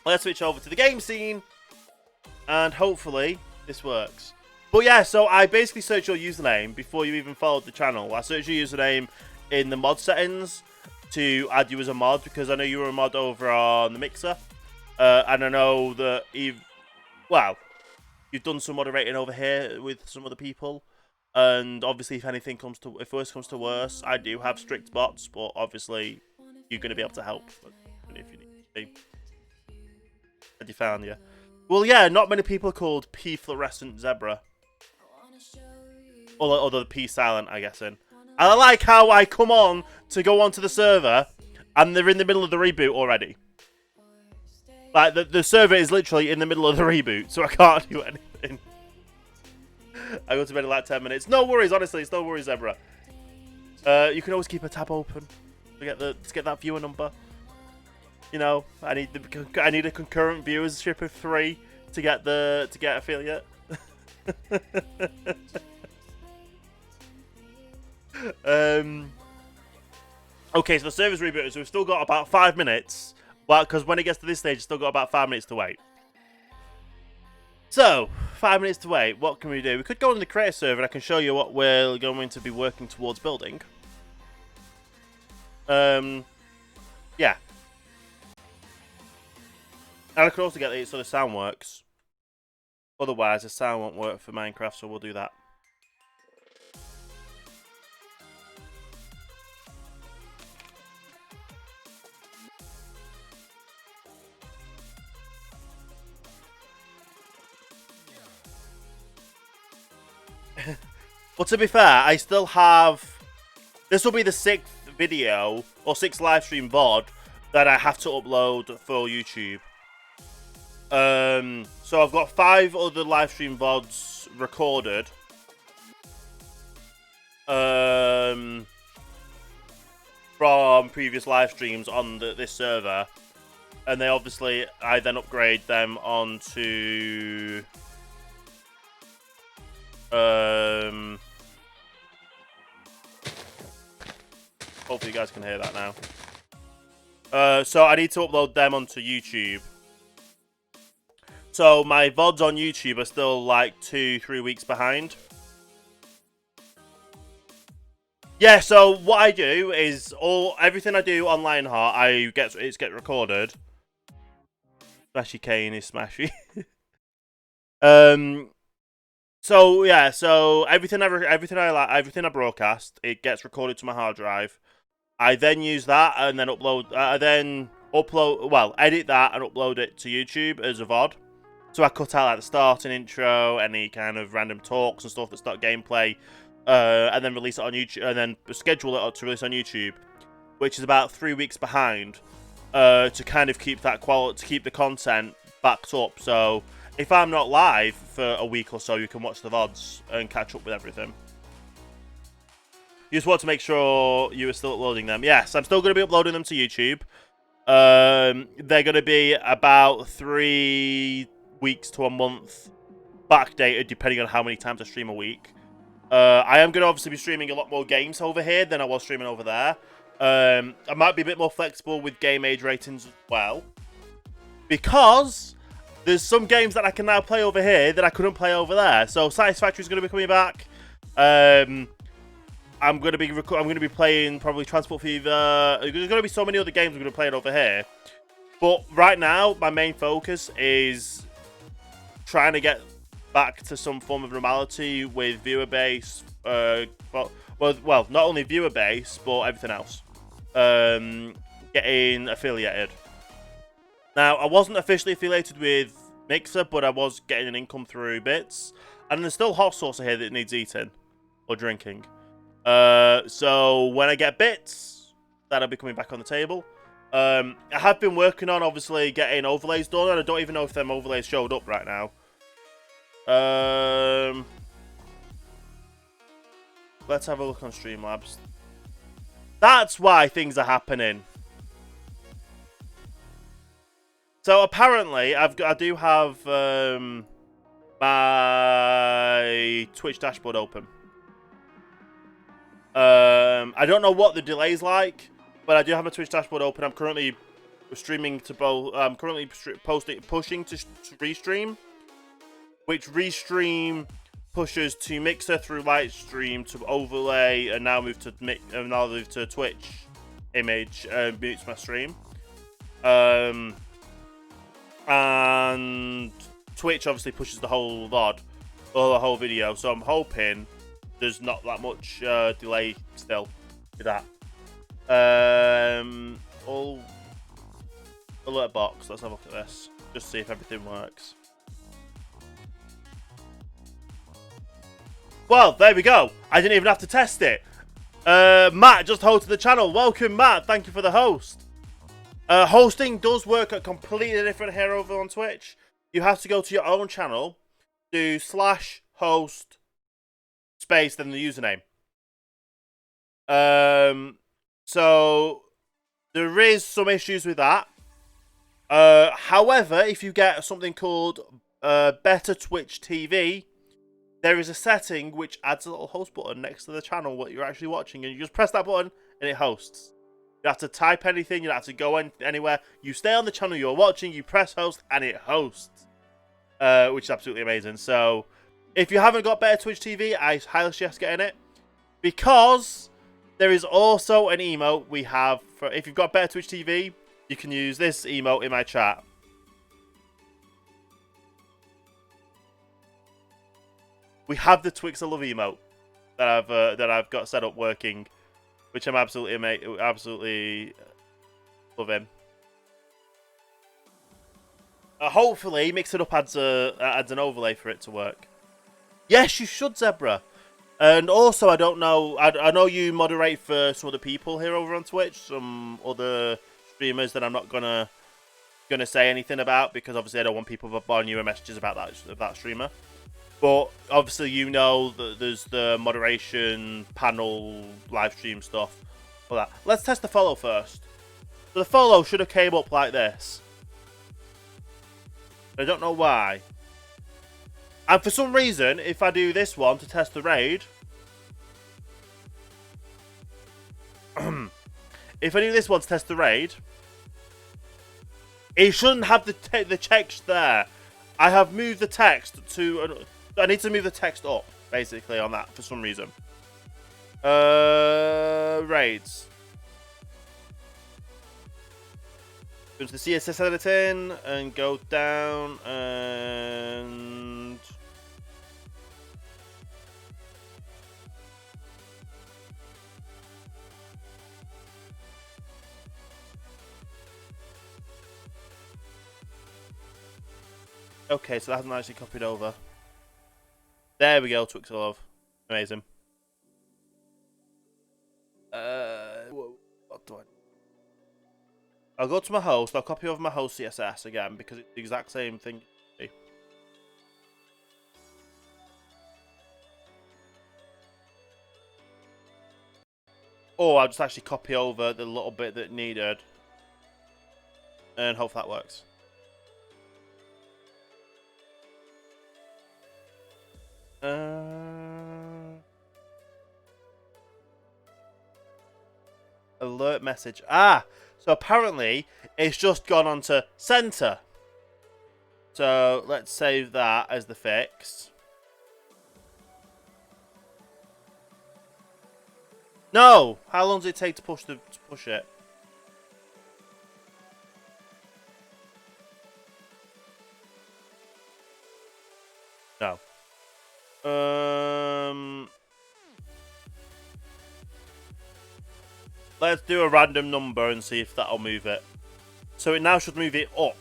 let's switch over to the game scene, and hopefully this works. But yeah, so I basically searched your username before you even followed the channel. I searched your username in the mod settings to add you as a mod, because I know you were a mod over on the Mixer, and I know that you've done some moderating over here with some other people. And obviously, if worse comes to worse, I do have strict bots, but obviously, you're going to be able to help if you need to be. And you found, yeah. Well, yeah, not many people are called P Fluorescent Zebra. Or the P Silent, I guess, in. And I like how I come on to go onto the server, and they're in the middle of the reboot already. Like, the server is literally in the middle of the reboot, so I can't do anything. I go to bed in like 10 minutes. No worries, honestly, it's no worries, Zebra. You can always keep a tab open to get that viewer number. You know, I need a concurrent viewership of 3 to get affiliate. Okay, so the server's rebooted, so we've still got about 5 minutes. Well, because when it gets to this stage, it's still got about 5 minutes to wait. So, 5 minutes to wait. What can we do? We could go on the creator server and I can show you what we're going to be working towards building. Yeah. And I could also get it so the sound works. Otherwise, the sound won't work for Minecraft, so we'll do that. But to be fair, I still have... This will be the 6th video, or 6th livestream VOD, that I have to upload for YouTube. So I've got 5 other livestream VODs recorded. From previous live streams on this server. And I then upgrade them onto... Hopefully you guys can hear that now. So I need to upload them onto YouTube. So my VODs on YouTube are still like 2-3 weeks behind. Yeah, so what I do is everything I do on Lionheart, it gets recorded. Smashy Kane is smashy. So yeah, so everything I broadcast, it gets recorded to my hard drive. I then use that and then edit that and upload it to YouTube as a VOD. So I cut out like the start and intro, any kind of random talks and stuff that's not gameplay, and then release it on YouTube, and then schedule it to release on YouTube, which is about 3 weeks behind, to kind of keep that quality, to keep the content backed up. So if I'm not live for a week or so, you can watch the VODs and catch up with everything. You just want to make sure you are still uploading them. Yes, I'm still going to be uploading them to YouTube. They're going to be about 3 weeks to a month backdated, depending on how many times I stream a week. I am going to obviously be streaming a lot more games over here than I was streaming over there. I might be a bit more flexible with game age ratings as well, because there's some games that I can now play over here that I couldn't play over there. So Satisfactory is going to be coming back. I'm going to be playing probably Transport Fever. There's going to be so many other games I'm going to be playing over here. But right now, my main focus is trying to get back to some form of normality with viewer base. Well, not only viewer base, but everything else. Getting affiliated. Now, I wasn't officially affiliated with Mixer, but I was getting an income through bits. And there's still hot sauce here that needs eating or drinking. So when I get bits, that'll be coming back on the table. I have been working on, obviously, getting overlays done, and I don't even know if them overlays showed up right now. Let's have a look on Streamlabs. That's why things are happening. So apparently, I do have my Twitch dashboard open. I don't know what the delay's like, but I do have my Twitch dashboard open. I'm currently streaming to both. I'm currently pushing to restream, which restream pushes to Mixer through Lightstream to overlay, and now move to Twitch image and mutes my stream. And Twitch obviously pushes the whole VOD or the whole video, so I'm hoping there's not that much delay still to that. Alert box. Let's have a look at this. Just see if everything works. Well, there we go. I didn't even have to test it. Matt just hosted the channel. Welcome, Matt. Thank you for the host. Hosting does work at completely different here over on Twitch. You have to go to your own channel, do /host space, then the username. So there is some issues with that. However, if you get something called Better Twitch TV, there is a setting which adds a little host button next to the channel what you're actually watching, and you just press that button and it hosts. You don't have to type anything, you don't have to go anywhere. You stay on the channel you're watching, you press host, and it hosts. Which is absolutely amazing. So, if you haven't got Better Twitch TV, I highly suggest getting it. Because there is also an emote we have for, if you've got Better Twitch TV, you can use this emote in my chat. We have the Twix I Love emote that I've got set up working, which I'm absolutely loving. Hopefully, Mix It Up adds an overlay for it to work. Yes, you should, Zebra. And also, I don't know. I know you moderate for some other people here over on Twitch, some other streamers that I'm not gonna say anything about because obviously I don't want people bombarding you with messages about that streamer. But obviously, you know that there's the moderation panel live stream stuff. All that. Let's test the follow first. So the follow should have came up like this. I don't know why. And for some reason, if I do this one to test the raid, if I do this one to test the raid, it shouldn't have the text there. I have moved the text to. I need to move the text up basically on that for some reason. Raids. Go to the CSS editing and go down and okay, so that hasn't actually copied over. There we go, Twix I Love. Amazing. What do I? I'll go to my host. I'll copy over my host CSS again because it's the exact same thing. Or I'll just actually copy over the little bit that needed, and hope that works. Alert message. Ah, so apparently it's just gone onto center. So let's save that as the fix. No, how long does it take to push it? No. Let's do a random number and see if that'll move it. So it now should move it up.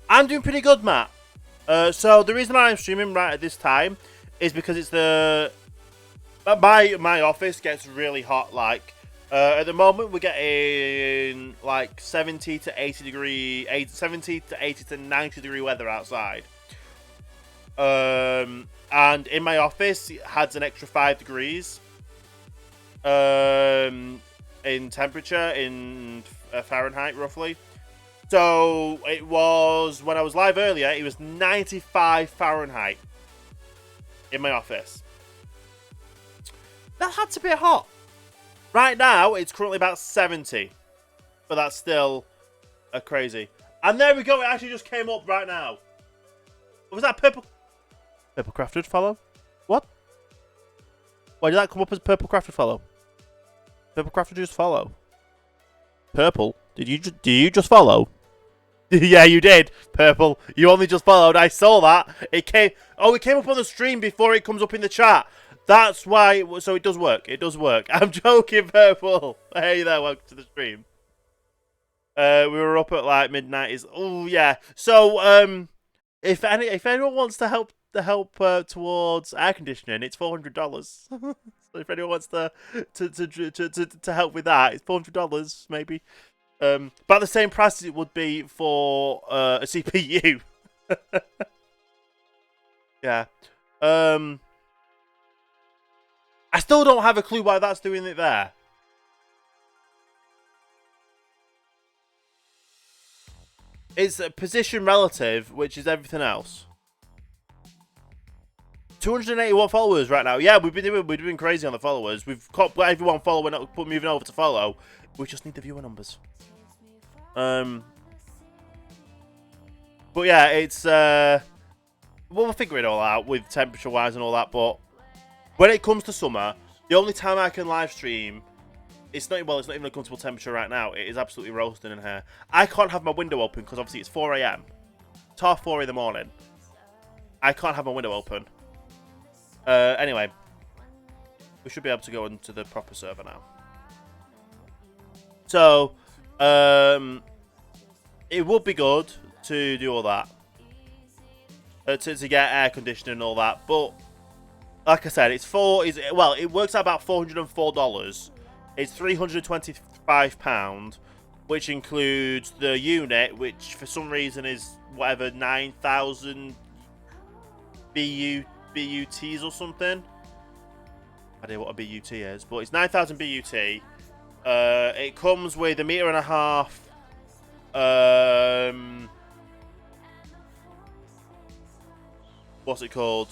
I'm doing pretty good, Matt. So the reason I'm streaming right at this time is because it's my office gets really hot. Like at the moment we're getting like 70 to 80 to 90 degree weather outside. And in my office it adds an extra 5 degrees in temperature in Fahrenheit roughly. So it was, when I was live earlier, it was 95 Fahrenheit in my office. That had to be hot. Right now, it's currently about 70. But that's still crazy. And there we go, it actually just came up right now. Was that purple? Purple crafted follow? What? Why did that come up as purple crafted follow? Purple crafted just follow. Purple? Did you just follow? Yeah, you did, Purple. You only just followed. I saw that. It came up on the stream before it comes up in the chat. That's why. So it does work. It does work. I'm joking, Purple. Hey there, welcome to the stream. We were up at like mid-90s. Oh yeah. So if anyone wants to help towards air conditioning, it's $400. So if anyone wants to help with that, it's $400 maybe. About the same price as it would be for a CPU. Yeah. I still don't have a clue why that's doing it there. It's a position relative, which is everything else. 281 followers right now. Yeah, we're doing crazy on the followers. We've got everyone following up, moving over to follow. We just need the viewer numbers. But yeah, it's we'll figure it all out with temperature wise and all that. But when it comes to summer, the only time I can live stream, it's not even a comfortable temperature right now. It is absolutely roasting in here. I can't have my window open because obviously it's 4 AM. It's 4:30 in the morning. I can't have my window open. Anyway, we should be able to go into the proper server now. So, it would be good to do all that. To get air conditioning and all that. But, like I said, it works out about $404. It's £325, which includes the unit, which for some reason is whatever, 9,000 BUTs or something. I don't know what a BUT is, but it's 9,000 BUT. It comes with 1.5 meters. What's it called?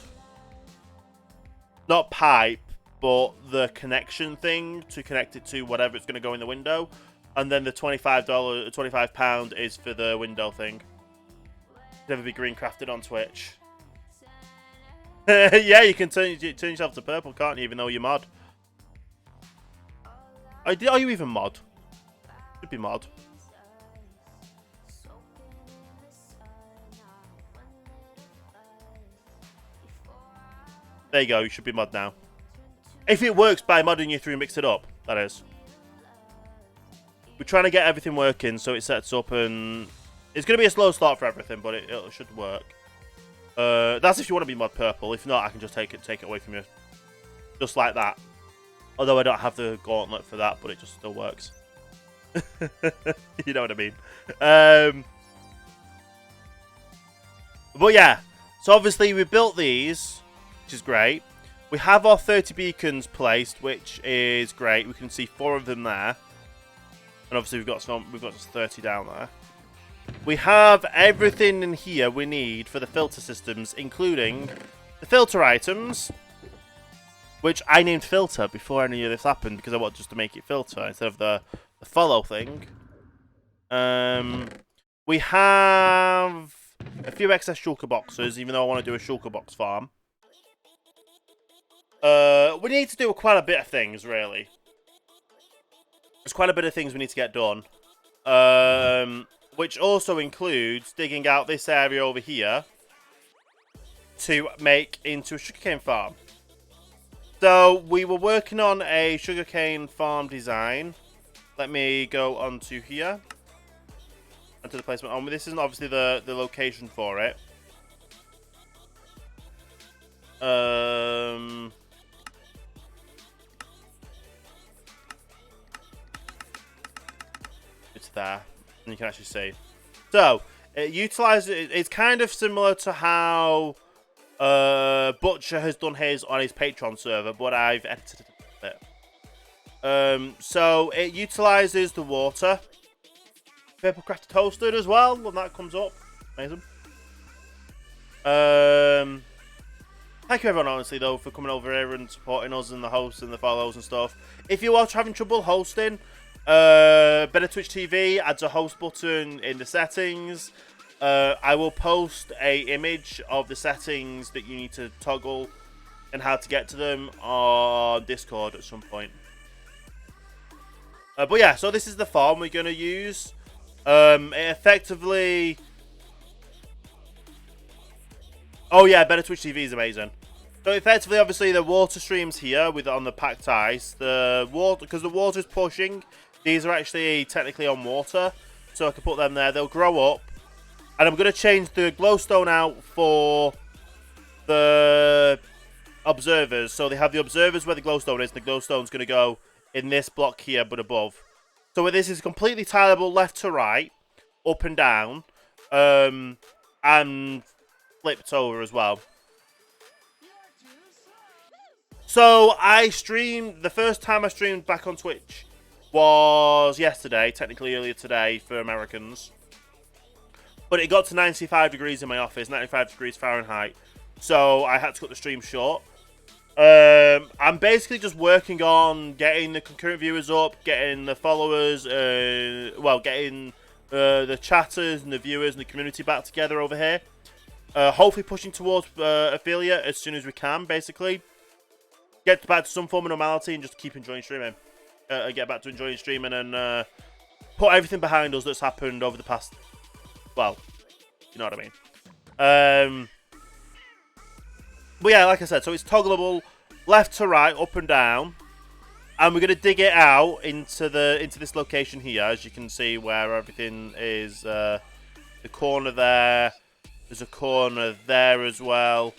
Not pipe, but the connection thing to connect it to whatever it's going to go in the window, and then the £25 is for the window thing. Never be green crafted on Twitch. Yeah, you can turn yourself to purple, can't you? Even though you're mod. Are you even mod? Should be mod. There you go. You should be mod now. If it works by modding you through Mix It Up, that is. We're trying to get everything working so it sets up, and it's going to be a slow start for everything, but it should work. That's if you want to be mod purple. If not, I can just take it away from you. Just like that. Although I don't have the gauntlet for that, but it just still works. You know what I mean. But yeah. So obviously we built these, which is great. We have our 30 beacons placed, which is great. We can see 4 of them there. And obviously we've got just 30 down there. We have everything in here we need for the filter systems, including the filter items, which I named filter before any of this happened because I wanted just to make it filter instead of the follow thing. We have a few excess shulker boxes, even though I want to do a shulker box farm. We need to do quite a bit of things, really. There's quite a bit of things we need to get done. Which also includes digging out this area over here to make into a sugarcane farm. So we were working on a sugarcane farm design. Let me go onto here. Onto the placement. This isn't obviously the location for it. It's there. And you can actually see. So, it utilizes. It's kind of similar to how Butcher has done his on his Patreon server, but I've edited it a bit. So, it utilizes the water Purple Crafted Toasted as well when that comes up. Amazing. Thank you everyone, honestly, though, for coming over here and supporting us and the hosts and the follows and stuff. If you are having trouble hosting, Better Twitch TV adds a host button in the settings. I will post a image of the settings that you need to toggle and how to get to them on Discord at some point. But yeah, so this is the farm we're going to use. It effectively... Oh yeah, Better Twitch TV is amazing. So effectively, obviously, the water streams here with on the packed ice. The water, because the water is pushing, these are actually technically on water. So I can put them there. They'll grow up. And I'm going to change the glowstone out for the observers. So they have the observers where the glowstone is. And the glowstone's going to go in this block here, but above. So this is completely tileable left to right, up and down, and flipped over as well. So I streamed, the first time I streamed back on Twitch was yesterday, technically earlier today for Americans. But it got to 95 degrees in my office, 95 degrees Fahrenheit. So I had to cut the stream short. I'm basically just working on getting the concurrent viewers up, getting the followers, getting the chatters and the viewers and the community back together over here. Hopefully pushing towards affiliate as soon as we can, basically. Get back to some form of normality and just keep enjoying streaming. Get back to enjoying streaming and put everything behind us that's happened over the past... Well, you know what I mean. But yeah, like I said, so it's toggleable left to right, up and down. And we're going to dig it out into this location here, as you can see where everything is. The corner there. There's a corner there as well.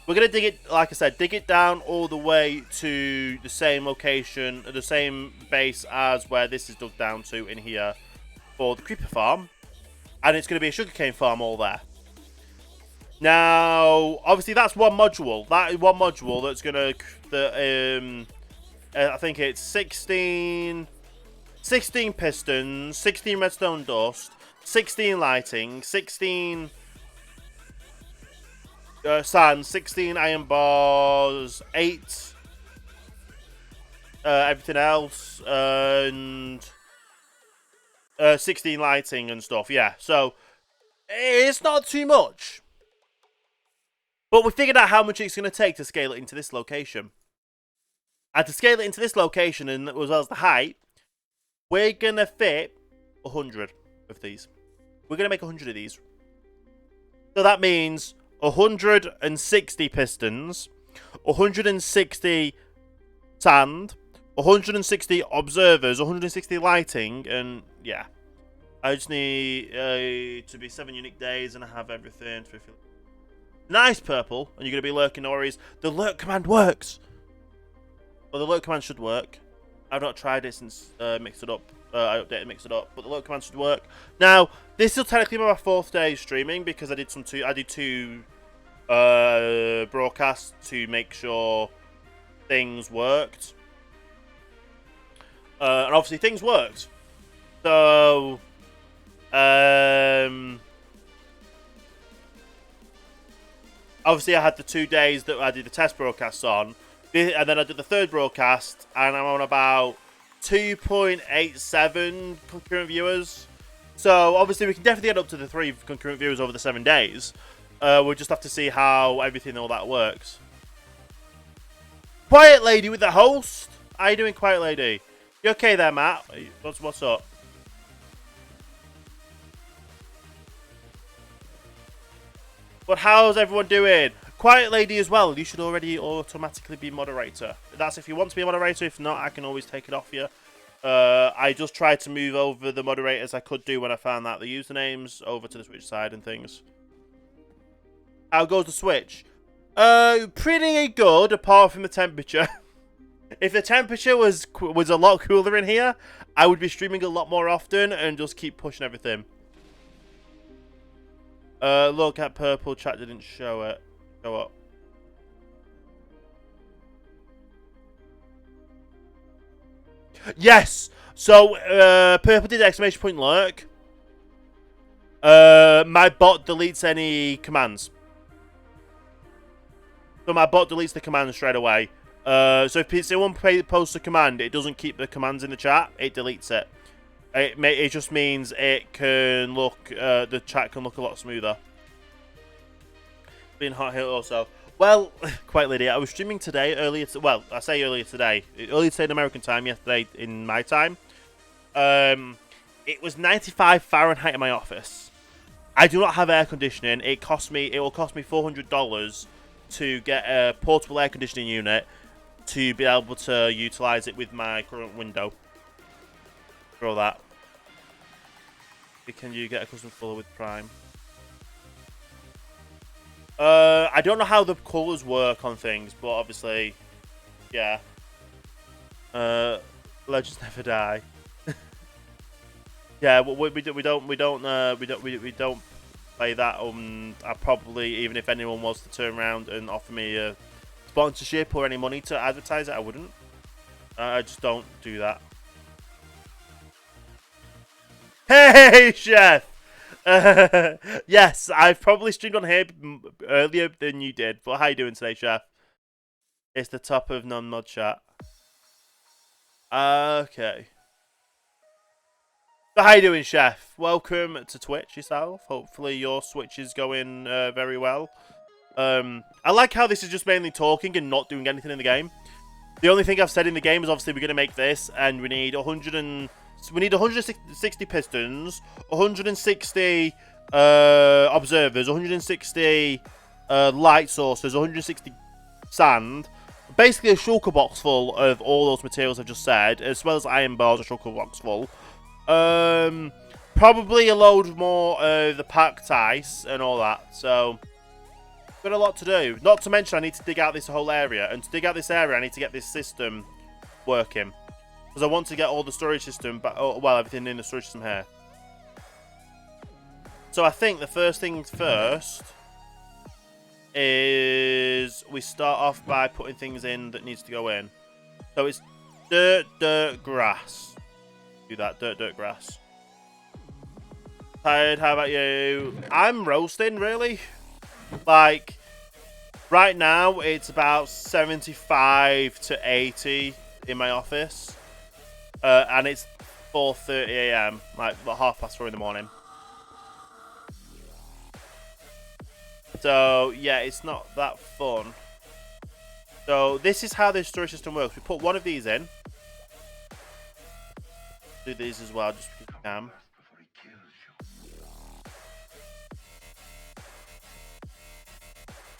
We're going to dig it, like I said, dig it down all the way to the same location, the same base as where this is dug down to in here for the creeper farm. And it's going to be a sugarcane farm all there. Now, obviously that's one module. That is one module that's going to, I think it's 16 pistons, 16 redstone dust, 16 lighting, 16... sand, 16 iron bars, 8 everything else, and 16 lighting and stuff, yeah. So, it's not too much. But we figured out how much it's going to take to scale it into this location. And to scale it into this location, and as well as the height, we're going to fit 100 of these. We're going to make 100 of these. So that means 160 pistons, 160 sand, 160 observers, 160 lighting, and yeah. I just need to be 7 unique days and I have everything. Nice, Purple. And you're going to be lurking, no worries. The lurk command works. Well, the lurk command should work. I've not tried it since Mixed It Up. I updated Mixed It Up, but the lurk command should work. Now, this will technically be my 4th day streaming because I did two broadcasts to make sure things worked. And obviously things worked. So, obviously I had the 2 days that I did the test broadcasts on. And then I did the 3rd broadcast, and I'm on about 2.87 concurrent viewers. So, obviously, we can definitely get up to the 3 concurrent viewers over the 7 days. We'll just have to see how everything, all that works. Quiet Lady with the host. How you doing, Quiet Lady? You okay there, Matt? What's up? But how's everyone doing? Quiet Lady as well. You should already automatically be moderator. That's if you want to be a moderator. If not, I can always take it off you. I just tried to move over the moderators I could do when I found out the usernames over to the Switch side and things. How goes the Switch? Pretty good, apart from the temperature. If the temperature was a lot cooler in here, I would be streaming a lot more often and just keep pushing everything. Look at Purple, chat didn't show it. Go up. Yes! So, Purple did exclamation point lurk. My bot deletes any commands. So my bot deletes the command straight away. So if someone posts a command, it doesn't keep the commands in the chat. It deletes it. It just means it can look. The chat can look a lot smoother. Being hot here also. Well, quite literally, I was streaming today earlier. Well, I say earlier today. Earlier today in American time. Yesterday in my time. It was 95 Fahrenheit in my office. I do not have air conditioning. It will cost me $400 to get a portable air conditioning unit to be able to utilize it with my current window. For all that. Can you get a custom color with Prime? I don't know how the colors work on things, but obviously, yeah. Legends never die. Yeah, we don't play that. I probably, even if anyone was to turn around and offer me a sponsorship or any money to advertise it, I wouldn't. I just don't do that. Hey, Chef! Yes, I've probably streamed on here earlier than you did. But how you doing today, Chef? It's the top of non-mod chat. Okay. So how you doing, Chef? Welcome to Twitch yourself. Hopefully your Switch is going very well. I like how this is just mainly talking and not doing anything in the game. The only thing I've said in the game is obviously we're going to make this, and we need 160 pistons, 160 observers, 160 light sources, 160 sand. Basically a shulker box full of all those materials I've just said, as well as iron bars, a shulker box full. Probably a load more of the packed ice and all that. So, got a lot to do. Not to mention I need to dig out this whole area. And to dig out this area, I need to get this system working. Because I want to get all the storage system, well, everything in the storage system here. So I think the first things first is we start off by putting things in that needs to go in. So it's dirt, grass. Do that, dirt, grass. Tired, how about you? I'm roasting, really. Like, right now it's about 75 to 80 in my office. And it's 4:30 AM, like 4:30 in the morning. So, yeah, it's not that fun. So, this is how this storage system works. We put one of these in. Do these as well, just because we can.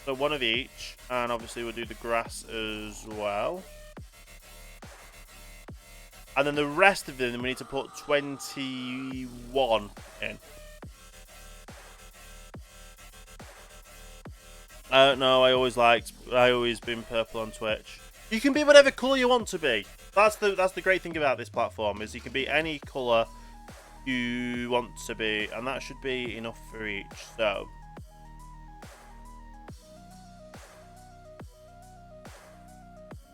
So, one of each. And obviously, we'll do the grass as well. And then the rest of them, we need to put 21 in. No, I always been purple on Twitch. You can be whatever colour you want to be. That's the great thing about this platform, is you can be any colour you want to be, and that should be enough for each. So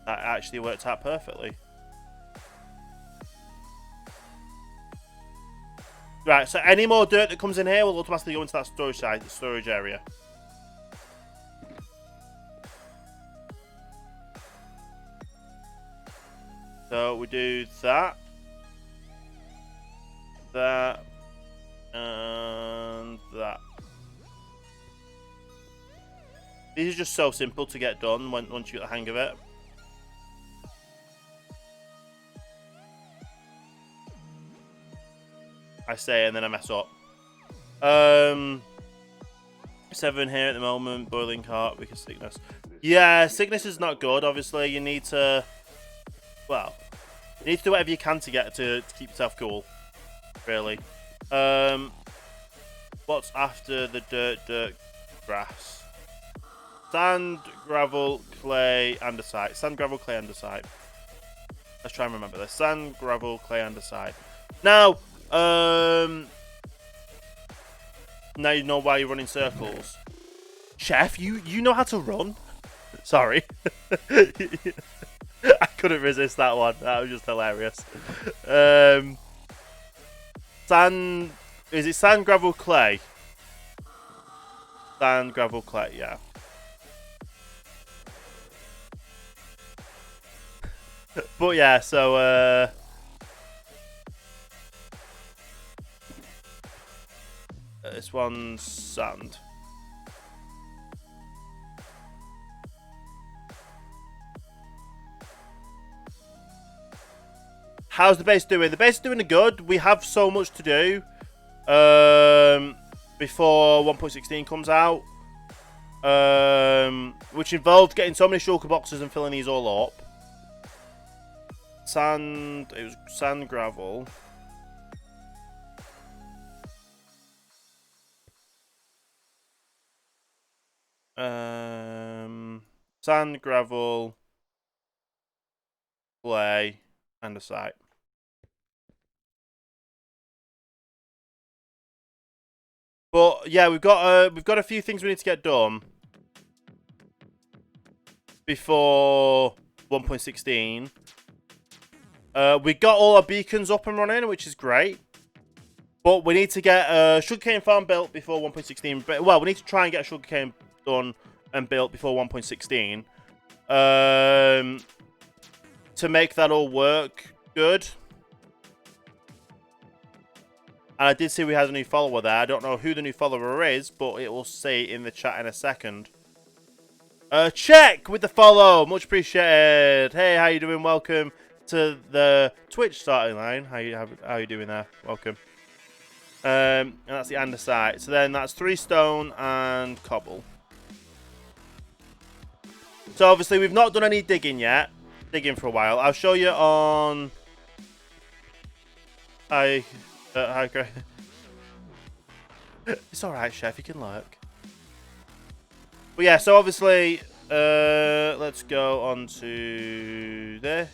that actually worked out perfectly. Right, so any more dirt that comes in here will automatically go into that storage area. So we do that, and that. These are just so simple to get done once you get the hang of it. I say, and then I mess up. 7 here at the moment. Boiling heart, weakest sickness. Yeah, sickness is not good. Obviously, you need to. Well, you need to do whatever you can to keep yourself cool. Really. What's after the dirt, grass? Sand, gravel, clay, andesite. Sand, gravel, clay, andesite. Let's try and remember this. Sand, gravel, clay, andesite. Now you know why you're running circles. Chef, you know how to run? Sorry. I couldn't resist that one. That was just hilarious. Sand, Is it sand, gravel, clay? Sand, gravel, clay, yeah. But yeah, so this one's sand. How's the base doing? The base is doing good. We have so much to do before 1.16 comes out, which involved getting so many shulker boxes and filling these all up. Sand, it was sand, gravel. Sand, gravel, clay, and a site. But yeah, we've got a few things we need to get done before 1.16. We got all our beacons up and running, which is great. But we need to get a sugarcane farm built before 1.16. Well, we need to try and get a sugarcane done and built before 1.16. To make that all work good. And I did see we had a new follower there. I don't know who the new follower is, but it will say in the chat in a second. Check with the follow. Much appreciated. Hey, how you doing? Welcome to the Twitch starting line. How you doing there? Welcome. And that's the andesite. So then that's 3 stone and cobble. So obviously we've not done any digging yet. Digging for a while. I'll show you on... Hi, Greg. It's alright, Chef. You can lurk. But yeah, so obviously, let's go on to this.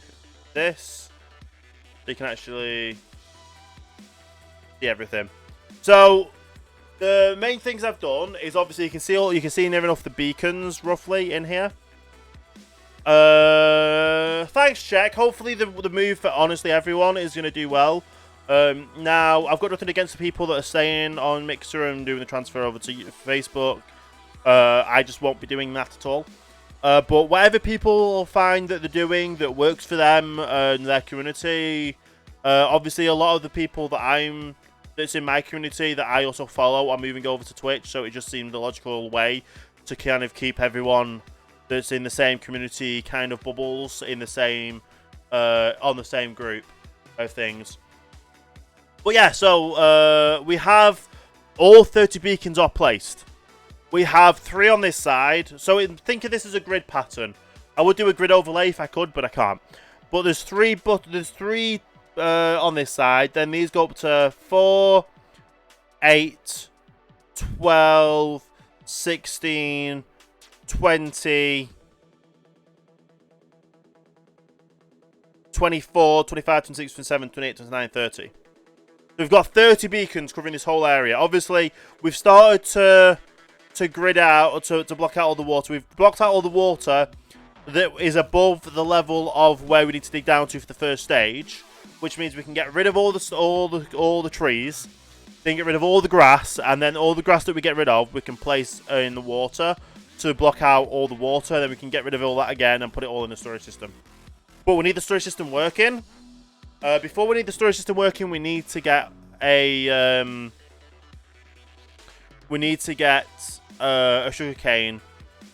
So you can actually see everything. So the main things I've done is obviously you can see near enough the beacons roughly in here. Thanks, Jack. Hopefully the move for honestly everyone is going to do well. Now I've got nothing against the people that are staying on Mixer and doing the transfer over to Facebook. I just won't be doing that at all. But whatever people find that they're doing that works for them and their community, obviously a lot of the people that's in my community that I also follow are moving over to Twitch, so it just seemed a logical way to kind of keep everyone that's in the same community kind of bubbles in the same on the same group of things. But yeah, so we have all 30 beacons are placed. We have 3 on this side. So think of this as a grid pattern. I would do a grid overlay if I could, but I can't. But there's 3 on this side. Then these go up to 4, 8, 12, 16, 20, 24, 25, 26, 27, 28, 29, 30. So we've got 30 beacons covering this whole area. Obviously, we've started to grid out, or to block out all the water. We've blocked out all the water that is above the level of where we need to dig down to for the first stage, which means we can get rid of all the trees, then get rid of all the grass, and then all the grass that we get rid of, we can place in the water to block out all the water. Then we can get rid of all that again and put it all in the storage system. But we need the storage system working. Before we need the storage system working, we need to get a sugarcane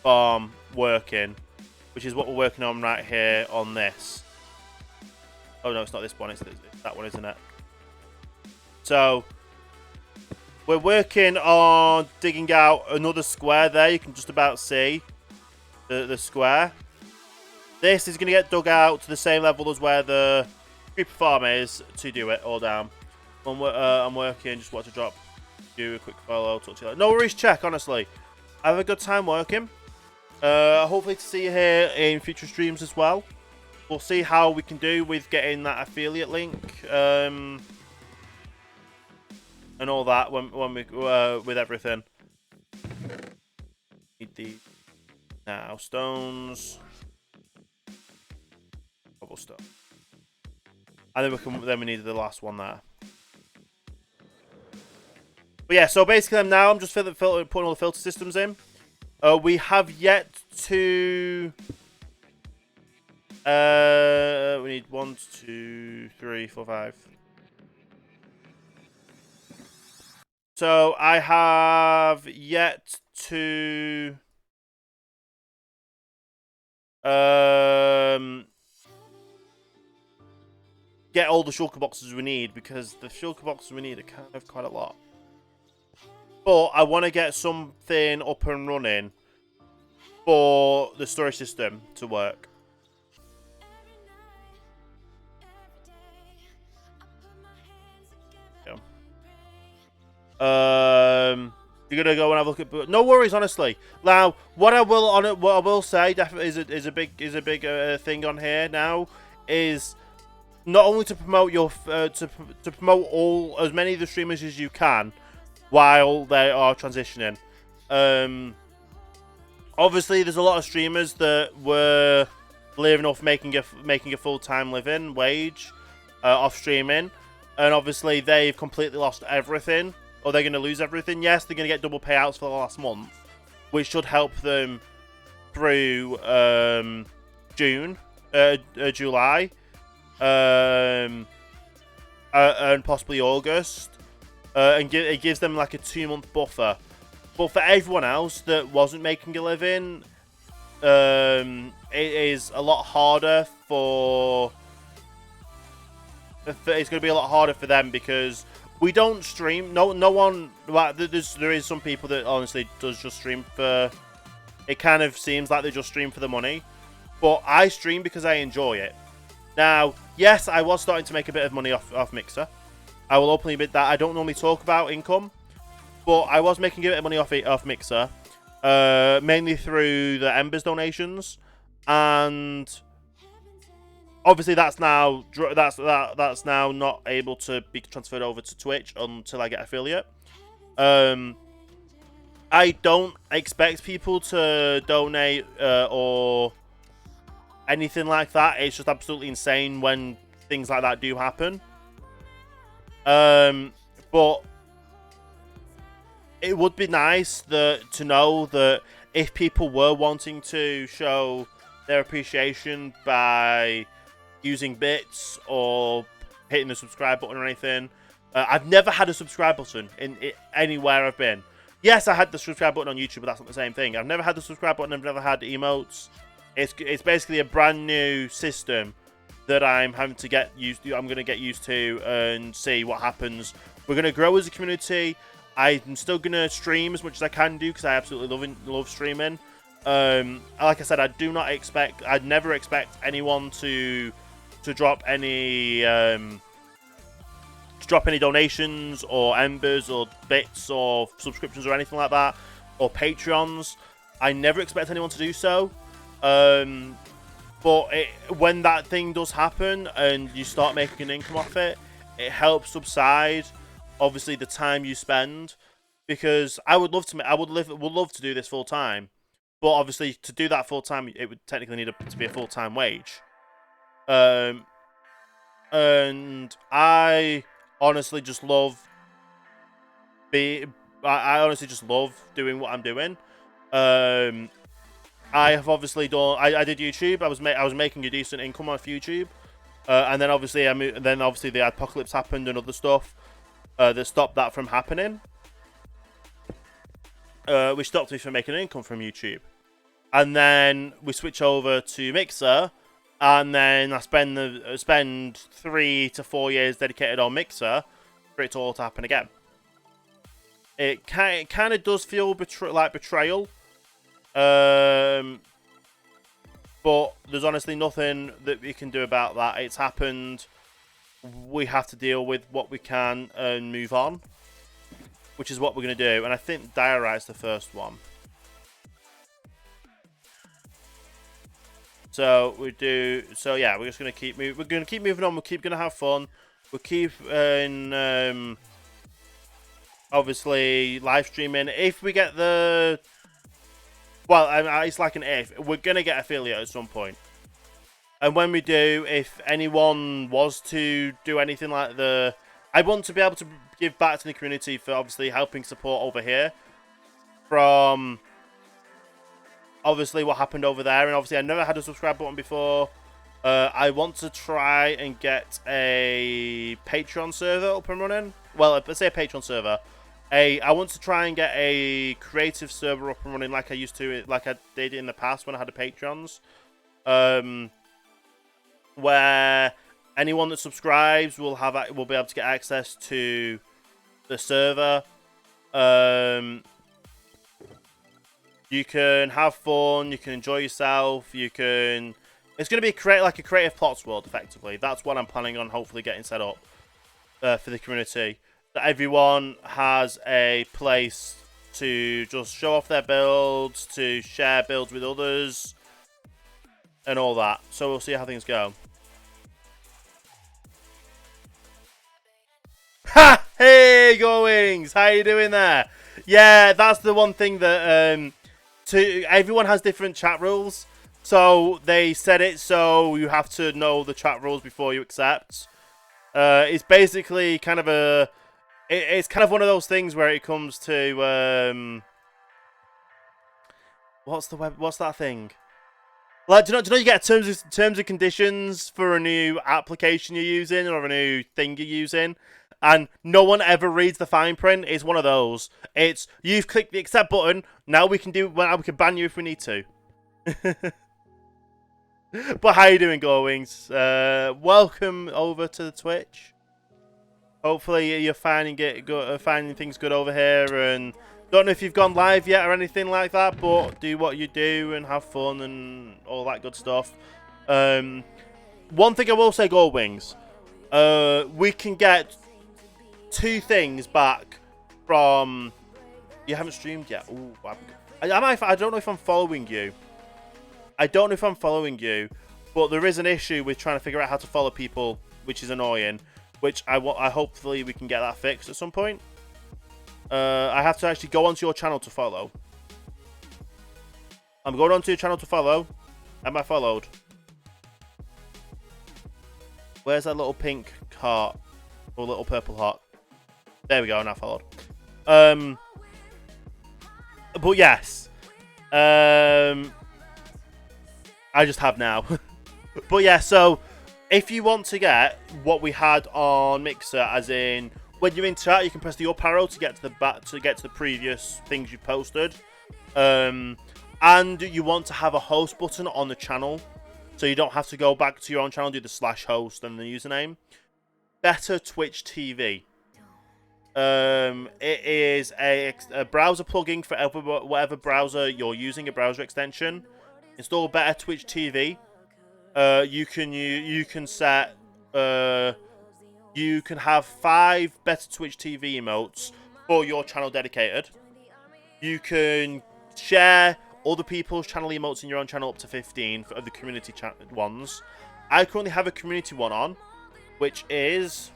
farm working, which is what we're working on right here on this. Oh no, it's not this one, it's that one, isn't it? So we're working on digging out another square there. You can just about see the square. This is going to get dug out to the same level as where the creeper farm is to do it all down. I'm working, just want to drop you a quick follow, talk to you later. No worries, check, honestly. I have a good time working. Hopefully to see you here in future streams as well. We'll see how we can do with getting that affiliate link and all that when we with everything. Need the now stones, cobblestone, and then we need the last one there. But yeah, so basically now I'm just putting all the filter systems in. We have yet to... we need 1, 2, 3, 4, 5. So I have yet to... get all the shulker boxes we need, because the shulker boxes we need are kind of quite a lot. But I want to get something up and running for the storage system to work. You're gonna go and have a look at. No worries, honestly. Now, what I will say definitely is a big thing on here now is not only to promote your to promote as many of the streamers as you can while they are transitioning. Obviously, there's a lot of streamers that were living off making a full-time living wage off streaming, and obviously they've completely lost everything, or they're going to lose everything. Yes, they're going to get double payouts for the last month, which should help them through July, and possibly August, and it gives them like a 2-month buffer. But for everyone else that wasn't making a living, it is a lot harder for. It's going to be a lot harder for them because we don't stream. No one. Like, there is some people that honestly does just stream for. It kind of seems like they just stream for the money, but I stream because I enjoy it. Now, yes, I was starting to make a bit of money off Mixer. I will openly admit that I don't normally talk about income, but I was making a bit of money off Mixer, mainly through the Embers donations, and obviously that's now not able to be transferred over to Twitch until I get affiliate. I don't expect people to donate or anything like that. It's just absolutely insane when things like that do happen. But it would be nice to know that if people were wanting to show their appreciation by using bits or hitting the subscribe button or anything. I've never had a subscribe button anywhere I've been. Yes, I had the subscribe button on YouTube, but that's not the same thing. I've never had the subscribe button. I've never had emotes. It's basically a brand new system that I'm having to get used to. I'm going to get used to and see what happens. We're going to grow as a community. I'm still going to stream as much as I can do because I absolutely love streaming. Like I said, I'd never expect anyone to drop any donations or embers or bits or subscriptions or anything like that, or Patreons. I never expect anyone to do so. But when that thing does happen and you start making an income off it, it helps subside obviously the time you spend, because I would love to do this full time, but obviously to do that full time it would technically need to be a full time wage. And I honestly just love doing what I'm doing. I have obviously done. I did YouTube. I was making a decent income off YouTube, and then obviously the apocalypse happened and other stuff that stopped that from happening. Which stopped me from making an income from YouTube, and then we switch over to Mixer. And then I spend 3 to 4 years dedicated on Mixer for it all to happen again. It kind of does feel like betrayal. But there's honestly nothing that we can do about that. It's happened. We have to deal with what we can and move on, which is what we're going to do. And I think Diorite's the first one. So we're just gonna keep moving. We're gonna keep moving on. We're gonna have fun. We'll keep obviously live streaming. If we get it's like an if. We're gonna get affiliate at some point. And when we do, if anyone was to do anything like the I want to be able to give back to the community for obviously helping support over here from obviously what happened over there. And obviously I never had a subscribe button before. I want to try and get a Patreon server up and running. Well, let's say a Patreon server. I want to try and get a creative server up and running like I used to, like I did in the past when I had the Patreons. Where anyone that subscribes will be able to get access to the server. You can have fun. You can enjoy yourself. You can. It's going to be like a creative plots world, effectively. That's what I'm planning on hopefully getting set up for the community. That everyone has a place to just show off their builds, to share builds with others, and all that. So we'll see how things go. Ha! Hey, Goings! How you doing there? Yeah, that's the one thing that everyone has different chat rules. So they said it so you have to know the chat rules before you accept. It's basically kind of it's kind of one of those things where it comes to what's that thing? Like, do you know you get terms and conditions for a new application you're using or a new thing you're using, and no one ever reads the fine print? It's one of those. It's you've clicked the accept button. Now we can ban you if we need to. But how you doing, Goings? Welcome over to the Twitch. Hopefully you're finding things good over here, and don't know if you've gone live yet or anything like that, but do what you do and have fun and all that good stuff. One thing I will say, Goldwings, we can get 2 things back from. You haven't streamed yet. Ooh, I don't know if I'm following you. But there is an issue with trying to figure out how to follow people, which is annoying. Which I hopefully we can get that fixed at some point. I have to actually go onto your channel to follow. I'm going onto your channel to follow. Am I followed? Where's that little pink heart? Or little purple heart? There we go, now followed. But yes. I just have now. But yeah, so if you want to get what we had on Mixer, as in when you're in chat, you can press the up arrow to get to the previous things you've posted. And you want to have a host button on the channel, so you don't have to go back to your own channel, do the /host and the username. Better Twitch TV. It is a browser plugin for whatever browser you're using, a browser extension. Install Better Twitch TV. You can set. You can have 5 Better Twitch TV emotes for your channel dedicated. You can share other people's channel emotes in your own channel up to 15 of the community ones. I currently have a community one on, which is.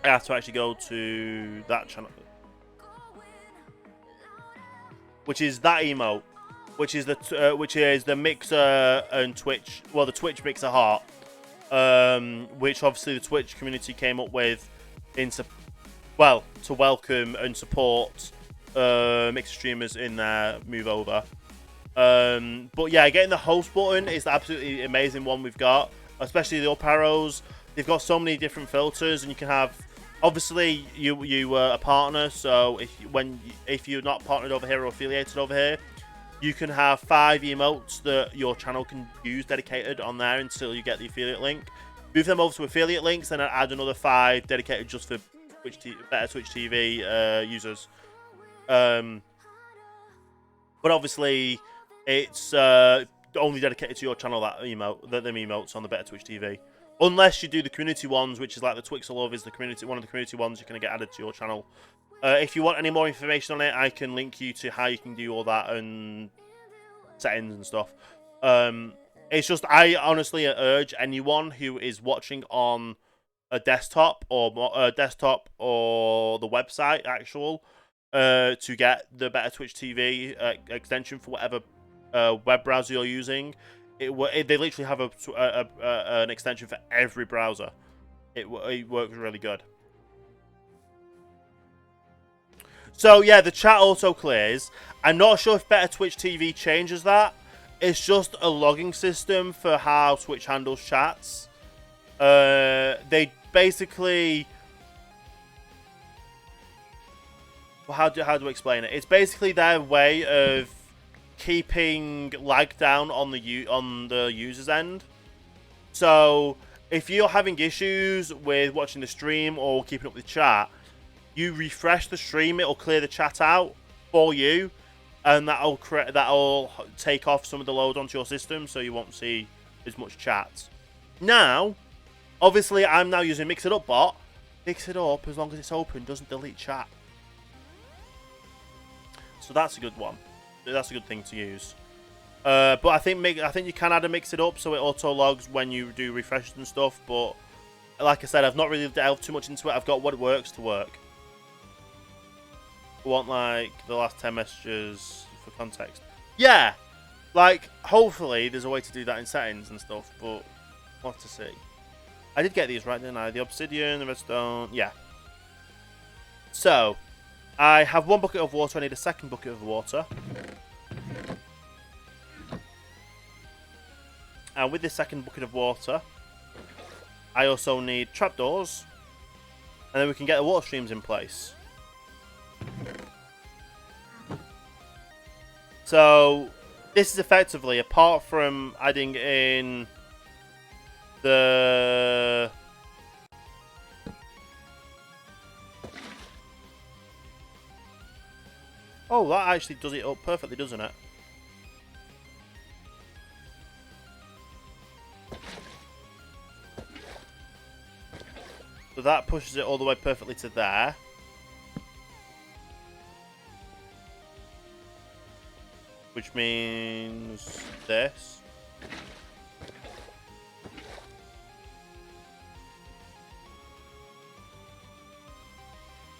I have to actually go to that channel, which is that emote, which is the Mixer and Twitch. Well, the Twitch Mixer heart, which obviously the Twitch community came up with to welcome and support Mixer streamers in their move over. But yeah, getting the host button is the absolutely amazing one we've got, especially the up arrows. They've got so many different filters, and you can have. Obviously, you were a partner, so if you're not partnered over here or affiliated over here, you can have 5 emotes that your channel can use dedicated on there until you get the affiliate link. Move them over to affiliate links, and add another 5 dedicated just for Better Twitch TV users. But obviously, it's only dedicated to your channel, them emotes on the Better Twitch TV. Unless you do the community ones, which is like the Twixel Love is one of the community ones, you're going to get added to your channel. If you want any more information on it, I can link you to how you can do all that and settings and stuff. It's just, I honestly urge anyone who is watching on a desktop or the website to get the Better Twitch TV extension for whatever web browser you're using. They literally have an extension for every browser. It works really good. So yeah, the chat auto clears. I'm not sure if Better Twitch TV changes that. It's just a logging system for how Twitch handles chats. They basically... Well, how do I explain it? It's basically their way of keeping lag down on the user's end. So if you're having issues with watching the stream or keeping up with the chat, you refresh the stream, it'll clear the chat out for you, and that'll take off some of the load onto your system, so you won't see as much chat. Now, obviously, I'm now using Mix It Up bot. Mix It Up, as long as it's open, doesn't delete chat. So that's a good one. That's a good thing to use. But I think you can add a Mix It Up so it auto logs when you do refreshes and stuff. But like I said, I've not really delved too much into it. I've got what works to work. I want like the last 10 messages for context. Yeah, like hopefully there's a way to do that in settings and stuff. But we'll have to see. I did get these right, didn't I? The obsidian, the redstone. Yeah. So I have one bucket of water. I need a second bucket of water. And with this second bucket of water, I also need trapdoors. And then we can get the water streams in place. So, this is effectively, apart from adding in the... Oh, that actually does it up perfectly, doesn't it? So that pushes it all the way perfectly to there. Which means this.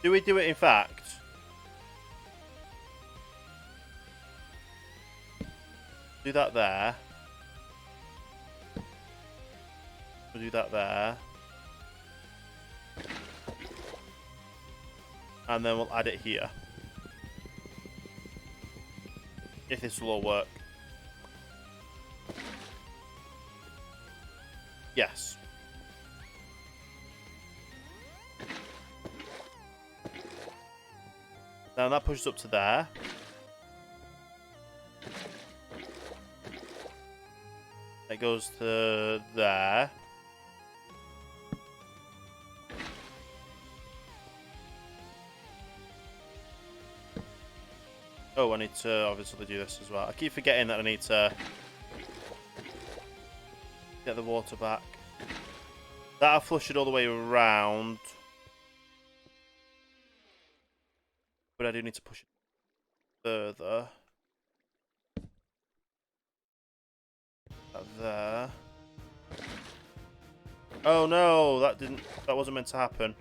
Do we do it in fact? Do that there. We'll do that there. And then we'll add it here. If this will all work. Yes. Now that pushes up to there. It goes to there. Oh, I need to obviously do this as well. I keep forgetting that I need to get the water back. That'll flush it all the way around. But I do need to push it further. That there. Oh no, that wasn't meant to happen.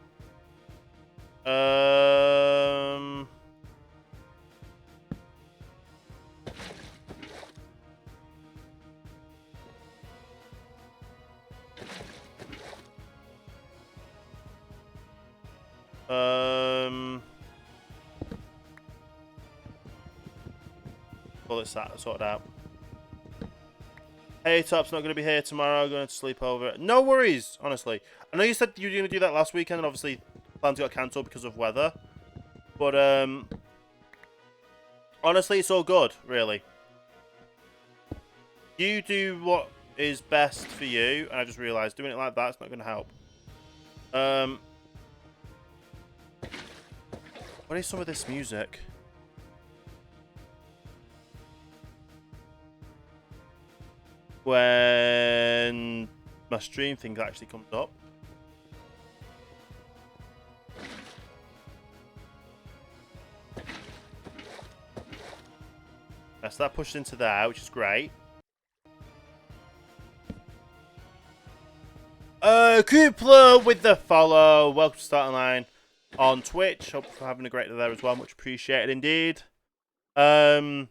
Well, it's that sorted out. Hey, Top's not going to be here tomorrow. Going to sleep over. No worries, honestly. I know you said you were going to do that last weekend, and obviously plans got cancelled because of weather. But honestly, it's all good, really. You do what is best for you, and I just realised doing it like that's not going to help. What is some of this music? When my stream thing actually comes up. So that pushed into there, which is great. Coupler with the follow. Welcome to Starting Line on Twitch. Hope you're having a great day there as well. Much appreciated indeed. I'm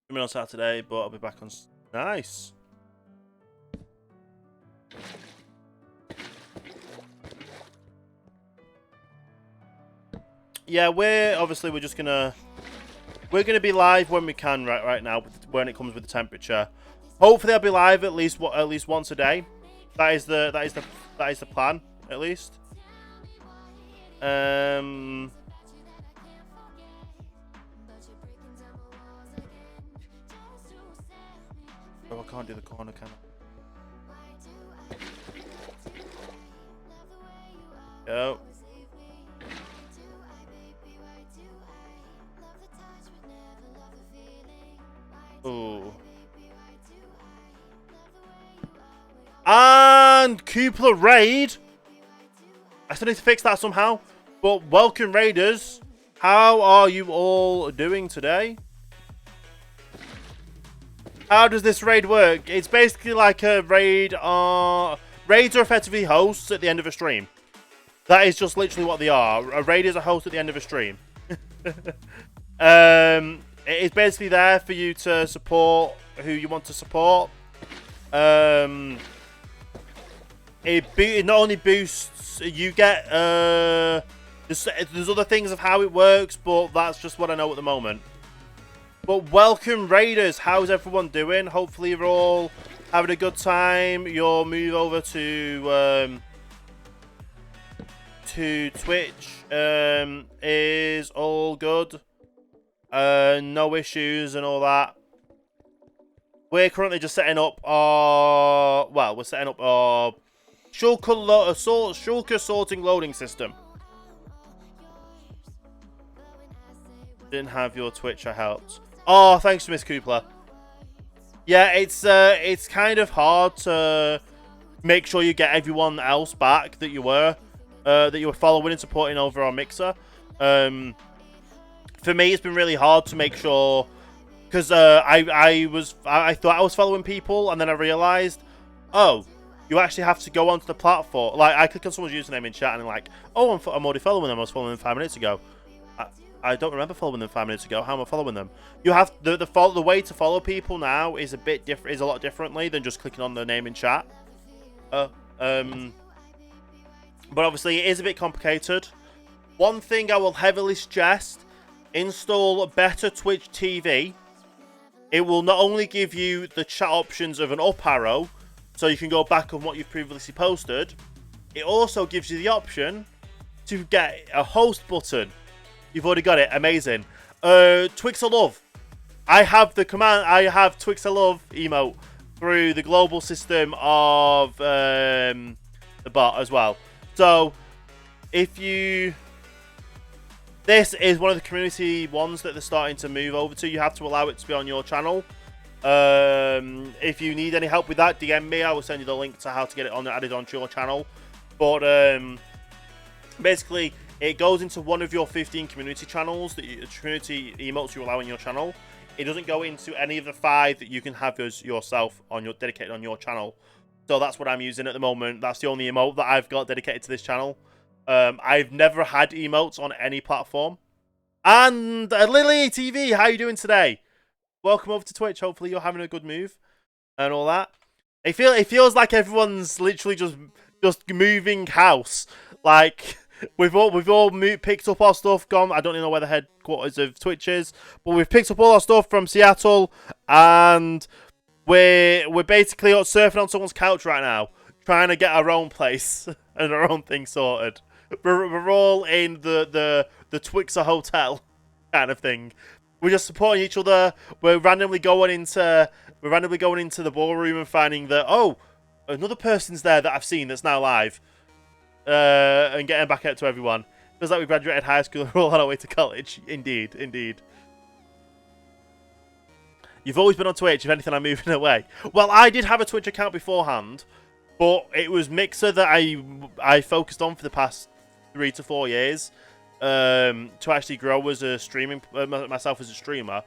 on Saturday, but I'll be back on Nice. Yeah, we're just gonna be live when we can right now when it comes with the temperature. Hopefully, I'll be live at least once a day. That is the plan at least. Oh, I can't do the corner, can I? Yo. Ooh. And Coupler raid. I still need to fix that somehow. But welcome, raiders. How are you all doing today? How does this raid work? It's basically like a raid. Raids are effectively hosts at the end of a stream. That is just literally what they are. A raid is a host at the end of a stream. It's basically there for you to support who you want to support. It not only boosts, you get there's other things of how it works, but that's just what I know at the moment. But welcome, raiders. How's everyone doing? Hopefully you're all having a good time. Your move over to Twitch is all good. No issues and all that. We're currently just setting up our Shulker sorting loading system. Didn't have your Twitch, I helped. Oh, thanks, Miss Coupler. Yeah, it's kind of hard to make sure you get everyone else back that you were following and supporting over on Mixer. For me, it's been really hard to make sure, because I thought I was following people, and then I realized, oh, you actually have to go onto the platform. Like, I click on someone's username in chat, and I'm like, oh, I'm already following them. I was following them 5 minutes ago. I don't remember following them 5 minutes ago. How am I following them? You have the way to follow people now is a lot differently than just clicking on their name in chat. But obviously, it is a bit complicated. One thing I will heavily suggest: install better Twitch TV. It will not only give you the chat options of an up arrow, so you can go back on what you've previously posted. It also gives you the option to get a host button. You've already got it. Amazing. Twixalove. I have the command. I have Twixalove emote through the global system of the bot as well. So, if you... This is one of the community ones that they're starting to move over to. You have to allow it to be on your channel. If you need any help with that, DM me. I will send you the link to how to get it added onto your channel. But basically, it goes into one of your 15 community channels, community emotes you allow on your channel. It doesn't go into any of the 5 that you can have yourself dedicated on your channel. So that's what I'm using at the moment. That's the only emote that I've got dedicated to this channel. I've never had emotes on any platform. And Lily TV, how are you doing today? Welcome over to Twitch. Hopefully you're having a good move and all that. It feels like everyone's literally just moving house. Like we've all picked up our stuff. Gone. I don't even know where the headquarters of Twitch is, but we've picked up all our stuff from Seattle, and we're basically surfing on someone's couch right now, trying to get our own place and our own thing sorted. We're all in the Twixer hotel kind of thing. We're just supporting each other. We're randomly going into the ballroom and finding that, oh, another person's there that I've seen that's now live, and getting back out to everyone. Feels like we graduated high school and we're all on our way to college. Indeed, indeed. You've always been on Twitch. If anything, I'm moving away. Well, I did have a Twitch account beforehand, but it was Mixer that I focused on for the past 3 to 4 years, to actually grow as a myself as a streamer.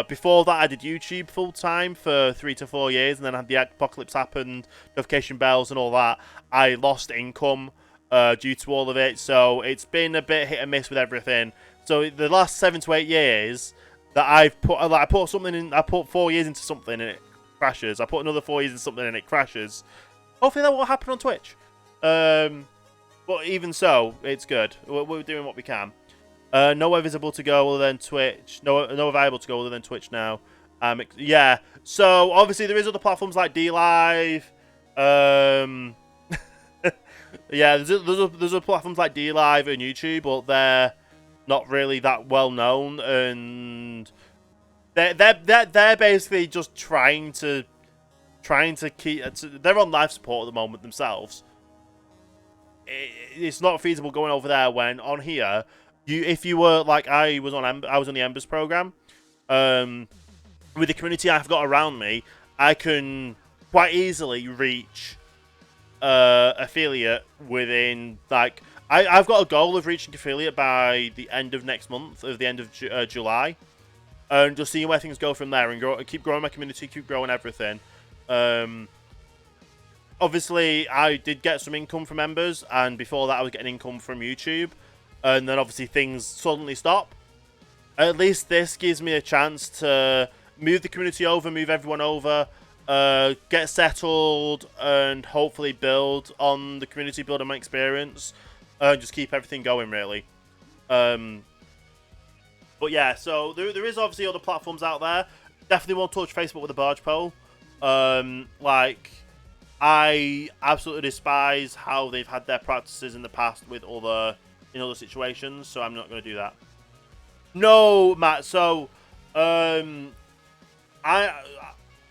Before that, I did YouTube full time for 3 to 4 years, and then had the apocalypse happen, notification bells, and all that. I lost income due to all of it, so it's been a bit hit and miss with everything. So the last 7 to 8 years that I put 4 years into something, and crashes. I put another 4 years in something and it crashes. Hopefully that won't happen on Twitch. But even so, it's good. We're doing what we can. Nowhere visible to go other than Twitch. Nowhere viable to go other than Twitch now. Yeah. So obviously there is other platforms like DLive. Yeah, there's a platforms like DLive and YouTube, but they're not really that well known, and they're basically just trying to keep. They're on life support at the moment themselves. It's not feasible going over there when on here, if you were like I was on the Embers program, with the community I've got around me, I can quite easily reach affiliate within like I've got a goal of reaching affiliate by the end of next month, or the end of July, and just seeing where things go from there, and keep growing my community, keep growing everything. Obviously, I did get some income from Embers, and before that I was getting income from YouTube, and then obviously things suddenly stop. At least this gives me a chance to move the community over, move everyone over, get settled, and hopefully build on the community, build on my experience, and just keep everything going, really. But yeah, so there is obviously other platforms out there. Definitely won't touch Facebook with a barge pole. Like, I absolutely despise how they've had their practices in the past with other situations, so I'm not going to do that. No, Matt. So, I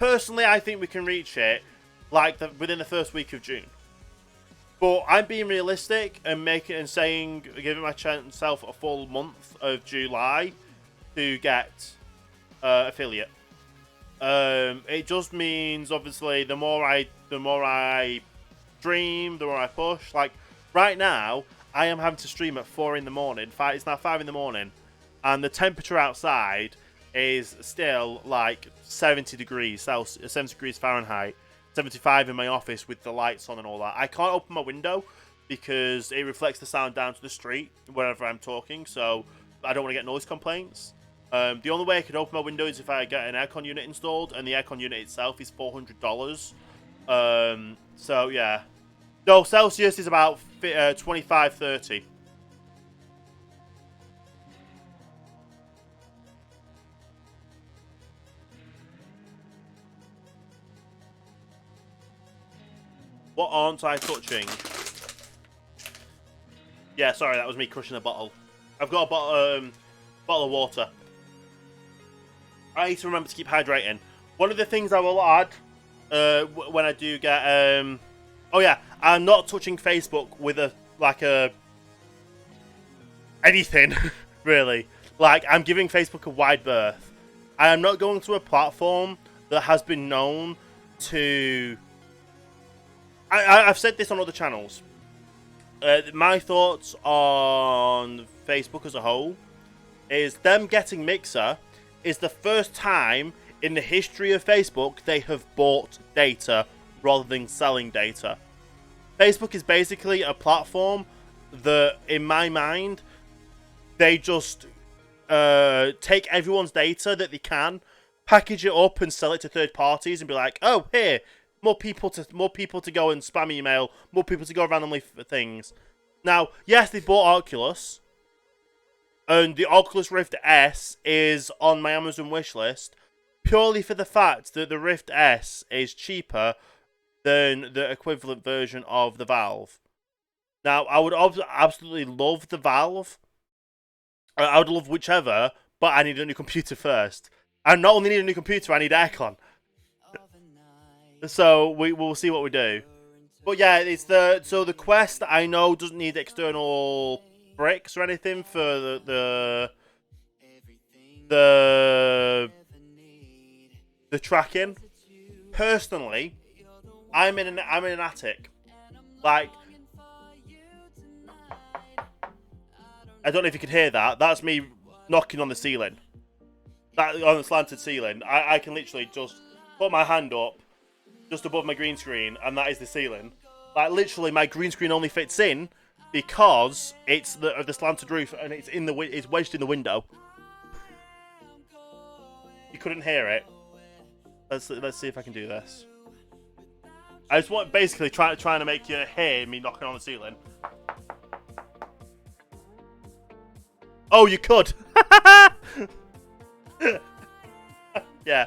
personally, I think we can reach it like within the first week of June. But I'm being realistic and giving myself a full month of July to get affiliate. It just means obviously the more I stream, the more I push. Like right now, I am having to stream at 4 in the morning. It's now 5 in the morning, and the temperature outside is still like 70 degrees Celsius, 70 degrees Fahrenheit, 75 in my office with the lights on and all that. I can't open my window because it reflects the sound down to the street wherever I'm talking, so I don't want to get noise complaints. The only way I could open my window is if I get an aircon unit installed, and the aircon unit itself is $400. So yeah. No, Celsius is about 25, 30. What aren't I touching? Yeah, sorry, that was me crushing a bottle. I've got a bottle of water. I need to remember to keep hydrating. One of the things I will add when I do get... oh yeah, I'm not touching Facebook with anything, really. Like, I'm giving Facebook a wide berth. I am not going to a platform that has been known to... I've said this on other channels. My thoughts on Facebook as a whole is them getting Mixer is the first time in the history of Facebook they have bought data rather than selling data. Facebook is basically a platform that, in my mind, they just take everyone's data that they can, package it up and sell it to third parties and be like, oh, here, more people to go and spam email, more people to go randomly for things. Now, yes, they bought Oculus, and the Oculus Rift S is on my Amazon wishlist purely for the fact that the Rift S is cheaper than the equivalent version of the Valve. Now, I would absolutely love the Valve. I would love whichever, but I need a new computer first. I not only need a new computer, I need aircon. So we'll see what we do. But yeah, the Quest I know doesn't need external bricks or anything for the tracking. Personally, I'm in an attic. Like, I don't know if you could hear that. That's me knocking on the ceiling. That on the slanted ceiling. I can literally just put my hand up just above my green screen, and that is the ceiling. Like, literally, my green screen only fits in because it's the slanted roof, and it's wedged in the window. You couldn't hear it. Let's see if I can do this. I just want basically trying to make you hear me knocking on the ceiling. Oh, you could. Yeah.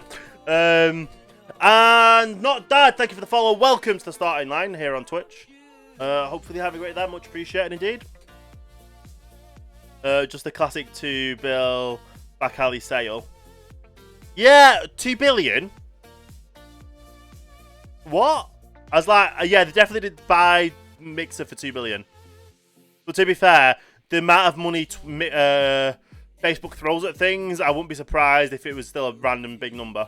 And not dad, thank you for the follow. Welcome to the starting line here on Twitch. Hopefully you have a great day. Much appreciated indeed. Just the classic 2 bill back alley sale. Yeah, 2 billion. What? I was like, yeah, they definitely did buy Mixer for 2 billion. But to be fair, the amount of money Facebook throws at things, I wouldn't be surprised if it was still a random big number.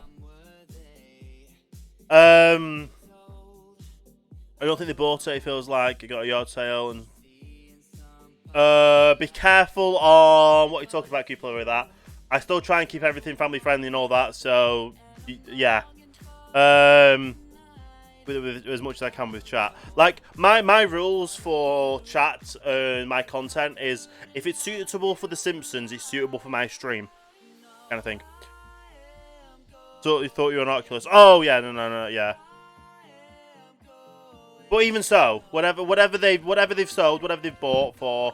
I don't think they bought it. It feels like it got a yard sale. And be careful on what you're talking about, people with that. I still try and keep everything family friendly and all that. So yeah, with as much as I can with chat. Like my rules for chat and my content is if it's suitable for The Simpsons, it's suitable for my stream, kind of thing. So you thought you were an Oculus? Oh yeah, no, yeah. But even so, whatever they've sold, whatever they've bought for,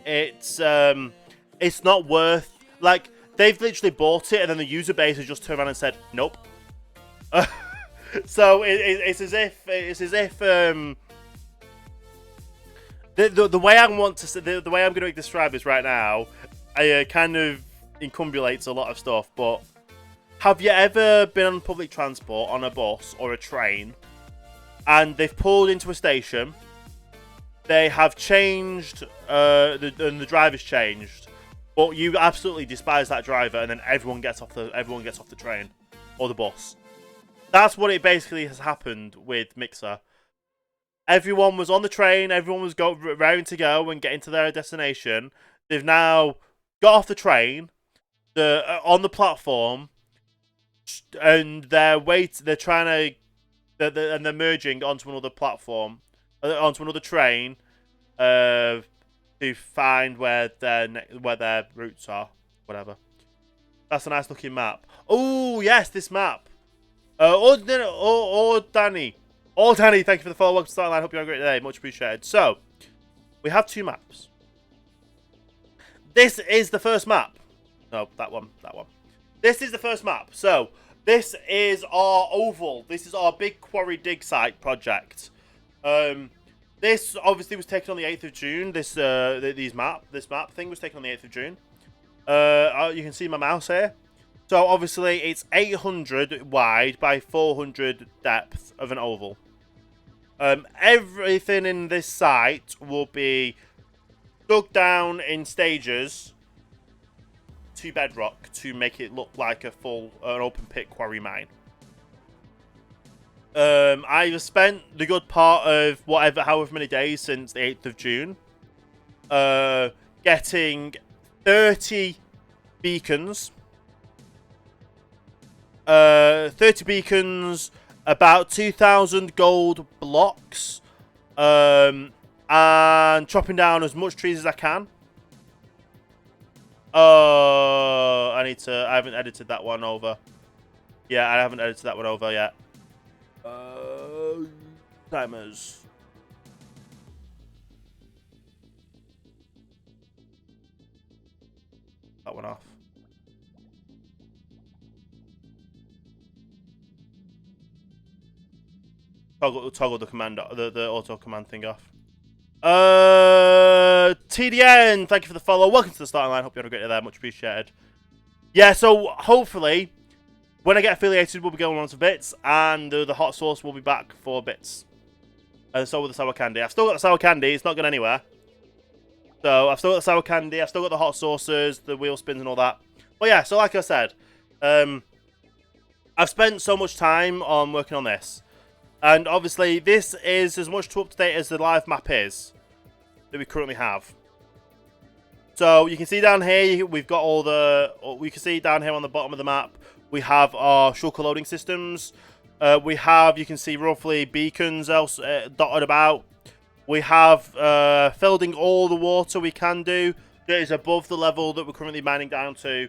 it's not worth. Like they've literally bought it, and then the user base has just turned around and said nope. So it's as if the way I want to the way I'm going to describe this right now, kind of encumbulates a lot of stuff. But have you ever been on public transport, on a bus or a train, and they've pulled into a station? They have changed, and the driver's changed, but you absolutely despise that driver, and then everyone gets off the train or the bus. That's what it basically has happened with Mixer. Everyone was on the train, everyone was raring to go and getting to their destination. They've now got off the train, on the platform, and they're merging onto another platform, onto another train, to find where their routes are. Whatever. That's a nice looking map. Oh yes, this map. Danny, thank you for the follow. Welcome to the Starline. Hope you have a great day. Much appreciated. So, we have 2 maps. This is the first map. No, that one. This is the first map. So, this is our oval. This is our big quarry dig site project. This obviously was taken on the 8th of June. This map thing was taken on the 8th of June. You can see my mouse here. So obviously it's 800 wide by 400 depth of an oval. Everything in this site will be dug down in stages to bedrock to make it look like an open pit quarry mine. I've spent the good part of however many days since the 8th of June getting 30 beacons. 30 beacons, about 2,000 gold blocks, and chopping down as much trees as I can. I haven't edited that one over. Yeah, I haven't edited that one over yet. Timers. That one off. Toggle the command, the auto command thing off. TDN, thank you for the follow. Welcome to the starting line. Hope you had a great day there. Much appreciated. Yeah, so hopefully, when I get affiliated, we'll be going on to bits, and the hot sauce will be back for bits. And so will the sour candy. I've still got the sour candy. It's not going anywhere. So I've still got the sour candy. I've still got the hot sauces, the wheel spins, and all that. But yeah, so like I said, I've spent so much time on working on this. And obviously, this is as much up to date as the live map is that we currently have. So you can see down here, we've got all the. We can see down here on the bottom of the map, we have our Shulker loading systems. You can see roughly beacons dotted about. We have filled all the water we can do that is above the level that we're currently mining down to.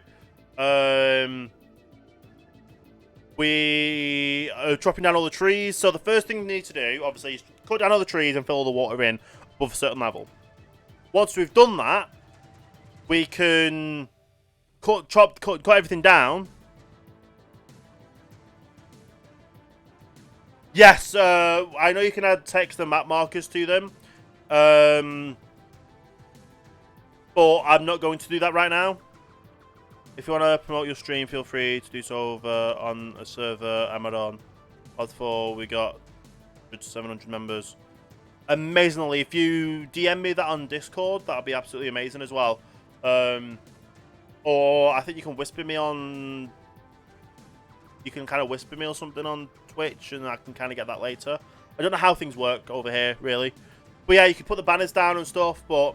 We are dropping down all the trees. So the first thing we need to do, obviously, is cut down all the trees and fill all the water in above a certain level. Once we've done that, we can cut everything down. Yes, I know you can add text and map markers to them. But I'm not going to do that right now. If you want to promote your stream, feel free to do so over on a server I'm on. Before we got 700 members. Amazingly, if you DM me that on Discord, that'll be absolutely amazing as well. Or I think you can whisper me on... You can kind of whisper me or something on Twitch, and I can kind of get that later. I don't know how things work over here, really. But yeah, you can put the banners down and stuff, but...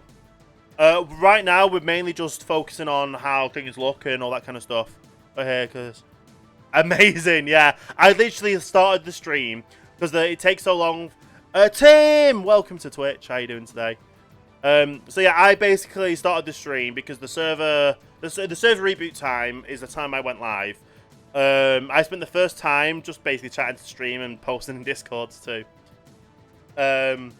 right now, we're mainly just focusing on how things look and all that kind of stuff. Over here, because... Amazing, yeah. I literally started the stream, because it takes so long... Tim! Welcome to Twitch. How you doing today? So yeah, I basically started the stream because the server reboot time is the time I went live. I spent the first time just basically chatting to stream and posting in Discords too. But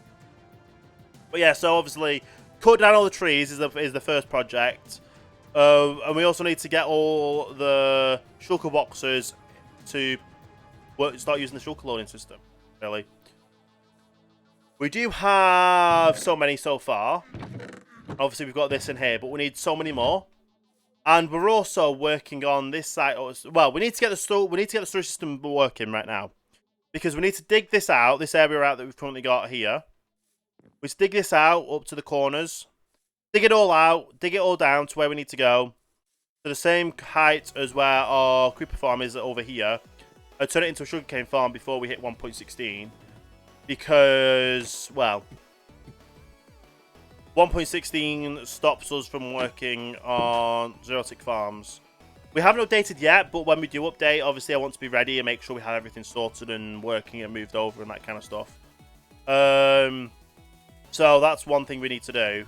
yeah, so obviously cut down all the trees is the first project. And we also need to get all the shulker boxes to start using the shulker loading system, really. We do have so many so far. Obviously, we've got this in here, but we need so many more. And we're also working on this site. Well, we need to get the storage system working right now, because we need to dig this area out that we've currently got here. We dig this out up to the corners, dig it all out, dig it all down to where we need to go, to the same height as where our creeper farm is over here, and turn it into a sugarcane farm before we hit 1.16. Because, well, 1.16 stops us from working on zero-tick farms. We haven't updated yet, but when we do update, obviously I want to be ready and make sure we have everything sorted and working and moved over and that kind of stuff. So that's one thing we need to do.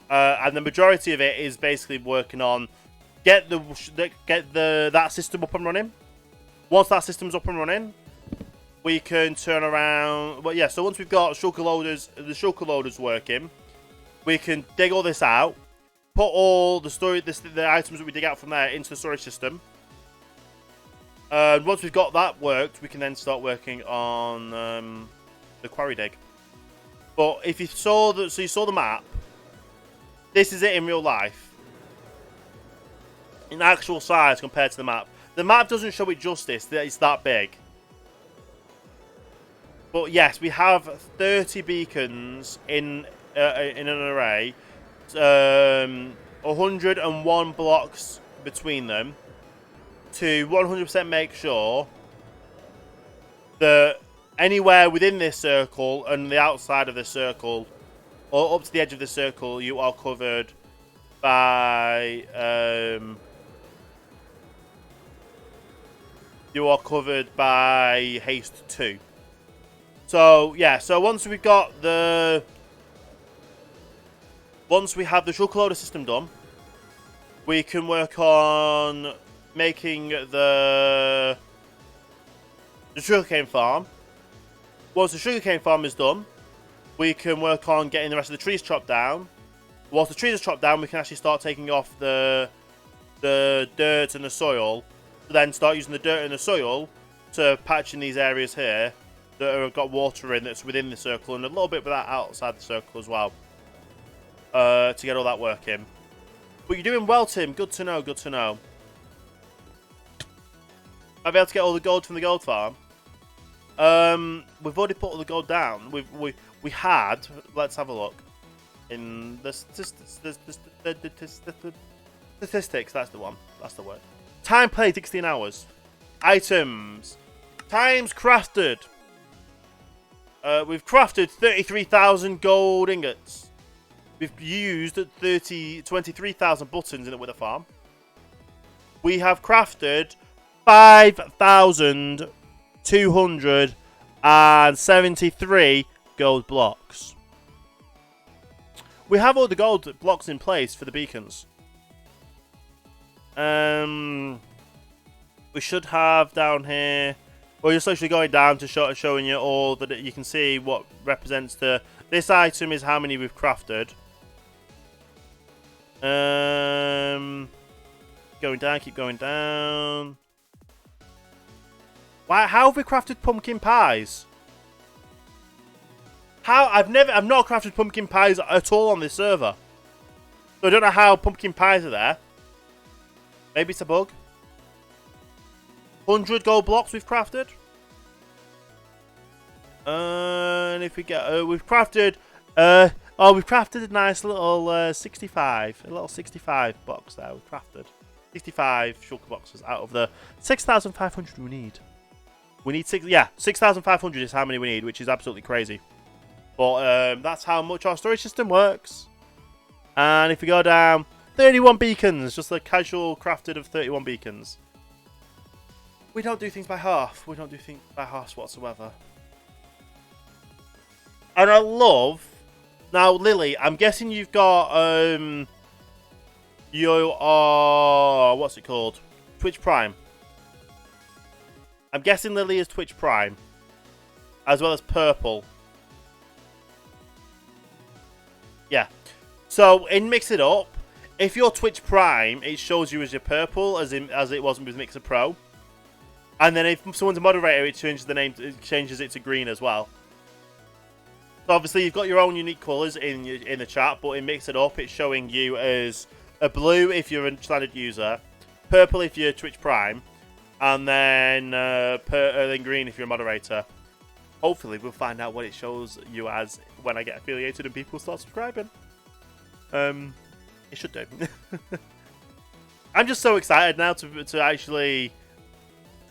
And the majority of it is basically working on get that system up and running. Once that system's up and running, we can turn around. Well, yeah. So once we've got the shulker loaders working, we can dig all this out, put all the items that we dig out from there into the storage system. And once we've got that worked, we can then start working on the quarry dig. But if you saw the map, this is it in real life, in actual size compared to the map. The map doesn't show it justice that it's that big. But yes, we have 30 beacons in an array, 101 blocks between them, to 100% make sure that anywhere within this circle and the outside of this circle, or up to the edge of the circle, you are covered by haste 2. So yeah, so once we have the shulker loader system done, we can work on making the sugarcane farm. Once the sugarcane farm is done, we can work on getting the rest of the trees chopped down. Once the trees are chopped down, we can actually start taking off the dirt and the soil, then start using the dirt and the soil to patch in these areas here that have got water in that's within the circle, and a little bit of that outside the circle as well, to get all that working. But you're doing well, Tim. Good to know, good to know. I'll be able to get all the gold from the gold farm. We've already put all the gold down. We had, let's have a look, in the statistics, that's the one, that's the word. Time played, 16 hours. Items. Times crafted. We've crafted 33,000 gold ingots. We've used 23,000 buttons in the Wither farm. We have crafted 5,273 gold blocks. We have all the gold blocks in place for the beacons. We we should have down here. Well, you're actually going down to showing you all that you can see what represents the. This item is how many we've crafted. Going down, keep going down. Why? How have we crafted pumpkin pies? How? I've not crafted pumpkin pies at all on this server. So I don't know how pumpkin pies are there. Maybe it's a bug. 100 gold blocks we've crafted. And if we get, we've crafted, we've crafted a nice little 65, a little 65 box there. We've crafted 65 shulker boxes out of the 6,500 we need. We need 6,500 is how many we need, which is absolutely crazy. But that's how much our storage system works. And if we go down, 31 beacons, just a casual crafted of 31 beacons. We don't do things by half. We don't do things by halves whatsoever. And I love... Now, Lily, I'm guessing you've got... you are... What's it called? Twitch Prime. I'm guessing Lily is Twitch Prime. As well as Purple. Yeah. So, in Mix It Up, if you're Twitch Prime, it shows you as your Purple, as it wasn't with Mixer Pro. And then if someone's a moderator, it changes the name. It changes it to green as well. So obviously you've got your own unique colours in the chat, but in Mix It Up, it's showing you as a blue if you're a standard user, purple if you're Twitch Prime, and then green if you're a moderator. Hopefully, we'll find out what it shows you as when I get affiliated and people start subscribing. It should do. I'm just so excited now to actually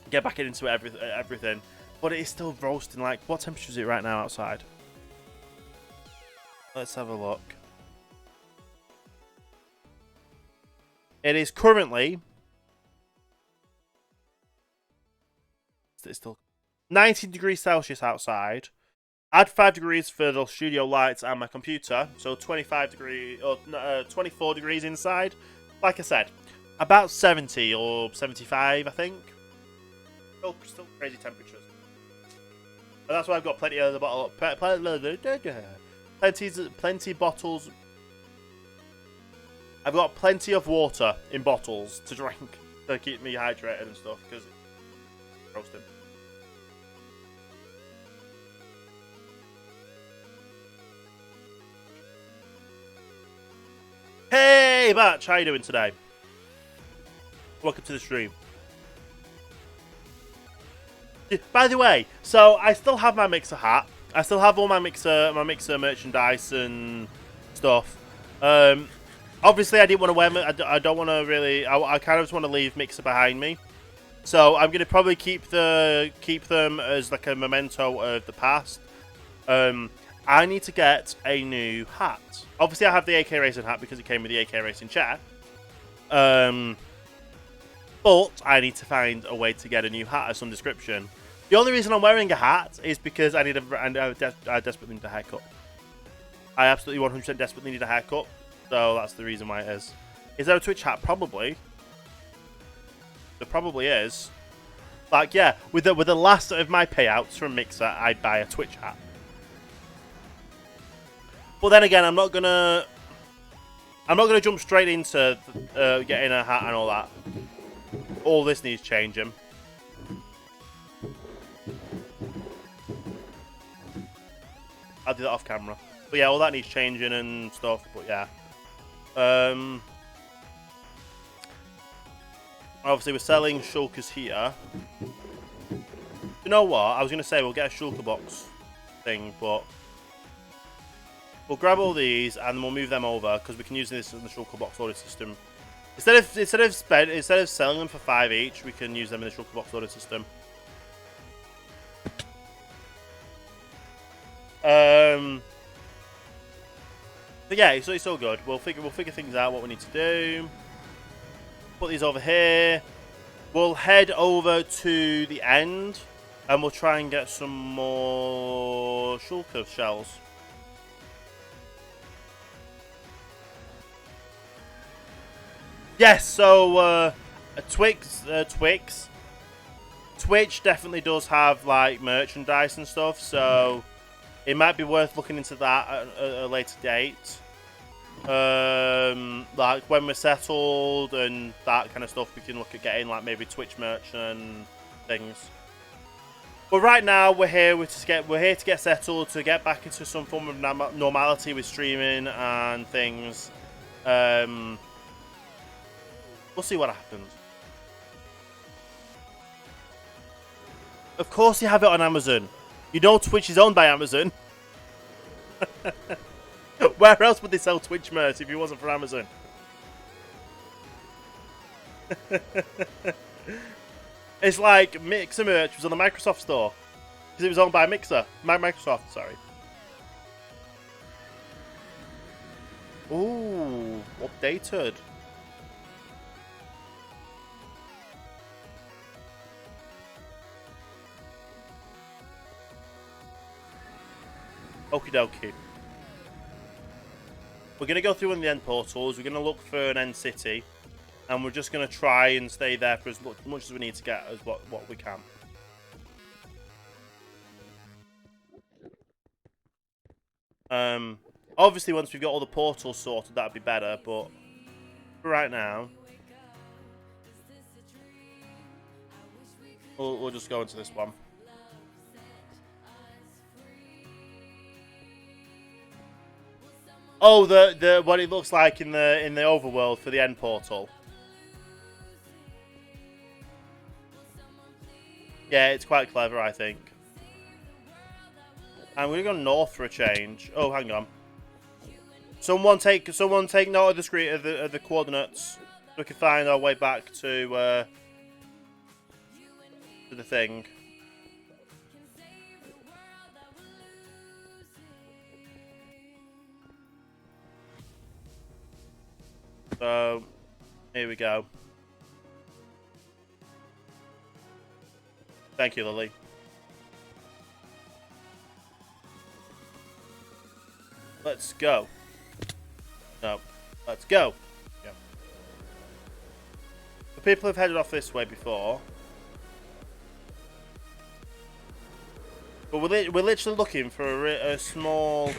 get back into everything. But it is still roasting. Like, what temperature is it right now outside? Let's have a look. It is currently... It's still 19 degrees Celsius outside. Add 5 degrees for the studio lights and my computer. So 25 degrees, or 24 degrees inside. Like I said, about 70 or 75, I think. Still crazy temperatures. But that's why I've got plenty of the bottle. Plenty bottles. I've got plenty of water in bottles to drink to keep me hydrated and stuff because it's roasting. Hey, Batch, how you doing today? Welcome to the stream. By the way, so I still have my mixer hat. I still have all my mixer merchandise and stuff. Obviously, I didn't want to wear. I don't want to really. I kind of just want to leave mixer behind me. So I'm gonna probably keep them as like a memento of the past. I need to get a new hat. Obviously, I have the AK Racing hat because it came with the AK Racing chair. But I need to find a way to get a new hat of some description. The only reason I'm wearing a hat is because I desperately need a haircut. I absolutely 100% desperately need a haircut. So that's the reason why it is. Is there a Twitch hat? Probably. There probably is. Like, yeah, with the last of my payouts from Mixer, I'd buy a Twitch hat. But then again, I'm not gonna jump straight into getting a hat and all that. All this needs changing. I'll do that off camera. But yeah, all that needs changing and stuff. But yeah. Obviously, we're selling shulkers here. You know what? I was going to say we'll get a shulker box thing, but we'll grab all these and we'll move them over because we can use this in the shulker box order system. Instead of selling them for 5 each, we can use them in the shulker box order system. But yeah, it's all good. We'll figure things out what we need to do. Put these over here. We'll head over to the end, and we'll try and get some more shulker shells. Yes, so Twix. Twitch definitely does have like merchandise and stuff, so it might be worth looking into that at a later date. Like when we're settled and that kind of stuff, we can look at getting like maybe Twitch merch and things. But right now we're here to get settled, to get back into some form of normality with streaming and things. We'll see what happens. Of course you have it on Amazon. You know Twitch is owned by Amazon. Where else would they sell Twitch merch if it wasn't for Amazon? It's like Mixer merch was on the Microsoft store. Because it was owned by Microsoft, sorry. Ooh, updated. Okie dokie. We're going to go through one of the end portals. We're going to look for an end city. And we're just going to try and stay there for as much as we need to get as what we can. Obviously, once we've got all the portals sorted, that'd be better. But for right now, we'll just go into this one. Oh, the what it looks like in the overworld for the end portal. Yeah, it's quite clever, I think. I'm gonna go north for a change. Oh, hang on. Someone take note of the screen of the coordinates so we can find our way back to the thing. So here we go. Thank you, Lily. Let's go. No, let's go. Yeah. The people have headed off this way before. But we're literally looking for a small...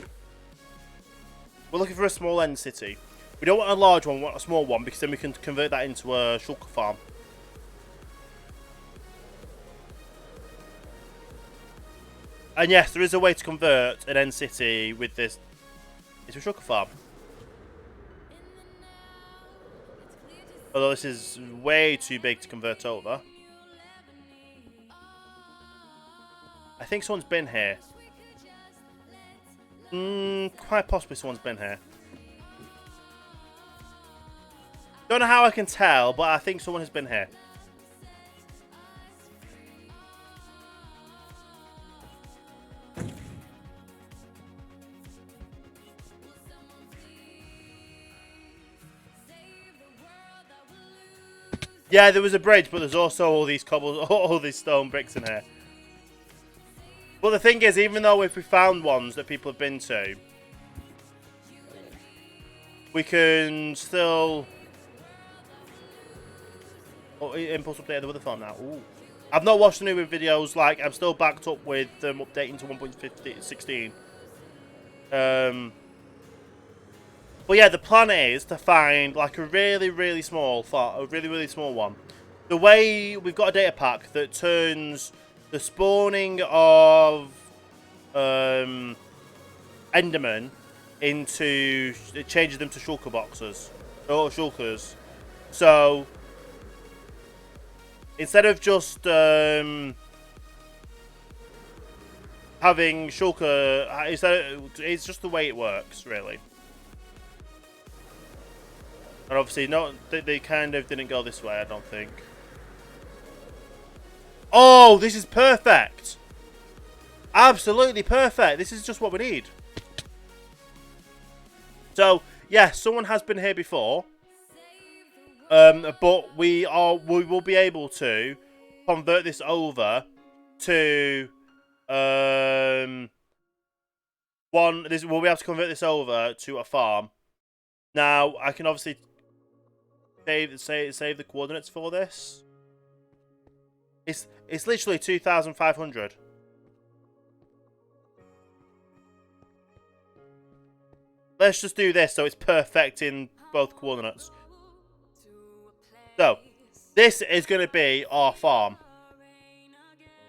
We're looking for a small end city. We don't want a large one, we want a small one, because then we can convert that into a Shulker farm. And yes, there is a way to convert an end city with this into a Shulker farm. Although this is way too big to convert over. I think someone's been here. Quite possibly someone's been here. Don't know how I can tell, but I think someone has been here. Yeah, there was a bridge, but there's also all these all these stone bricks in here. But the thing is, even though if we found ones that people have been to, we can still... Oh, impulse update the weather phone now. Ooh. I've not watched the new videos, like, I'm still backed up with them updating to 1.16. But yeah, the plan is to find like a really small one. The way we've got a data pack that turns the spawning of Enderman into... It changes them to Shulker boxes. Or Shulkers. So instead of just having Shulker, it's just the way it works, really. And obviously, they kind of didn't go this way, I don't think. Oh, this is perfect! Absolutely perfect. This is just what we need. So, yeah, someone has been here before. But we will be able to convert this over to we'll be able to convert this over to a farm. Now, I can obviously save the coordinates for this. It's literally 2,500. Let's just do this so it's perfect in both coordinates. So, this is going to be our farm.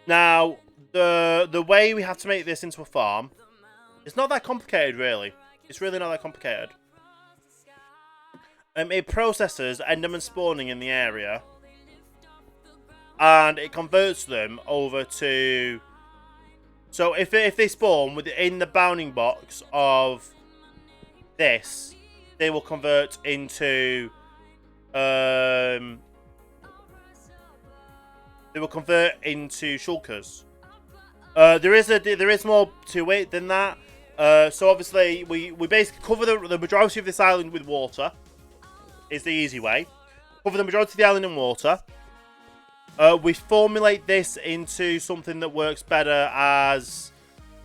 Now, the way we have to make this into a farm, it's not that complicated, really. It's really not that complicated. It processes Enderman spawning in the area, and it converts them over to... So, if they spawn within the bounding box of this, they will convert into... they will convert into shulkers. There is more to it than that. So obviously we basically cover the majority of this island with water. Is the easy way. Cover the majority of the island in water. We formulate this into something that works better as...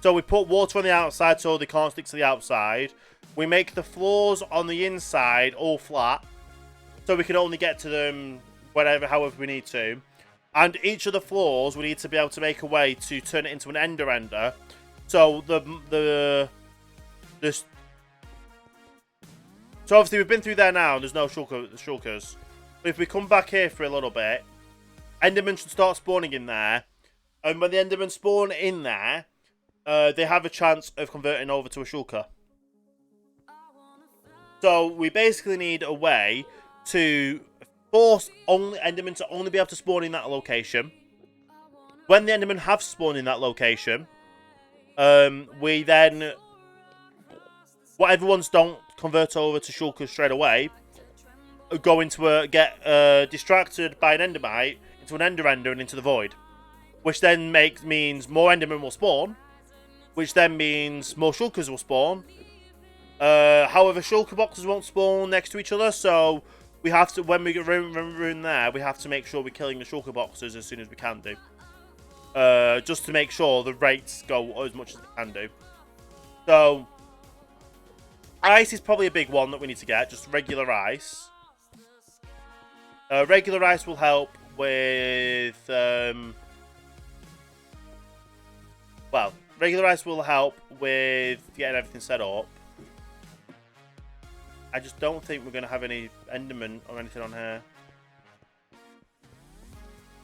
So we put water on the outside so they can't stick to the outside. We make the floors on the inside all flat, so we can only get to them however we need to. And each of the floors, we need to be able to make a way to turn it into an ender. So so obviously we've been through there now. There's no shulkers. But if we come back here for a little bit, Endermen should start spawning in there. And when the Endermen spawn in there, they have a chance of converting over to a shulker. So we basically need a way to force Endermen to only be able to spawn in that location. When the Endermen have spawned in that location, we then, whatever ones don't convert over to shulkers straight away, go into get distracted by an endermite into an ender and into the void, which then means more Endermen will spawn, which then means more shulkers will spawn. However, shulker boxes won't spawn next to each other, so we have to, when we get in there, we have to make sure we're killing the shulker boxes as soon as we can do. Just to make sure the rates go as much as they can do. So, ice is probably a big one that we need to get, just regular ice. Regular ice will help with, well, regular ice will help with getting everything set up. I just don't think we're going to have any Enderman or anything on here.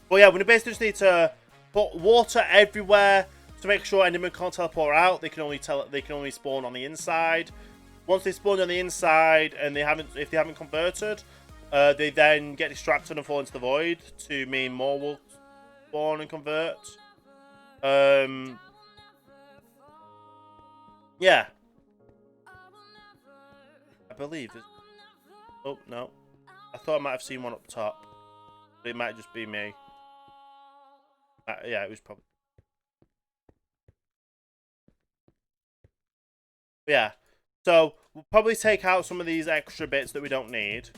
But yeah, we basically just need to put water everywhere to make sure Enderman can't teleport out. They can only spawn on the inside. Once they spawn on the inside and if they haven't converted, they then get distracted and fall into the void to mean more will spawn and convert. Yeah. I believe it. Oh, no. I thought I might have seen one up top. But it might just be me. Yeah, it was probably... Yeah. So, we'll probably take out some of these extra bits that we don't need.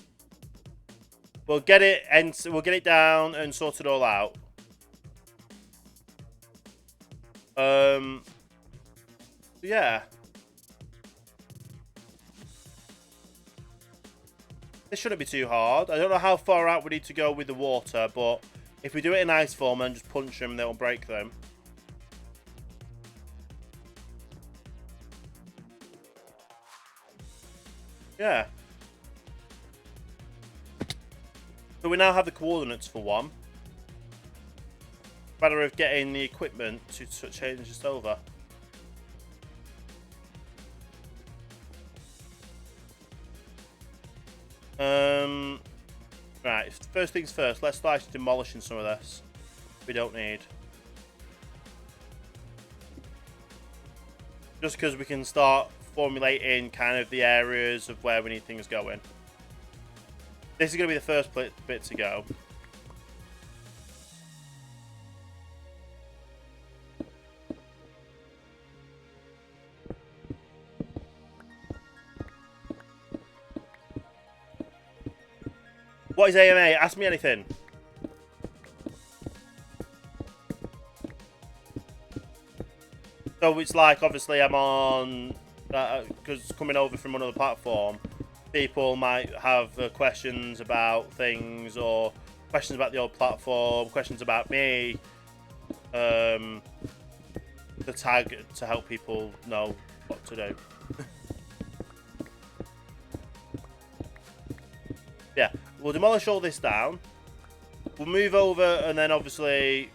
We'll get it down and sort it all out. Yeah. This shouldn't be too hard. I don't know how far out we need to go with the water, but if we do it in ice form and just punch them, they'll break them. Yeah. So we now have the coordinates for one. Matter of getting the equipment to change this over. Right, first things first, let's start demolishing some of this we don't need. Just because we can start formulating kind of the areas of where we need things going. This is going to be the first bit to go. What is AMA? Ask me anything. So it's like, obviously, I'm on, because coming over from another platform, people might have questions about things or questions about the old platform, questions about me, the tag to help people know what to do. Yeah, we'll demolish all this down. We'll move over, and then obviously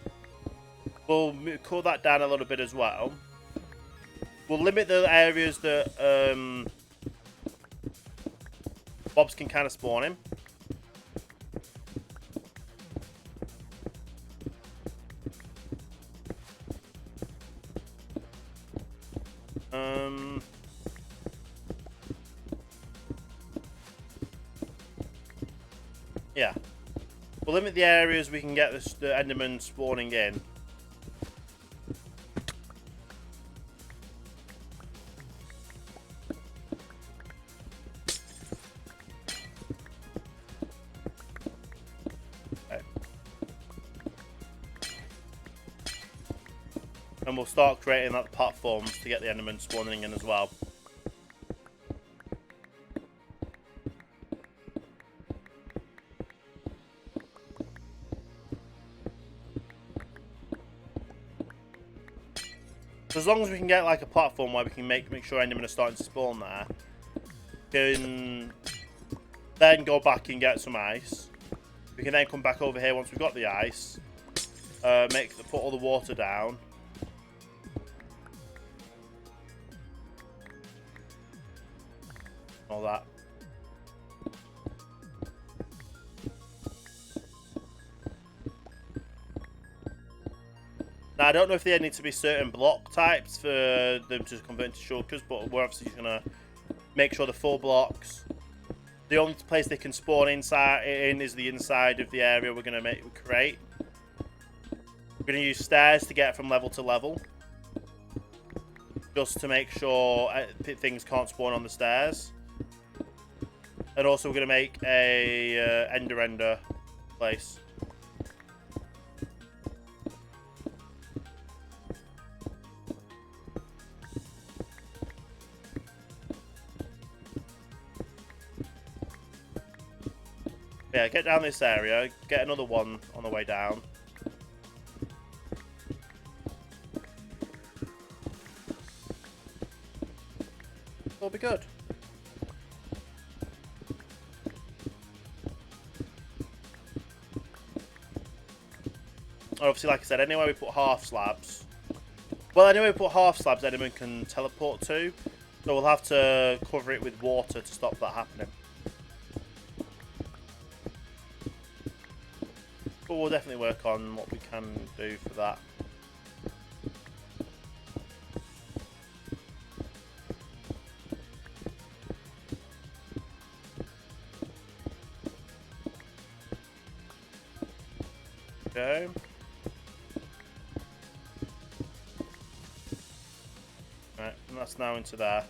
we'll cut that down a little bit as well. We'll limit the areas that mobs can kind of spawn in. Yeah. We'll limit the areas we can get the Enderman spawning in. Okay. And we'll start creating that platforms to get the Enderman spawning in as well. So as long as we can get like a platform where we can make sure Endermen are starting to spawn there, we can then go back and get some ice. We can then come back over here once we've got the ice, put all the water down. All that. Now, I don't know if there need to be certain block types for them to convert into shulkers, but we're obviously going to make sure the full blocks. The only place they can spawn in is the inside of the area we're going to create. We're going to use stairs to get from level to level, just to make sure things can't spawn on the stairs. And also we're going to make a ender place. Yeah, get down this area, get another one on the way down. It'll be good. Obviously, like I said, anywhere we put half slabs. Well, anywhere we put half slabs, Enderman can teleport to. So we'll have to cover it with water to stop that happening. But we'll definitely work on what we can do for that. Okay. Right, and that's now into there.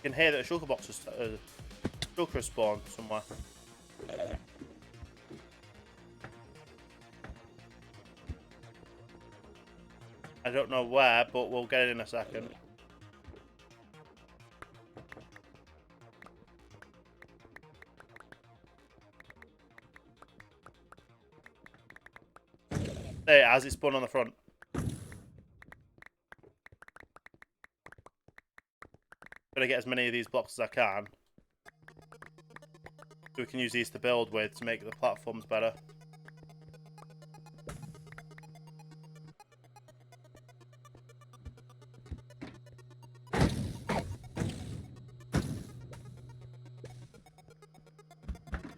You can hear that a shulker box has shulker has spawned somewhere. I don't know where, but we'll get it in a second. There it has, it spawned on the front. Gotta get as many of these blocks as I can. So we can use these to build with to make the platforms better.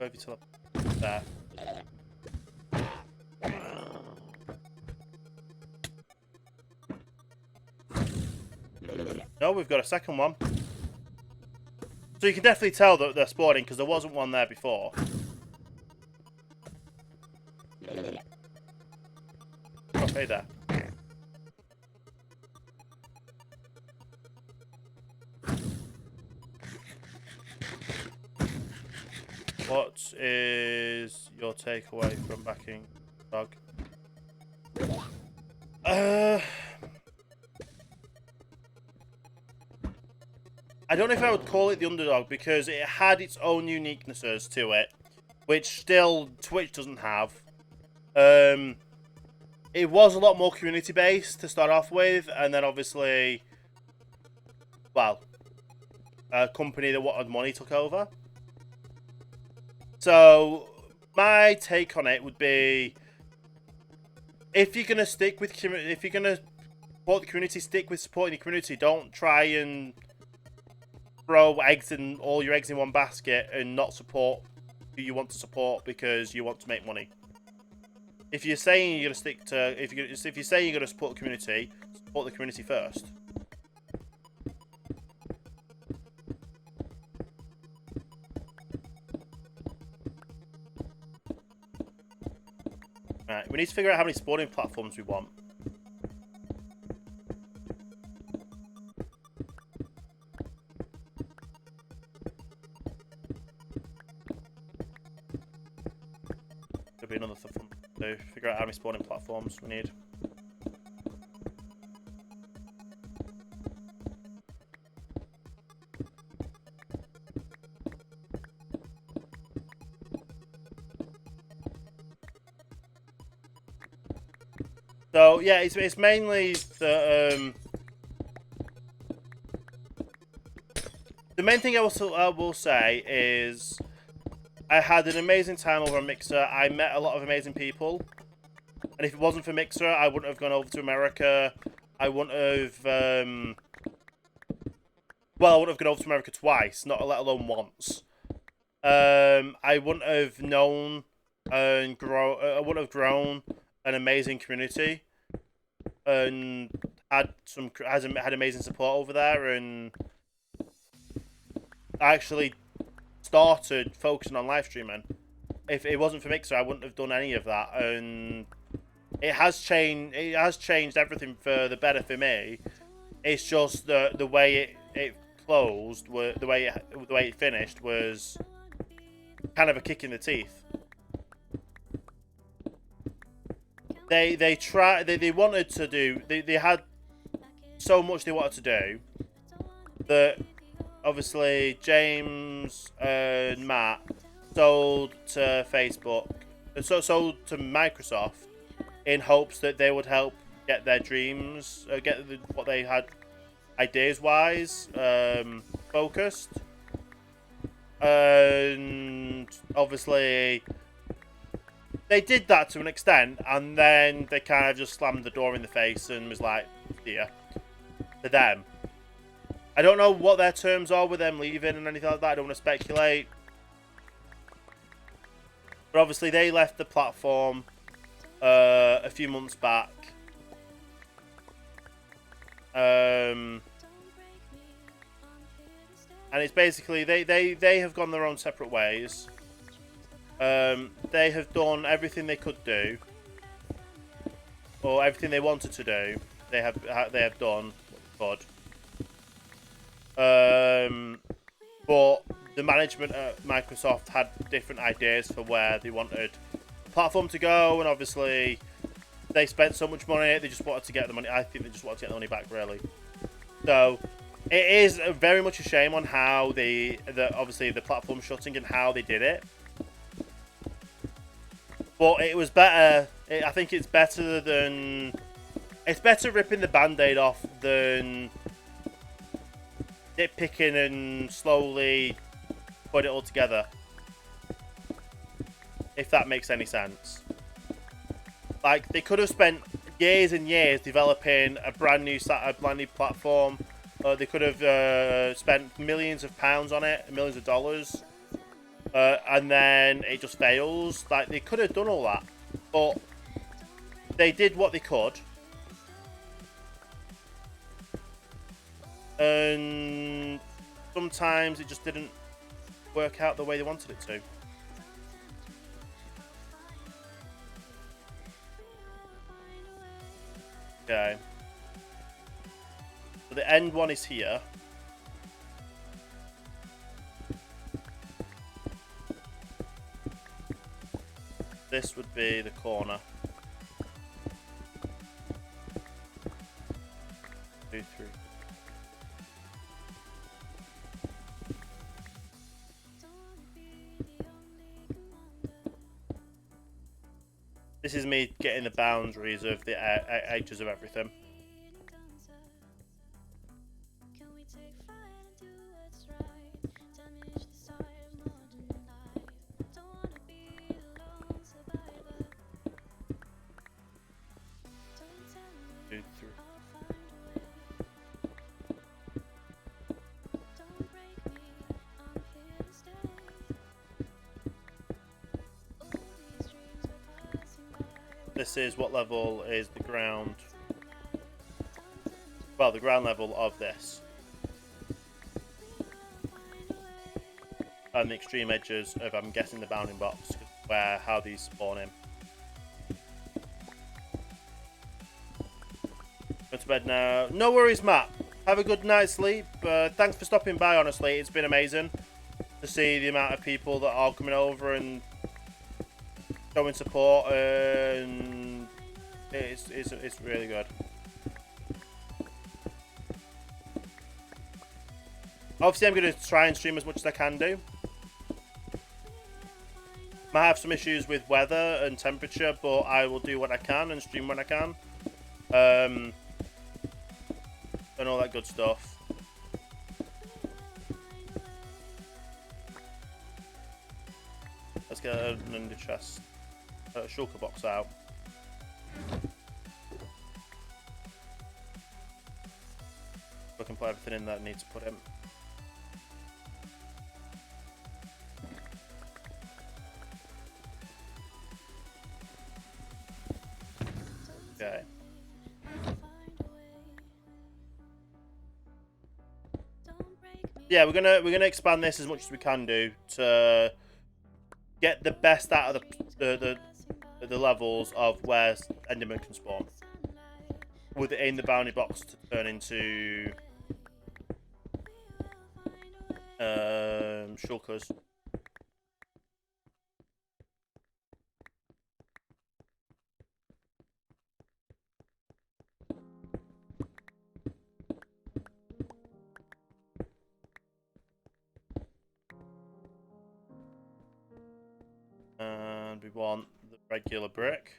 Over to there. No, we've got a second one. So you can definitely tell that they're spawning because there wasn't one there before. Okay, there. What is your takeaway from backing dog? I don't know if I would call it the underdog because it had its own uniquenesses to it, which still Twitch doesn't have. It was a lot more community based to start off with, and then obviously, well, a company that wanted money took over. So my take on it would be, if you're gonna stick with if you're gonna support the community, stick with supporting the community. Don't try and throw all your eggs in one basket and not support who you want to support because you want to make money. If you're saying you're gonna stick to, if you're saying you're gonna support the community first. Alright, we need to figure out how many spawning platforms we want. There'll be another stuff to figure out how many spawning platforms we need. So yeah, it's mainly the main thing I will say is I had an amazing time over on Mixer. I met a lot of amazing people, and if it wasn't for Mixer, I wouldn't have gone over to America. I wouldn't have well, I wouldn't have gone over to America twice, not let alone once. I wouldn't have known and I wouldn't have grown an amazing community and had amazing support over there, and I actually started focusing on live streaming. If it wasn't for Mixer, I wouldn't have done any of that, and it has changed everything for the better for me. It's just the way it closed, the way it finished was kind of a kick in the teeth. They wanted to do, they had so much they wanted to do that obviously James and Matt sold to Facebook, sold to Microsoft in hopes that they would help get their dreams, what they had ideas wise focused, and obviously they did that to an extent, and then they kind of just slammed the door in the face and was like, "Yeah," to them. I don't know what their terms are with them leaving and anything like that. I don't want to speculate, but obviously they left the platform a few months back. And it's basically they have gone their own separate ways. They have done everything they could do, or everything they wanted to do. They have done what they could. But the management at Microsoft had different ideas for where they wanted the platform to go, and obviously they spent so much money. They just wanted to get the money. I think they just wanted to get the money back, really. So it is very much a shame on how obviously the platform shutting and how they did it. But it was better. I think it's better than... It's better ripping the band-aid off than nitpicking and slowly put it all together. If that makes any sense. Like, they could have spent years and years developing a brand new platform. They could have spent millions of pounds on it, millions of dollars. And then it just fails. Like, they could have done all that, but they did what they could, and sometimes it just didn't work out the way they wanted it to. Okay, so the end one is here. This would be the corner. 2, 3. This is me getting the boundaries of the edges of everything. This is what level is the ground. Well, the ground level of this. And the extreme edges of, I'm guessing, the bounding box, where how these spawn in. Go to bed now. No worries, Matt. Have a good night's sleep. Thanks for stopping by, honestly. It's been amazing to see the amount of people that are coming over and showing support, and it's really good. Obviously, I'm going to try and stream as much as I can do. Might have some issues with weather and temperature, but I will do what I can and stream when I can. And all that good stuff. Let's get an under chest shulker box out. I can put everything in that I need to put in. Okay. Yeah, we're gonna expand this as much as we can do to get the best out of the levels of where Enderman can spawn. With it in the boundary box to turn into shulkers. And we want the regular brick.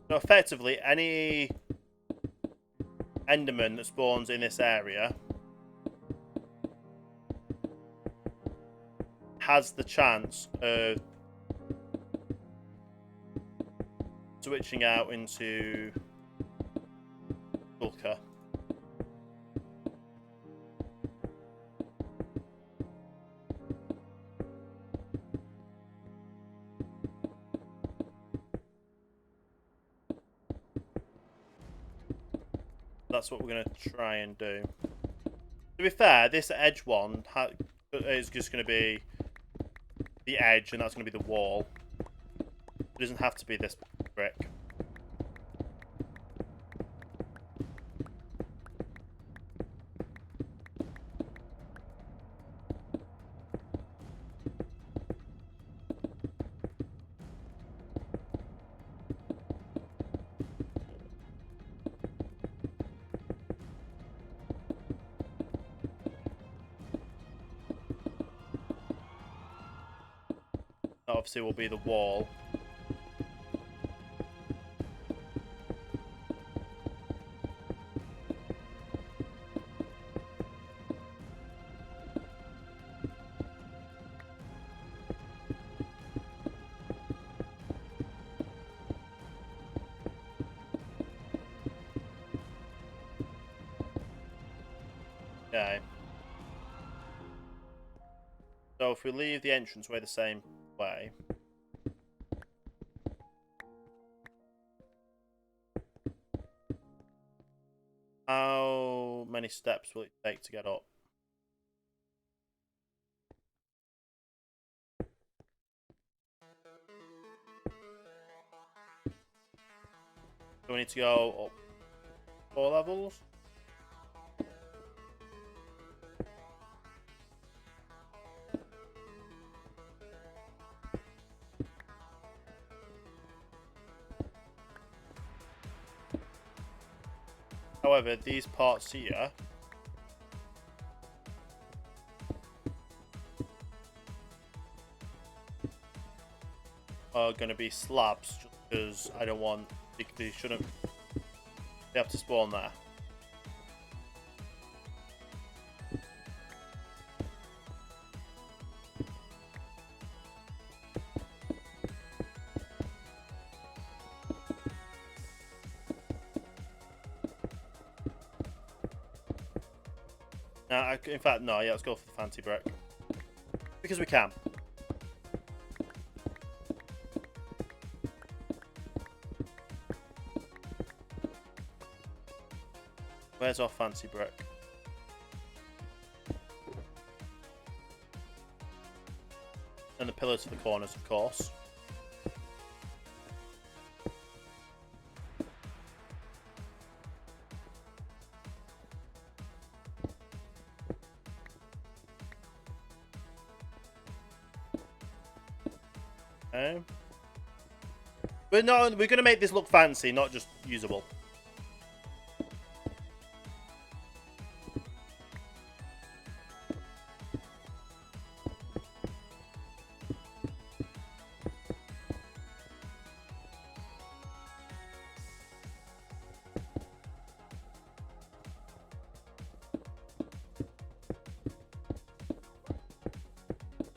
So effectively, any Enderman that spawns in this area has the chance of switching out into Shulker. That's what we're going to try and do. To be fair, this edge one is just going to be the edge, and that's going to be the wall. It doesn't have to be this brick. That obviously will be the wall. Okay. So if we leave the entranceway the same way. How many steps will it take to get up? Do we need to go up 4 levels? However, these parts here are going to be slabs, just because I don't want, they shouldn't be able to spawn there. Now, in fact, no, yeah, let's go for the fancy brick. Because we can. Where's our fancy brick? And the pillars for the corners, of course. Okay. We're going to make this look fancy, not just usable.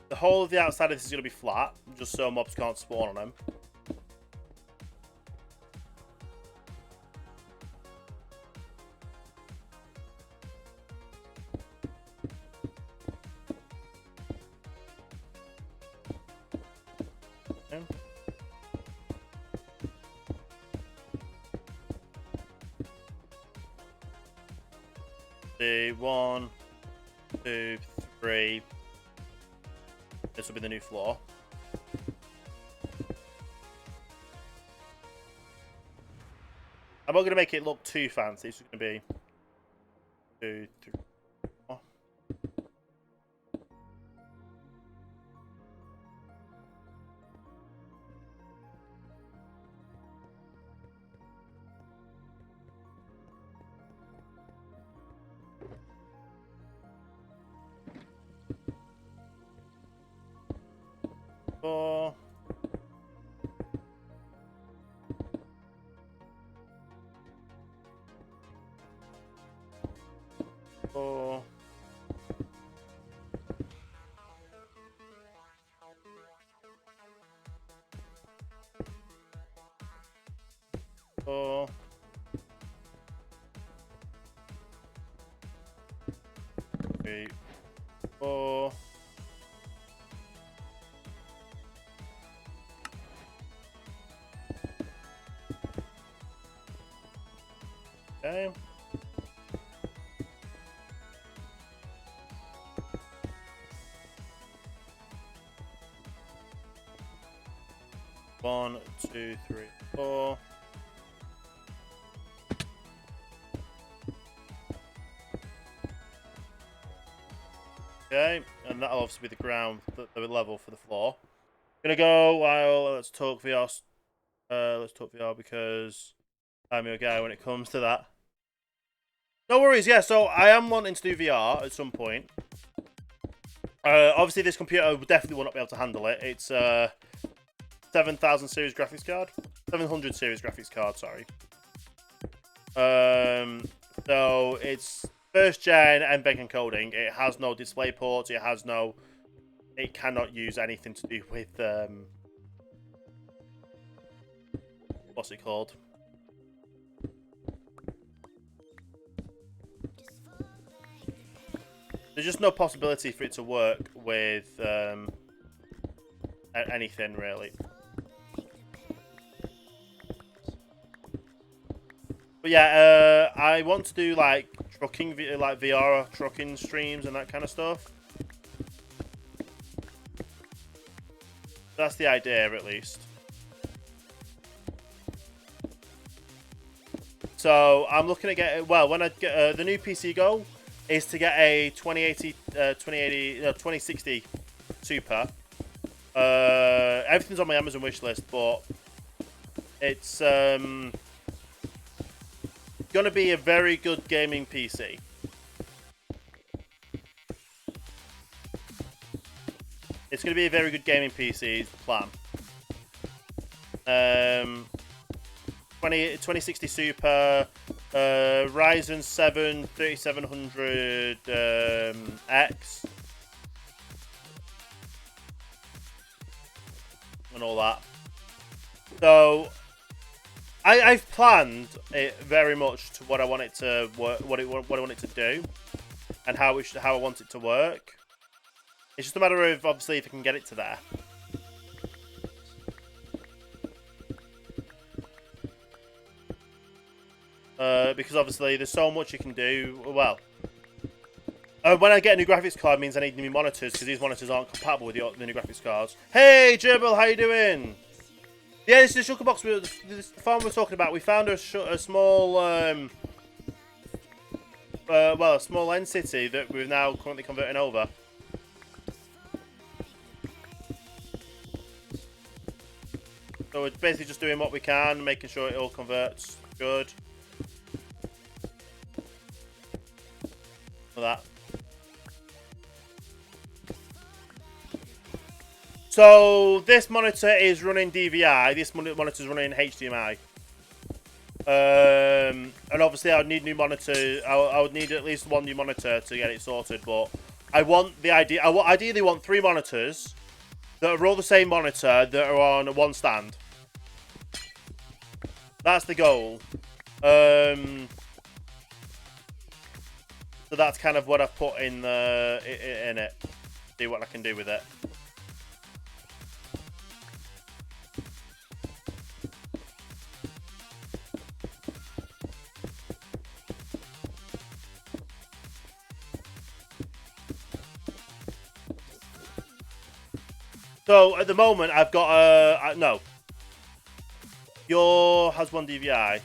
The whole of the outside of this is going to be flat, just so mobs can't spawn on them. Okay. See, 1, 2, 3. This will be the new floor. I'm not going to make it look too fancy. It's going to be 2, 3, 4. Four. Four. Four. 3, 4. Okay. One, 2, 3, 4. Okay, and that'll obviously be the ground, the level for the floor. Gonna go while let's talk VR. Let's talk VR because I'm your guy when it comes to that. No worries, yeah. So I am wanting to do VR at some point. Obviously, this computer definitely will not be able to handle it. It's 7000 series graphics card, 700 series graphics card. Sorry. So it's first gen mbed encoding. It has no display ports. It cannot use anything to do with what's it called? There's just no possibility for it to work with anything really. But yeah, I want to do like trucking, like VR trucking streams and that kind of stuff. That's the idea, at least. So I'm looking at getting, well, when I get the new PC goal is to get a 2060 Super. Everything's on my Amazon wish list, but it's going going to be a very good gaming PC. It's going to be a very good gaming PC, is the plan. 2060 Super, Ryzen 7 3700X, and all that. So I've planned it very much to what I want it to work, what I want it to do, and how I want it to work. It's just a matter of obviously if I can get it to there. Because obviously there's so much you can do. Well, when I get a new graphics card, it means I need new monitors because these monitors aren't compatible with the new graphics cards. Hey, Gerbil, how you doing? Yeah, this is the Shulker box. This is the farm we're talking about. We found a small, well, a small end city that we're now currently converting over. So we're basically just doing what we can, making sure it all converts good. For that. So this monitor is running DVI. This monitor is running HDMI. And obviously, I would need new monitor. I would need at least one new monitor to get it sorted. But I want the idea. I ideally want 3 monitors that are all the same monitor that are on one stand. That's the goal. So that's kind of what I've put in it. See what I can do with it. So at the moment, I've got no. Your has 1 DVI.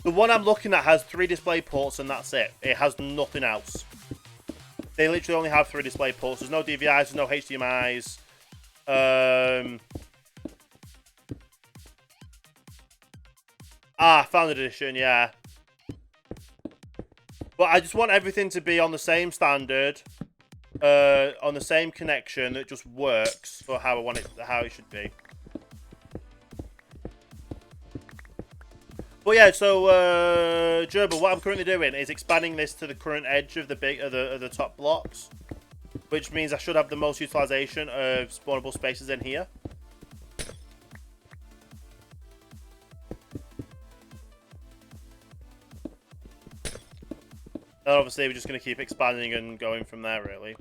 The one I'm looking at has 3 display ports and that's it. It has nothing else. They literally only have 3 display ports. There's no DVIs, there's no HDMIs. Founded Edition, yeah. But I just want everything to be on the same standard, on the same connection that just works for how I want it, how it should be. But yeah, so Gerbil, what I'm currently doing is expanding this to the current edge of the top blocks, which means I should have the most utilization of spawnable spaces in here. And obviously, we're just going to keep expanding and going from there, really.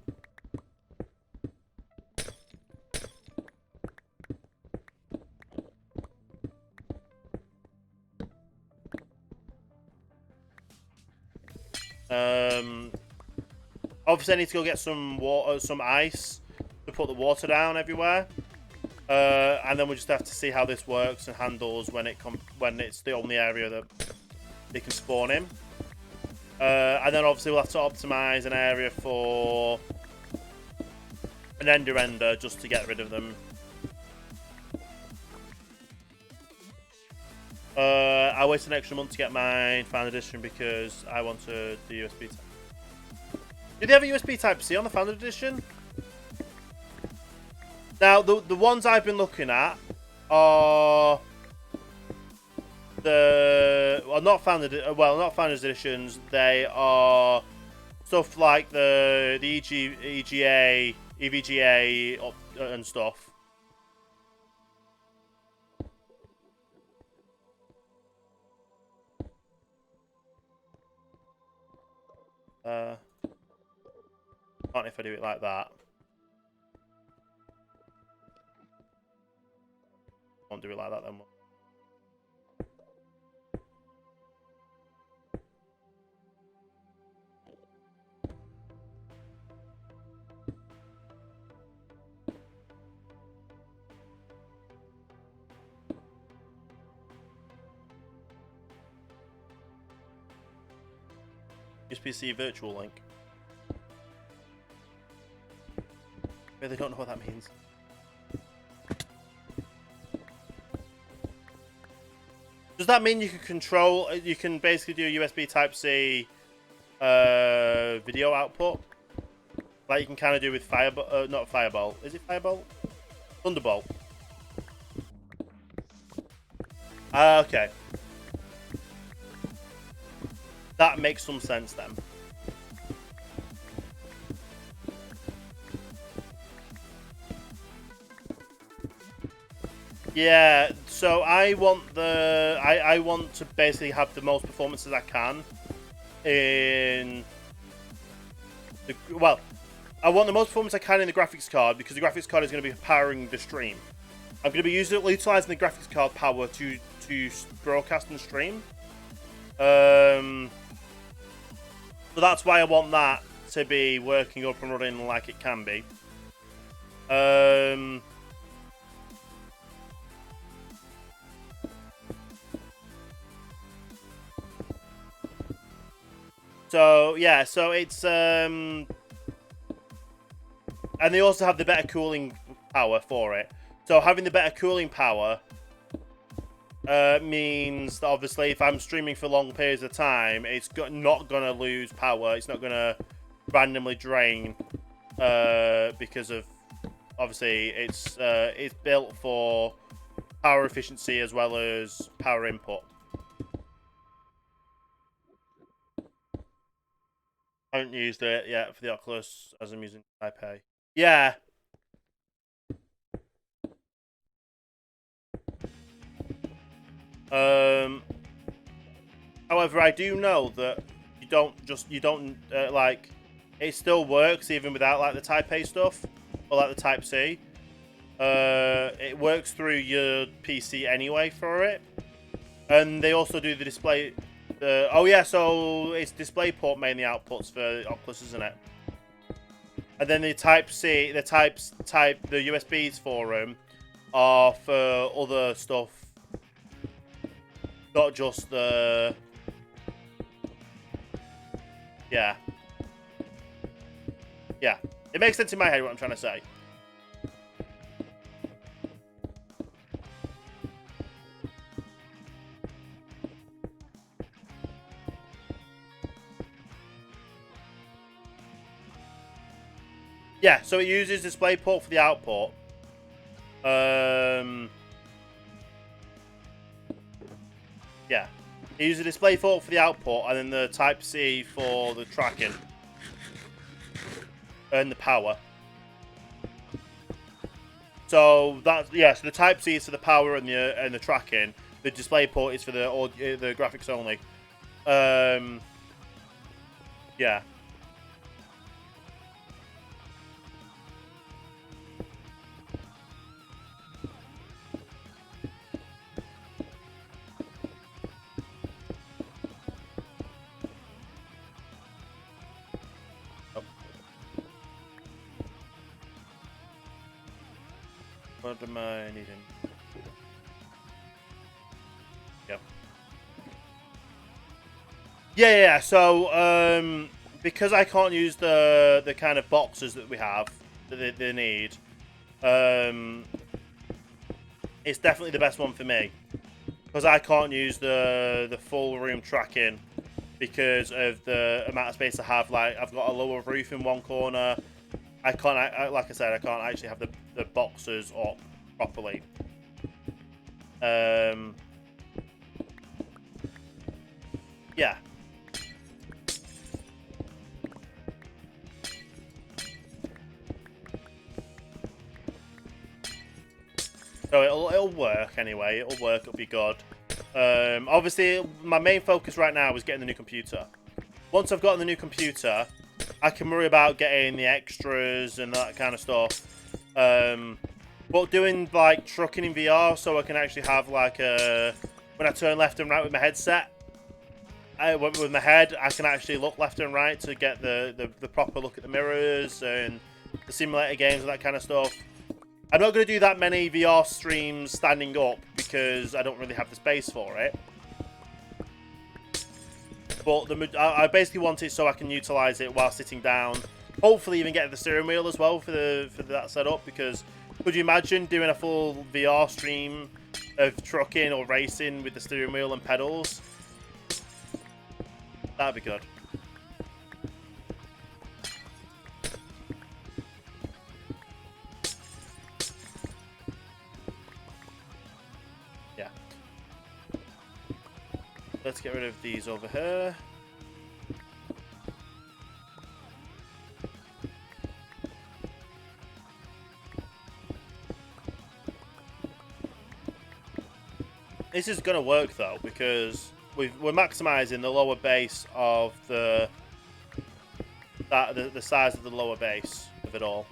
Obviously, I need to go get some water, some ice to put the water down everywhere, and then we'll just have to see how this works and handles when it's the only area that they can spawn in. And then obviously we'll have to optimize an area for an ender just to get rid of them. I waited an extra month to get my Founded Edition because I wanted the USB type. Do they have a USB Type-C on the Founded Edition? Now, the ones I've been looking at are not Founded Editions. They are stuff like the EVGA and stuff. Can't if I do it like that. Won't do it like that then. USB-C virtual link. Really don't know what that means. Does that mean you can control? You can basically do a USB Type-C video output, like you can kind of do with Firebolt. Not Firebolt. Is it Firebolt? Thunderbolt. Okay. That makes some sense then. Yeah, so I want I want to basically have the most performances I can in the, well, I want the most performance I can in the graphics card because the graphics card is going to be powering the stream. I'm going to be utilizing the graphics card power to broadcast and stream. So that's why I want that to be working up and running like it can be. So yeah, so it's and they also have the better cooling power for it. So having the better cooling power means that obviously if I'm streaming for long periods of time, it's not gonna lose power. It's not gonna randomly drain because of obviously it's built for power efficiency as well as power input. I haven't used it yet for the Oculus as I'm using Taipei. Yeah. However, I do know that you don't like it still works even without like the Type A stuff or like the Type C. It works through your PC anyway for it, and they also do the display. Oh yeah, so it's DisplayPort mainly outputs for Oculus, isn't it? And then the Type C, the USBs for them are for other stuff, not just the. Yeah. Yeah, it makes sense in my head what I'm trying to say. Yeah, so it uses DisplayPort for the output. Yeah. It uses DisplayPort for the output and then the Type-C for the tracking. And the power. So that's so the Type-C is for the power and the tracking. The DisplayPort is for the audio, the graphics only. Yeah. What am I needing? Yep. Yeah. So, because I can't use the kind of boxes that we have that they need, it's definitely the best one for me because I can't use the full room tracking because of the amount of space I have. Like I've got a lower roof in one corner. I can't, like I said, I can't actually have the boxes up properly. Yeah. So it'll work anyway. It'll work. It'll be good. Obviously, my main focus right now is getting the new computer. Once I've gotten the new computer, I can worry about getting the extras and that kind of stuff. But doing like trucking in VR, so I can actually have like when I turn left and right with my headset, with my head, I can actually look left and right to get the proper look at the mirrors and the simulator games and that kind of stuff. I'm not going to do that many VR streams standing up because I don't really have the space for it. But I basically want it so I can utilize it while sitting down. Hopefully even get the steering wheel as well for that setup, because could you imagine doing a full VR stream of trucking or racing with the steering wheel and pedals. That'd be good. Yeah. Let's get rid of these over here. This is going to work though, because we're maximising the lower base of the size of the lower base of it all.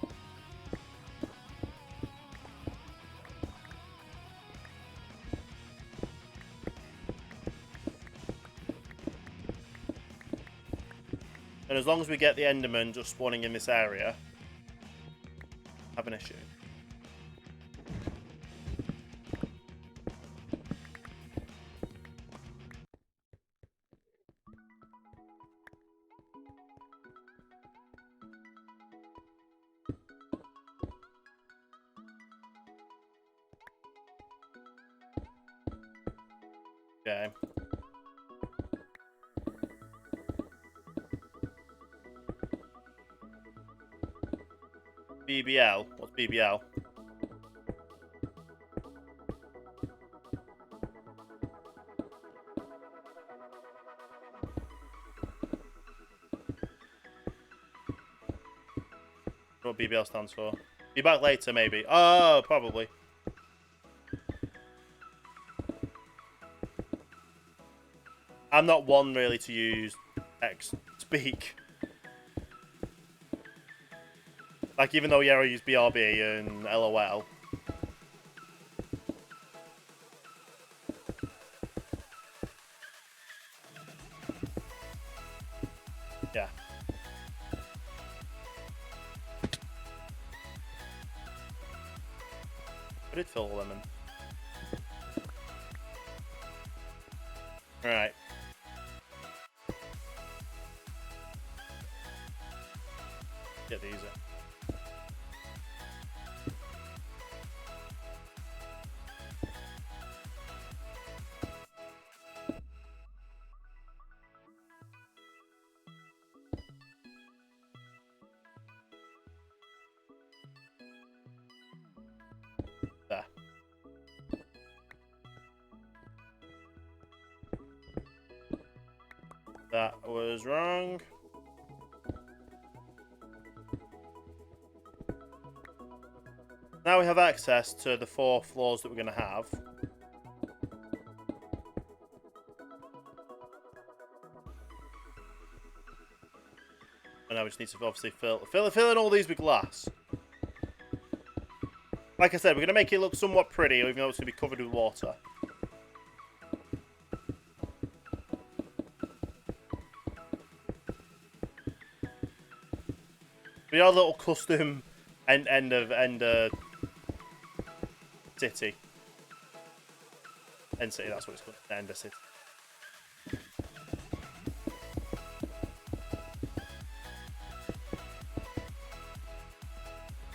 And as long as we get the Enderman just spawning in this area, I have an issue. Okay. BBL? What's BBL? What BBL stands for? Be back later, maybe. Oh, probably. I'm not one really to use text speak. Like, even though I use BRB and LOL. Yeah. I did fill a lemon. Alright. Get these in. There. That was wrong. Now we have access to the 4 floors that we're going to have. And now we just need to obviously fill in all these with glass. Like I said, we're going to make it look somewhat pretty, even though it's going to be covered with water. We are a little custom end of city. End city, that's what it's called. End of city.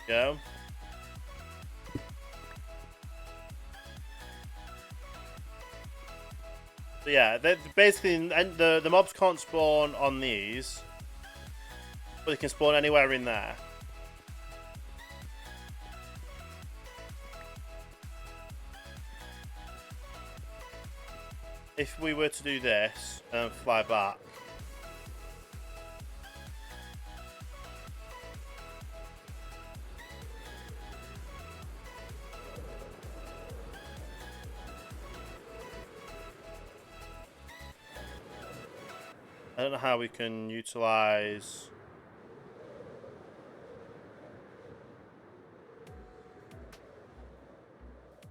Go. So yeah, basically the mobs can't spawn on these, but they can spawn anywhere in there. If we were to do this and fly back, I don't know how we can utilize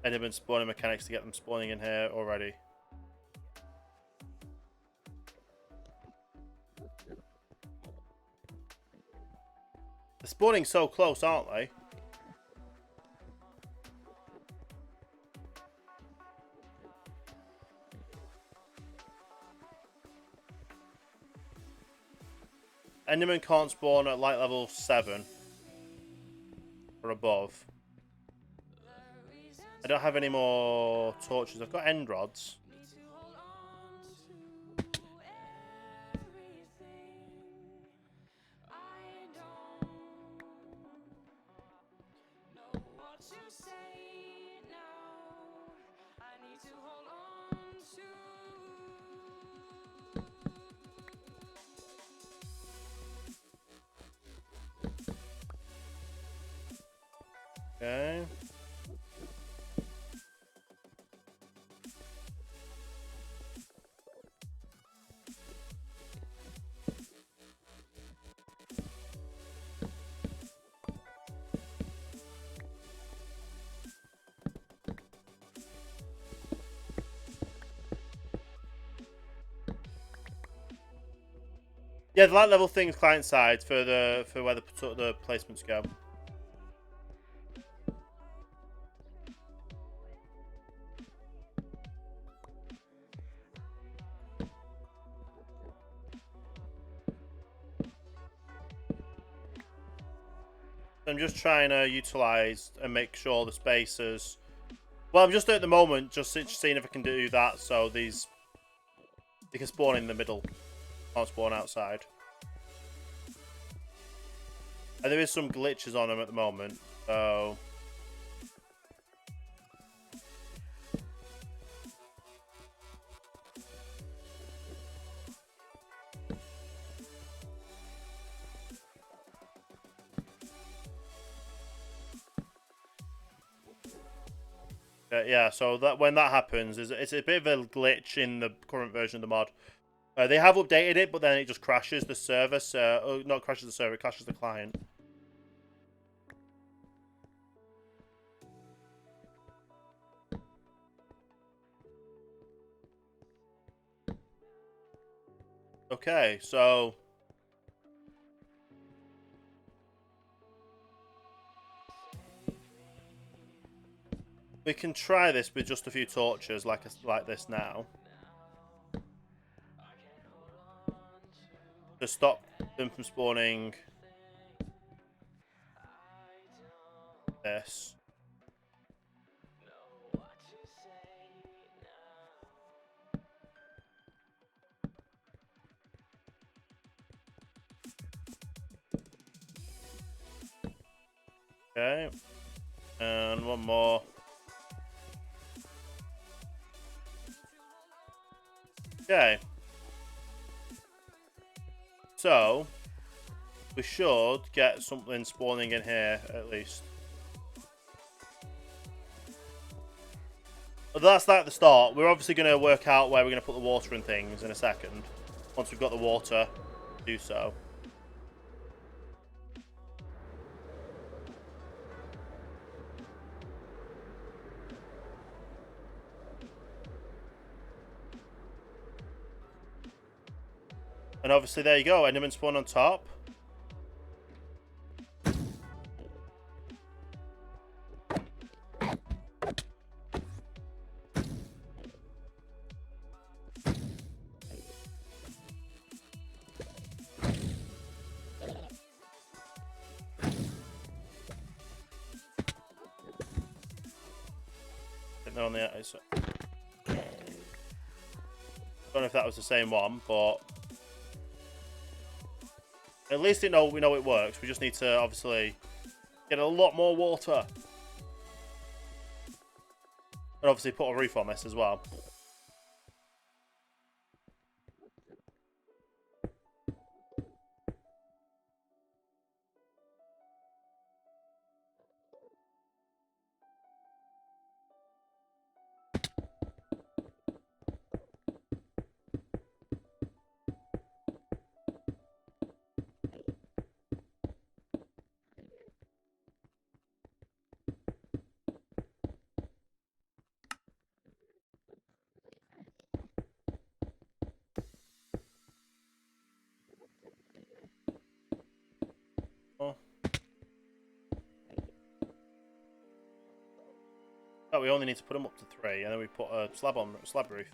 Enderman spawning mechanics to get them spawning in here already. They're spawning so close, aren't they? Enderman can't spawn at light level 7 or above. I don't have any more torches. I've got end rods. Okay. Yeah, the light level things client side for where the placements go. I'm just trying to utilize and make sure the spacers. Well, I'm just at the moment just seeing if I can do that so they can spawn in the middle, can't spawn outside. And there is some glitches on them at the moment, so. Yeah, so that when that happens, it's a bit of a glitch in the current version of the mod. They have updated it, but then it just crashes the server. Not crashes the server, it crashes the client. Okay, so we can try this with just a few torches, like this now, to stop them from spawning this. Okay, and one more. Okay, so we should get something spawning in here at least. But that's that at the start. We're obviously going to work out where we're going to put the water and things in a second. Once we've got the water, do so. And obviously, there you go. Enderman spawn on top. They're on the outside. Don't know if that was the same one, but at least we know it works. We just need to obviously get a lot more water, and obviously put a roof on this as well. Oh, we only need to put them up to 3, and then we put a slab roof.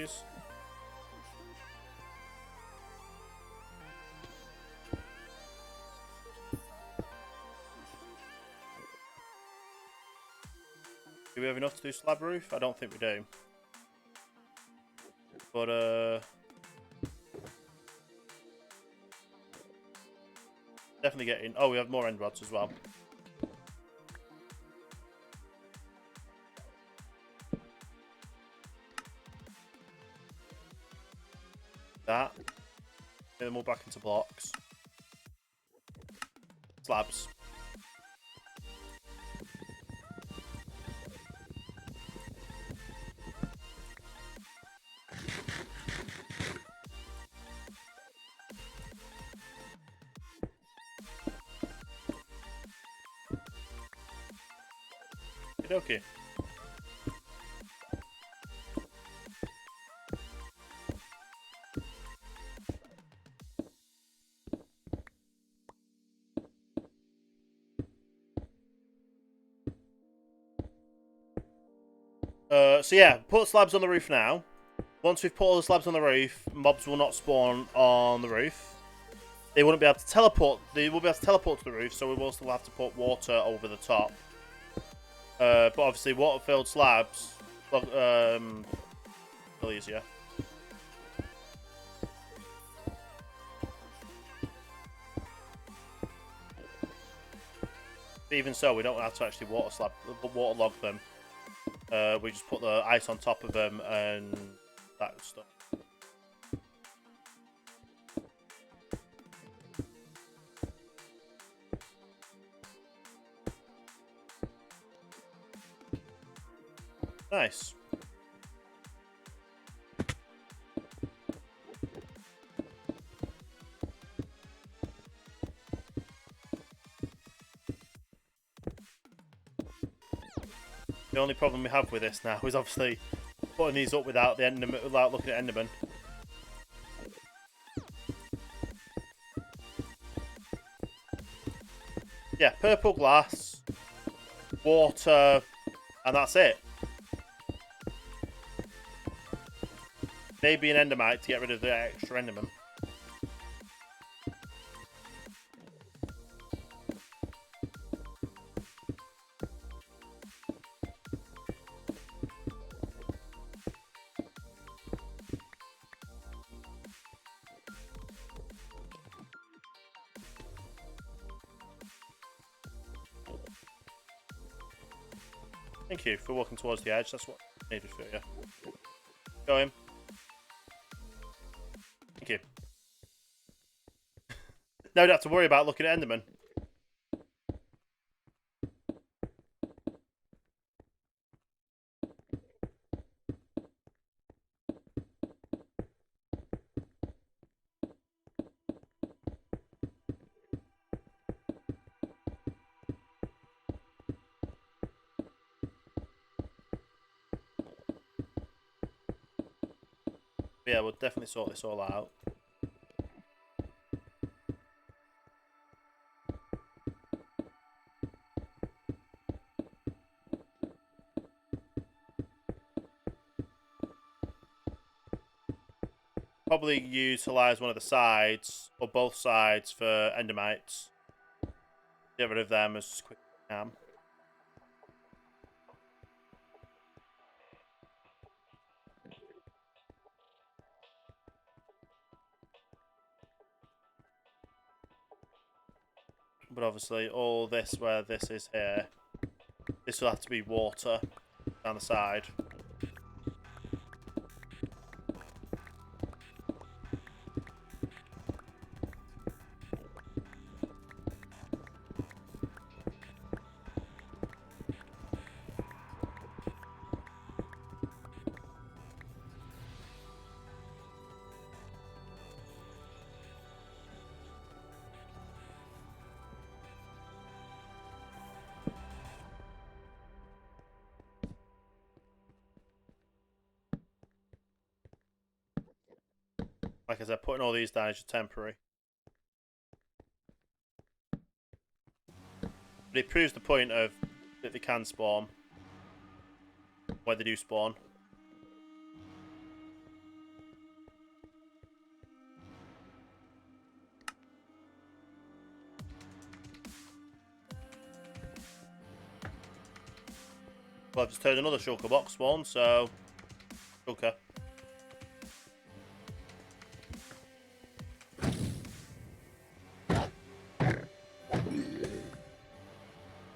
these. Do we have enough to do slab roof? I don't think we do. But, definitely getting... Oh, we have more end rods as well. That. Get them all back into blocks. Slabs. Okay. So yeah, put slabs on the roof now. Once we've put all the slabs on the roof, mobs will not spawn on the roof. They wouldn't be able to teleport. They will be able to teleport to the roof, so we will still have to put water over the top. But obviously, water-filled slabs, a little easier. But even so, we don't have to actually waterlog them. We just put the ice on top of them and that stuff. Nice. The only problem we have with this now is obviously putting these up without without looking at Enderman. Yeah, purple glass, water, and that's it. Maybe an endermite to get rid of the extra enderman. Thank you for walking towards the edge. That's what I needed for you. Go in. Thank you. Now you don't have to worry about looking at Enderman. But yeah, we'll definitely sort this all out. Probably utilise one of the sides, or both sides, for endermites. Get rid of them as quick as I can. But obviously, all this, where this is here, this will have to be water down the side. Like I said, putting all these down is just temporary. But it proves the point of that they can spawn. Where they do spawn. Well, I've just heard another shulker box spawn, so shulker.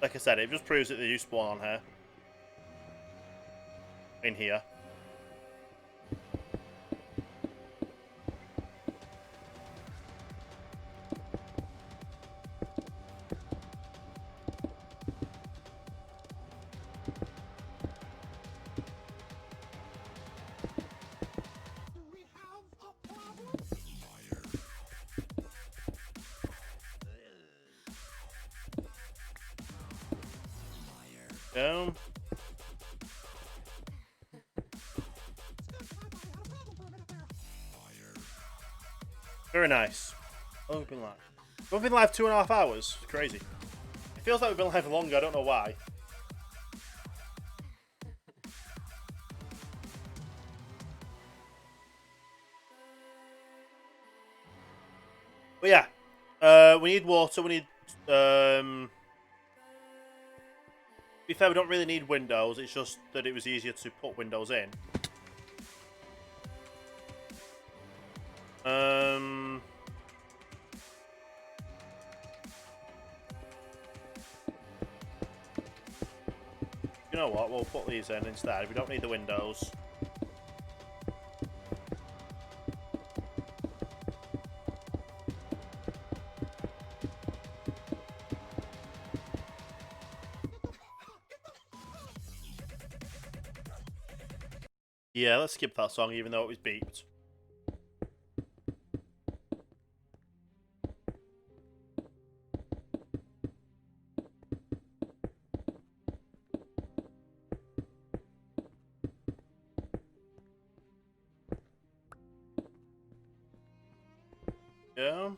Like I said, it just proves that they do spawn on here. In here. Boom. Very nice. Oh, we've been live. We've been live 2.5 hours. It's crazy. It feels like we've been live longer. I don't know why. But yeah, we need water. We need. To be fair, we don't really need windows. It's just that it was easier to put windows in. You know what? We'll put these in instead. We don't need the windows. Yeah, let's skip that song even though it was beeped. Yeah.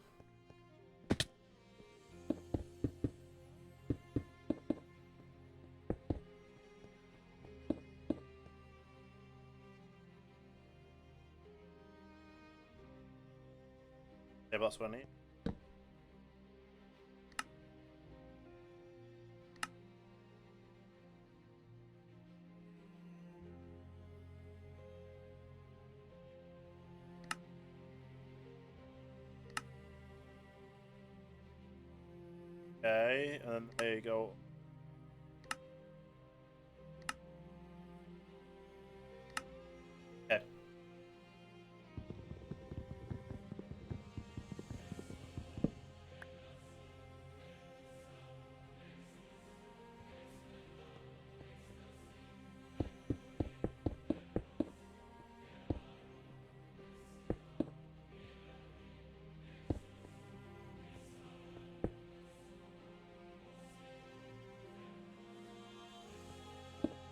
Yeah, that's what I need. Okay, and then there you go. Okay.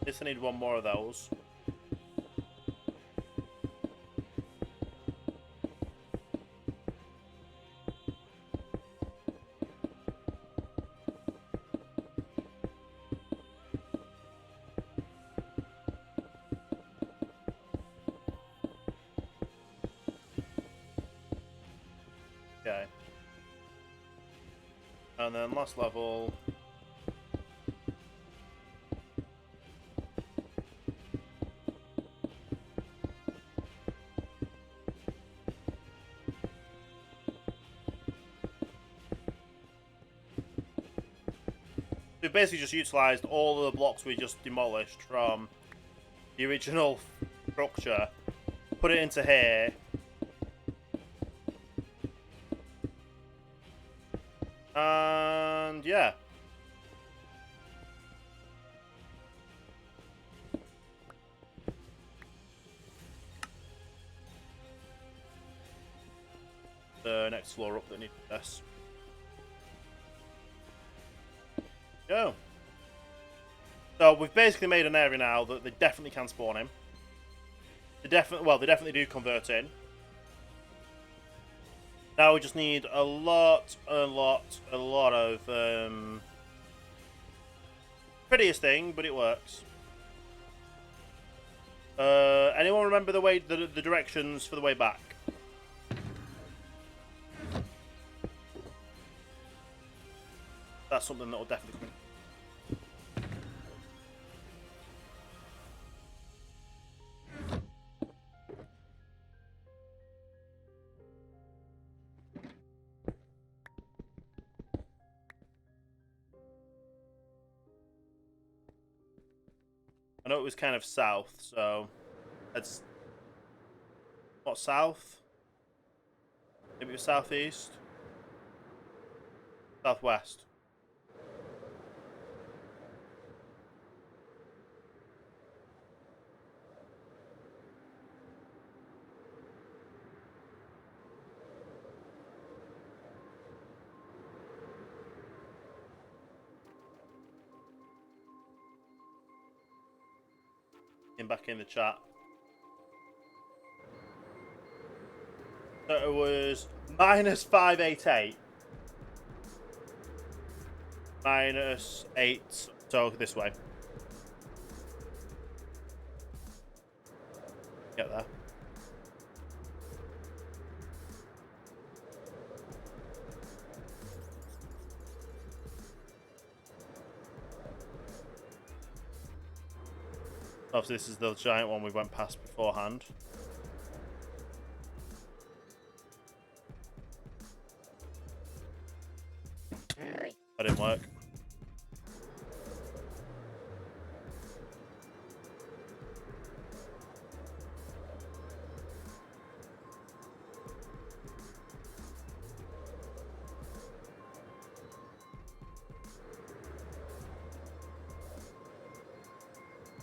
Guess I need one more of those. Okay. And then last level. We've basically just utilised all of the blocks we just demolished from the original structure, put it into here, and yeah. The next floor up that needs this. Go. So we've basically made an area now that they definitely can spawn in. They definitely do convert in. Now we just need a lot of prettiest thing, but it works. Anyone remember the directions for the way back? That's something that will definitely come in. know it was kind of south, so that's what, south? Maybe it was southeast, southwest. Back in the chat. So it was -588. -8. So this way. Get there. Obviously, this is the giant one we went past beforehand. That didn't work.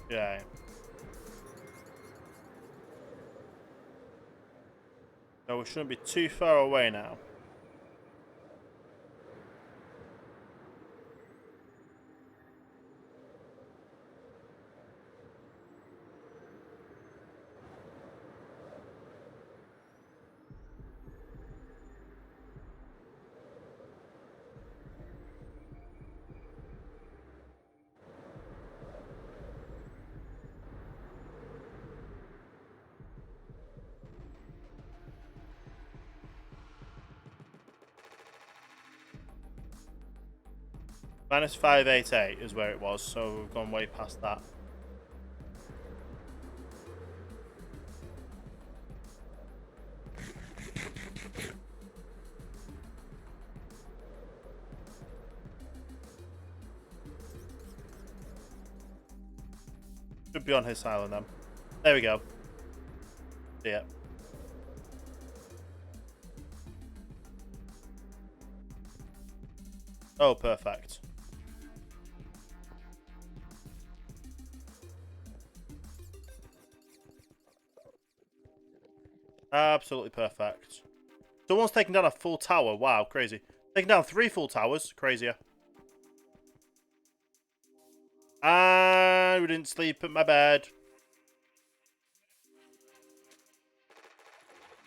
Yeah. So we shouldn't be too far away now. -588 is where it was, so we've gone way past that. Should be on his island then. There we go. See it. Oh, perfect. Absolutely perfect. Someone's taken down a full tower. Wow, crazy. Taking down 3 full towers. Crazier. And we didn't sleep at my bed.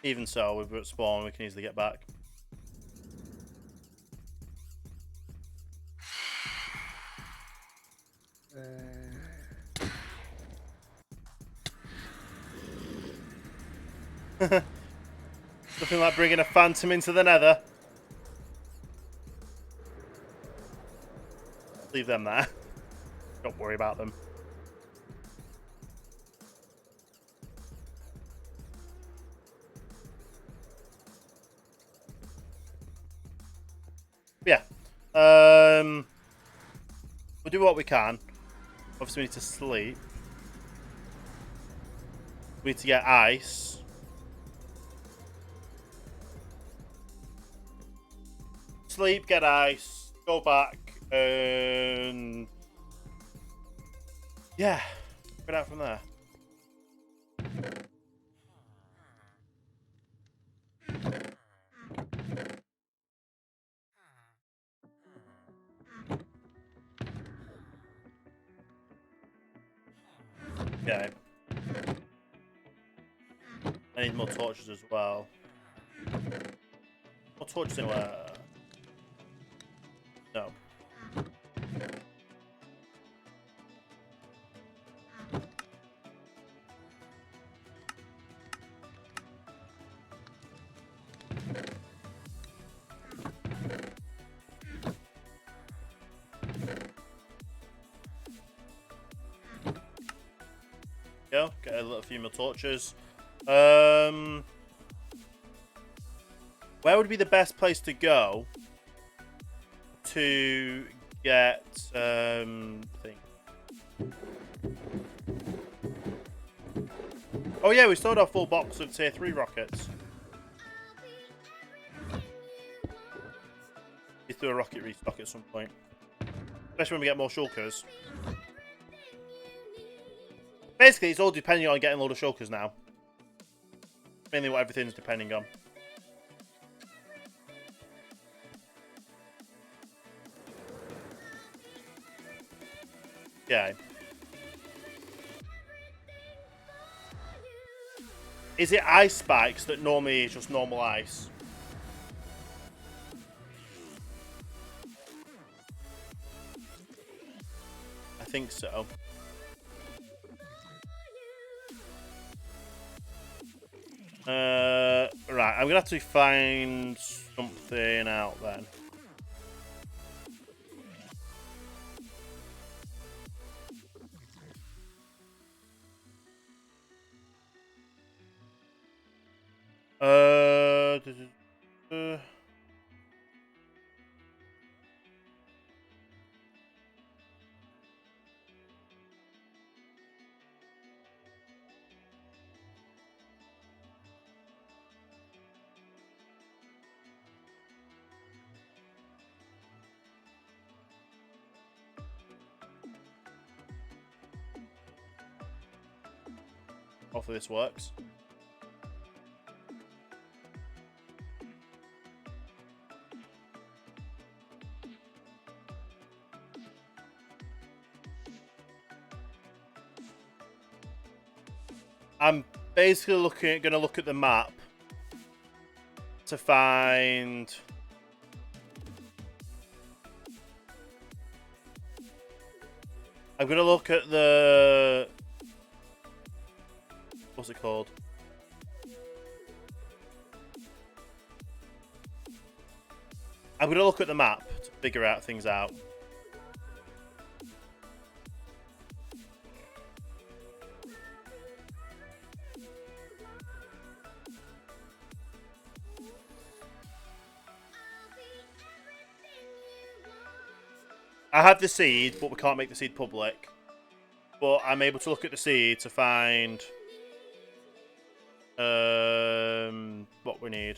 Even so, we're at spawn. We can easily get back. Nothing like bringing a phantom into the nether. Leave them there. Don't worry about them. Yeah. We'll do what we can. Obviously, we need to sleep. We need to get ice. Sleep, get ice, go back, and yeah, get out from there. Okay. I need more torches as well. More torches anywhere. No. Go, get a little few more torches. Where would be the best place to go to get thing? Oh yeah, we still had a full box of tier 3 rockets. Let's do a rocket restock at some point. Especially when we get more shulkers. Basically, it's all depending on getting a load of shulkers now. Mainly what everything's depending on. Yeah. Is it ice spikes that normally is just normal ice? I think so. Right, I'm gonna have to find something out then. Hopefully this works. I'm basically gonna look at the map to find. I'm gonna look at the. What's it called? I'm gonna look at the map to figure out things out. I have the seed, but we can't make the seed public. But I'm able to look at the seed to find what we need.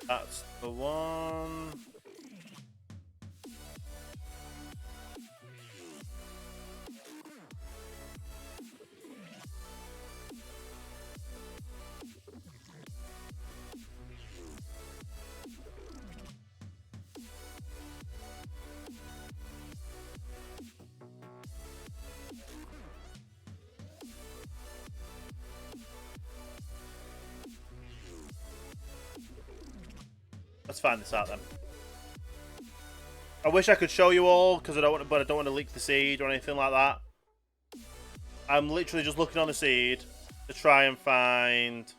That's the one. Let's find this out then. I wish I could show you all because I don't want, but I don't want to leak the seed or anything like that. I'm literally just looking on the seed to try and find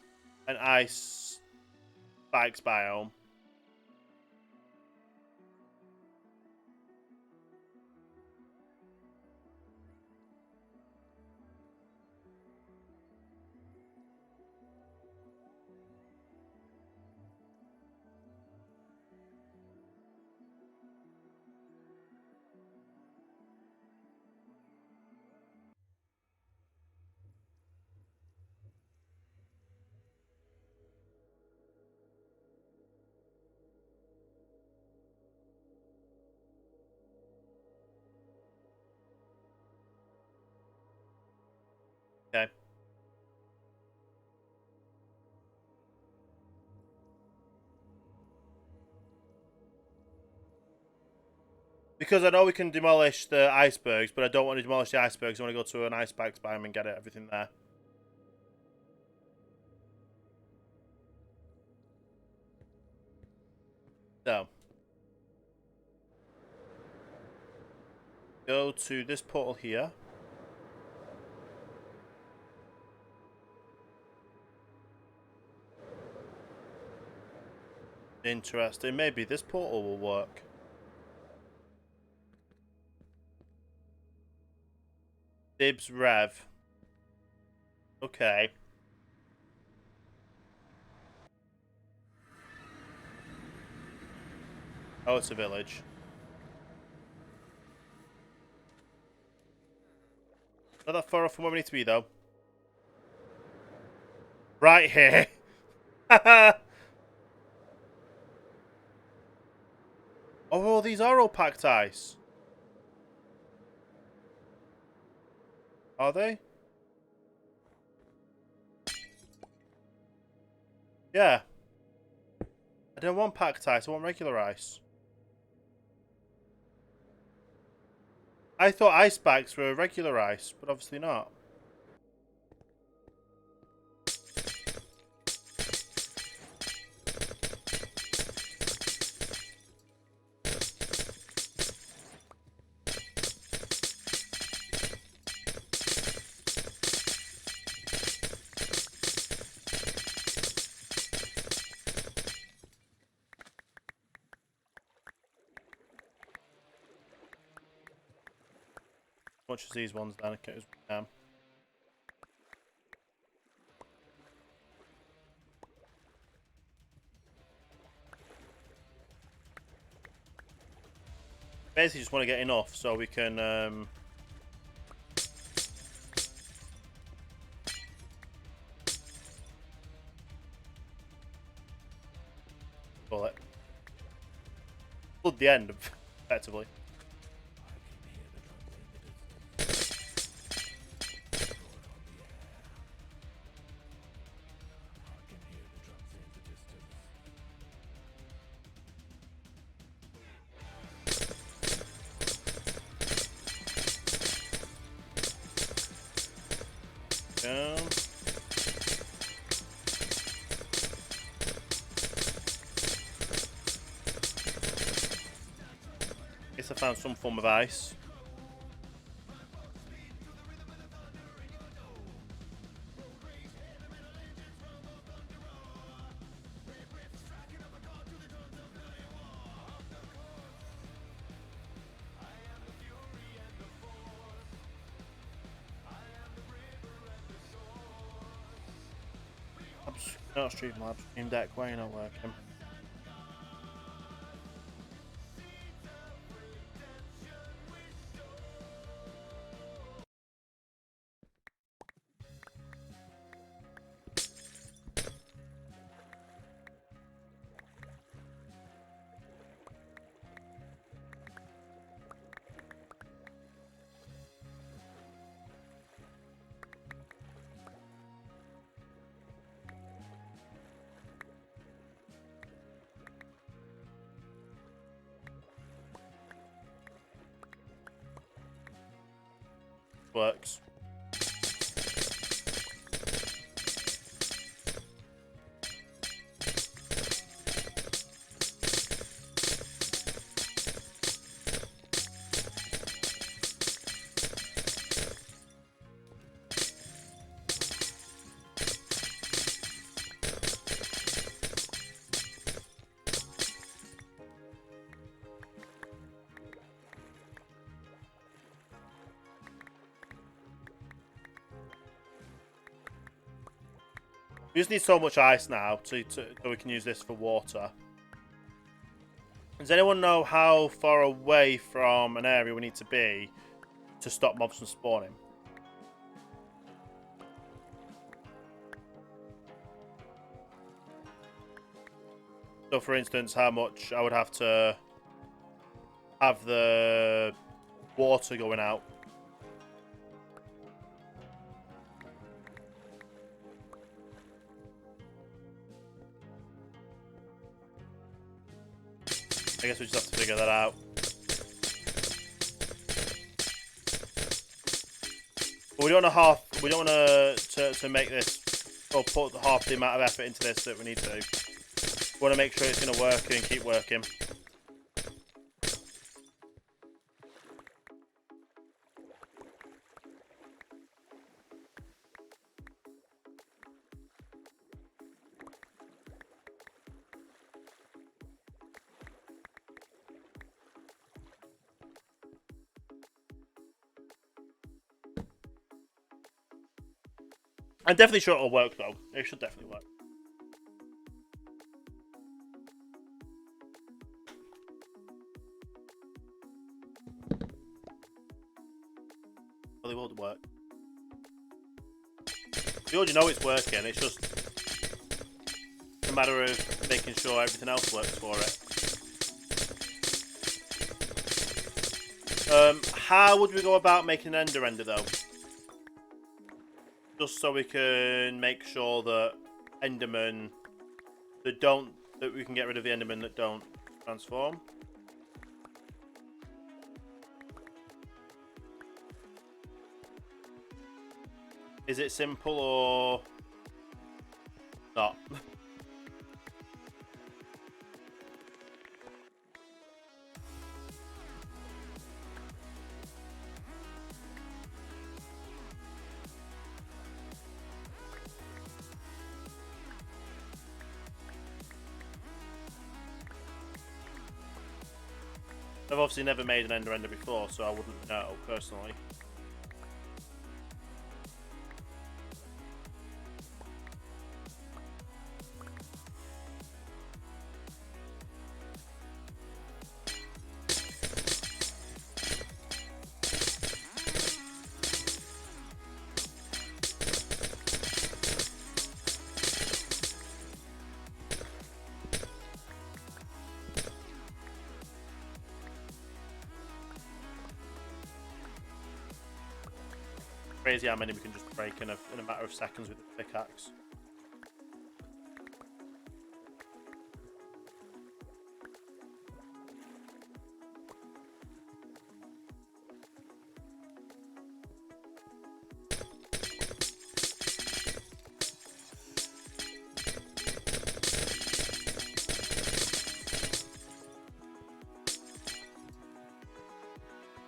an ice spikes biome. Okay. Because I know we can demolish the icebergs, but I don't want to demolish the icebergs. I want to go to an ice spikes biome and get everything there. So. Go to this portal here. Interesting. Maybe this portal will work. Dibs Rev. Okay. Oh, it's a village. Not that far off from where we need to be, though. Right here. Oh, these are all packed ice. Are they? Yeah. I don't want packed ice, I want regular ice. I thought ice bags were regular ice, but obviously not. As much as these ones then, okay, as we can. Basically just want to get enough so we can call it. Flood the end, effectively. Guess I found some form of ice. Not Streamlabs, Stream Deck, why are you not working? Works. We just need so much ice now so we can use this for water. Does anyone know how far away from an area we need to be to stop mobs from spawning? So, for instance, how much I would have to have the water going out. I guess we just have to figure that out. But we don't want to we don't want to make this or put half the amount of effort into this that we need to. We want to make sure it's going to work and keep working. I'm definitely sure it'll work, though. It should definitely work. Well, it would work. You already know it's working, it's just a matter of making sure everything else works for it. How would we go about making an ender render, though? Just so we can make sure that Endermen that we can get rid of the Endermen that don't transform. Is it simple or not? I've obviously never made an ender render before, so I wouldn't know personally. Crazy how many we can just break in a matter of seconds with the pickaxe.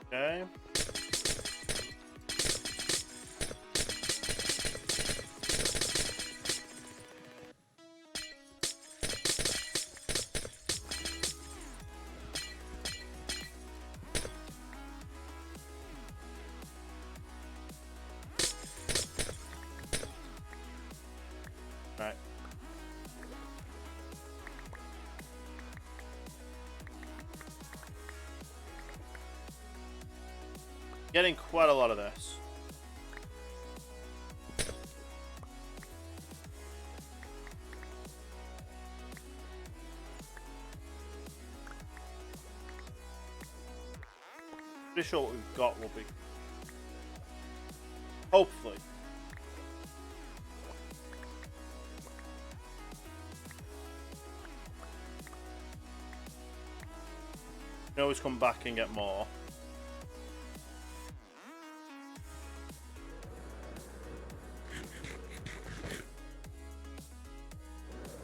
Okay. Right. Getting quite a lot of this. Pretty sure what we've got will be. Hopefully. You can always come back and get more.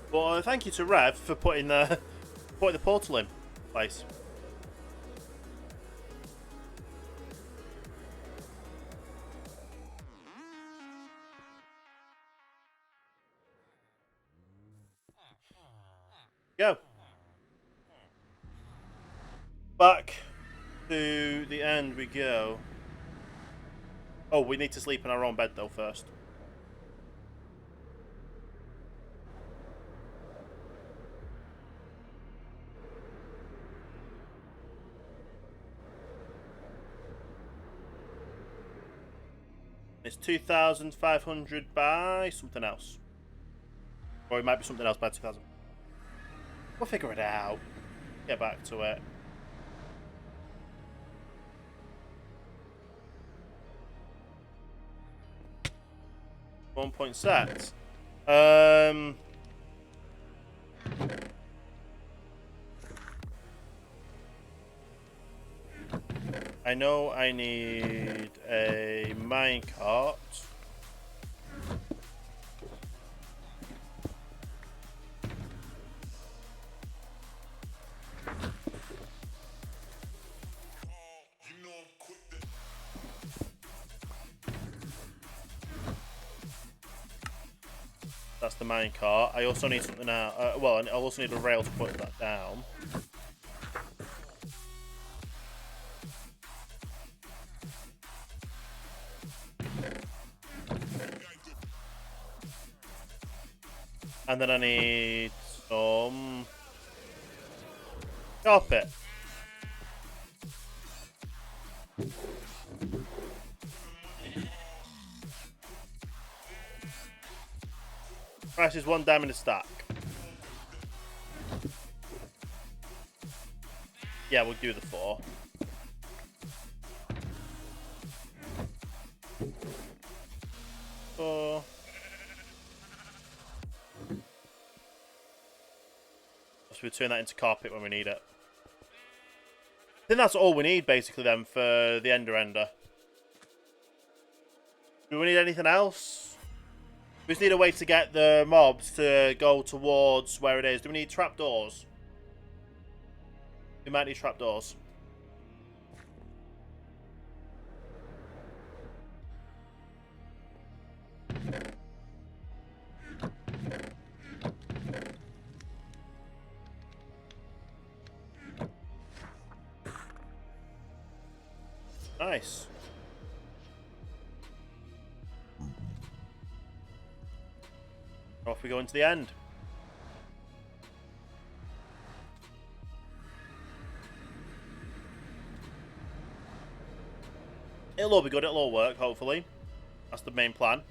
But thank you to Rev for putting the portal in place. Go. Back to the end we go. Oh, we need to sleep in our own bed though first. It's 2,500 by something else. Or it might be something else by 2,000. We'll figure it out. Get back to it. 1 point set. I know I need a minecart. That's the minecart. I also need something out. Well, I also need a rail to put that down. And then I need some carpet. Price is 1 diamond a stack. Yeah, we'll do the 4. So we turn that into carpet when we need it. I think that's all we need basically then for the Ender. Do we need anything else? We just need a way to get the mobs to go towards where it is. Do we need trapdoors? We might need trapdoors. Nice. Off we go into the end. It'll all be good, it'll all work, hopefully. That's the main plan.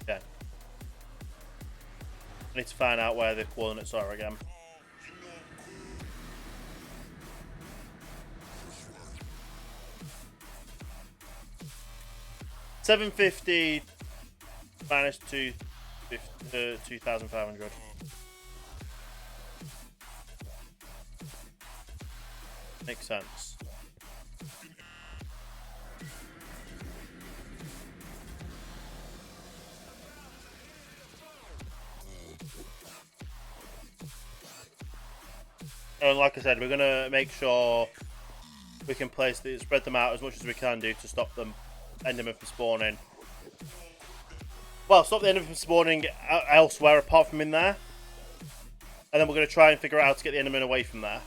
Okay. I need to find out where the coordinates are again. $750 minus 2,500. Makes sense. And like I said, we're gonna make sure we can spread them out as much as we can do to stop them Enderman from spawning. Well, stop the Enderman from spawning elsewhere apart from in there. And then we're going to try and figure out how to get the Enderman away from there.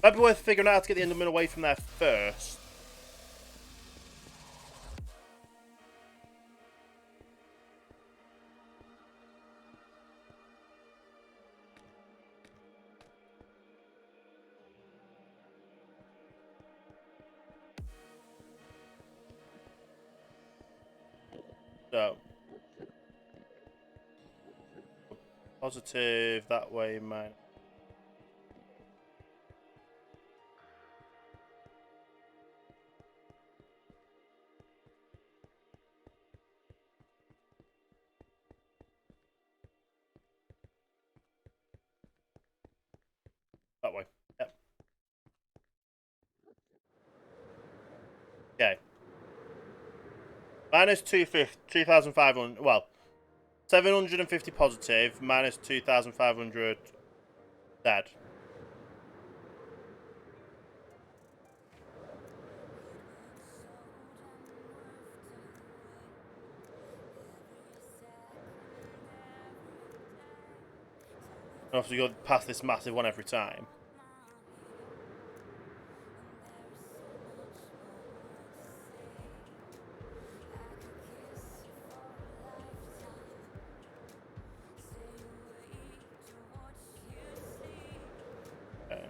Might be worth figuring out how to get the Enderman away from there first. So, positive that way, man. That way. Yep. Okay. Minus 2,500. Well, 750 positive, minus 2,500 dead. Obviously, you go past this massive one every time. Okay.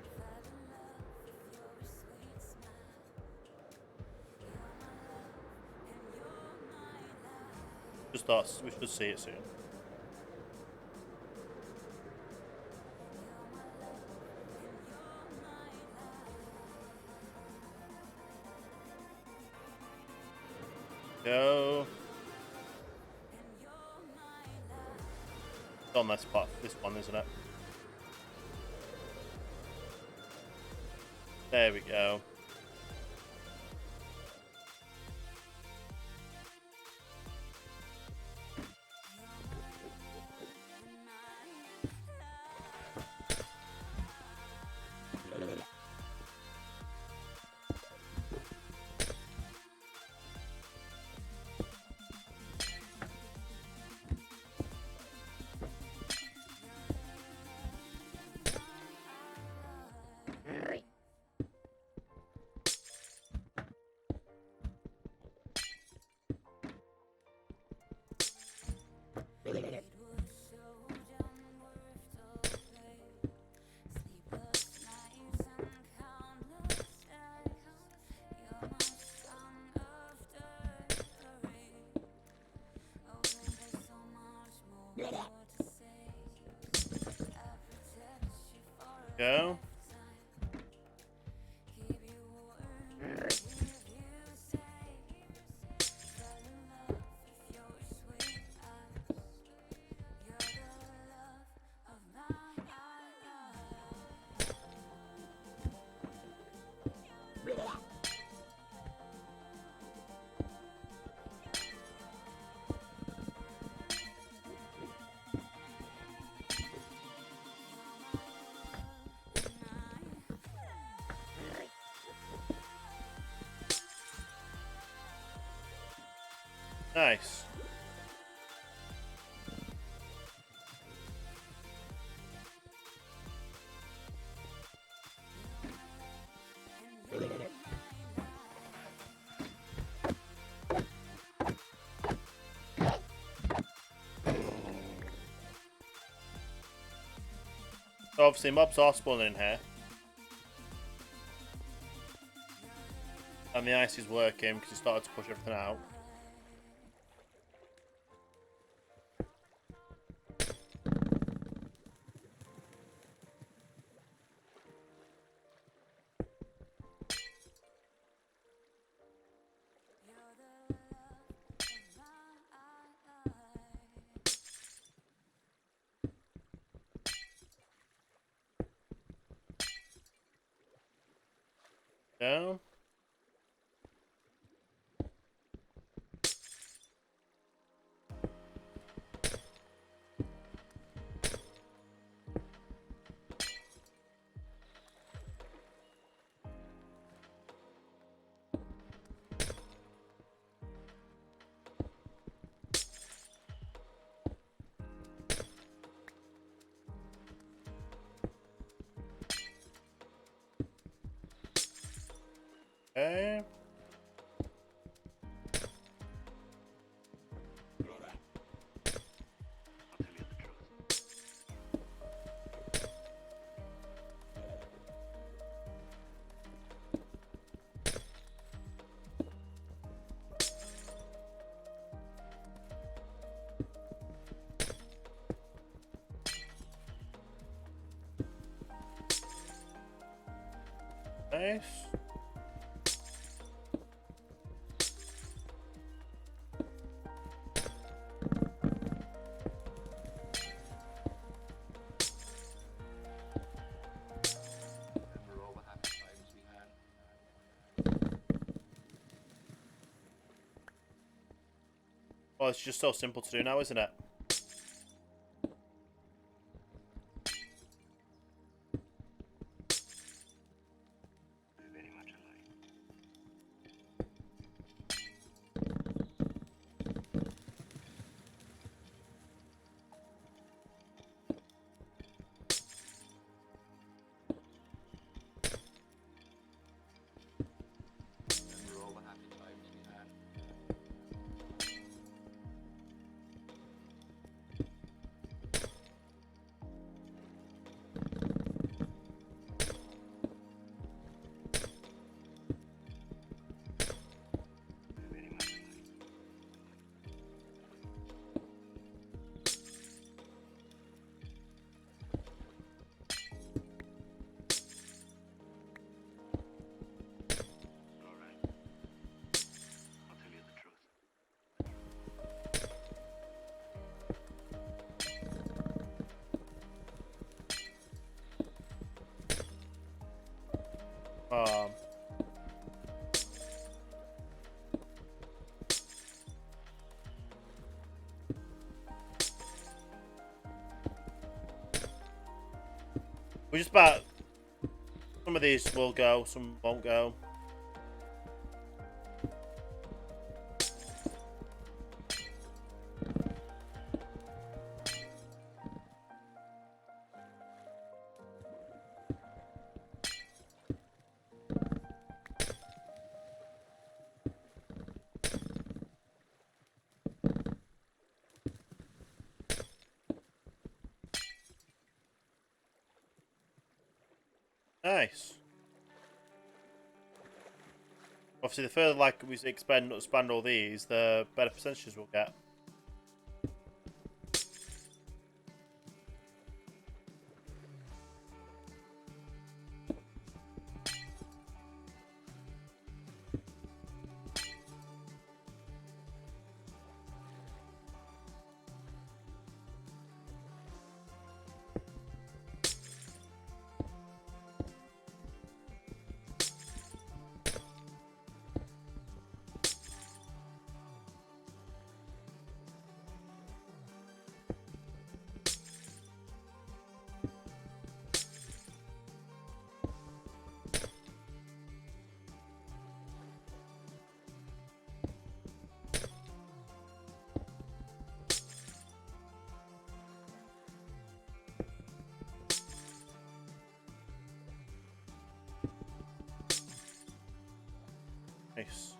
Just thought we should see it soon. Go. It's on this part, this one, isn't it? There we go. Go. Nice. So obviously mobs are spawning in here. And the ice is working because it started to push everything out. Down. Okay. Nice. Well, it's just so simple to do now, isn't it? Um, we just about some of these will go, some won't go. Nice. Obviously, the further like we expand all these, the better percentages we'll get. Nice.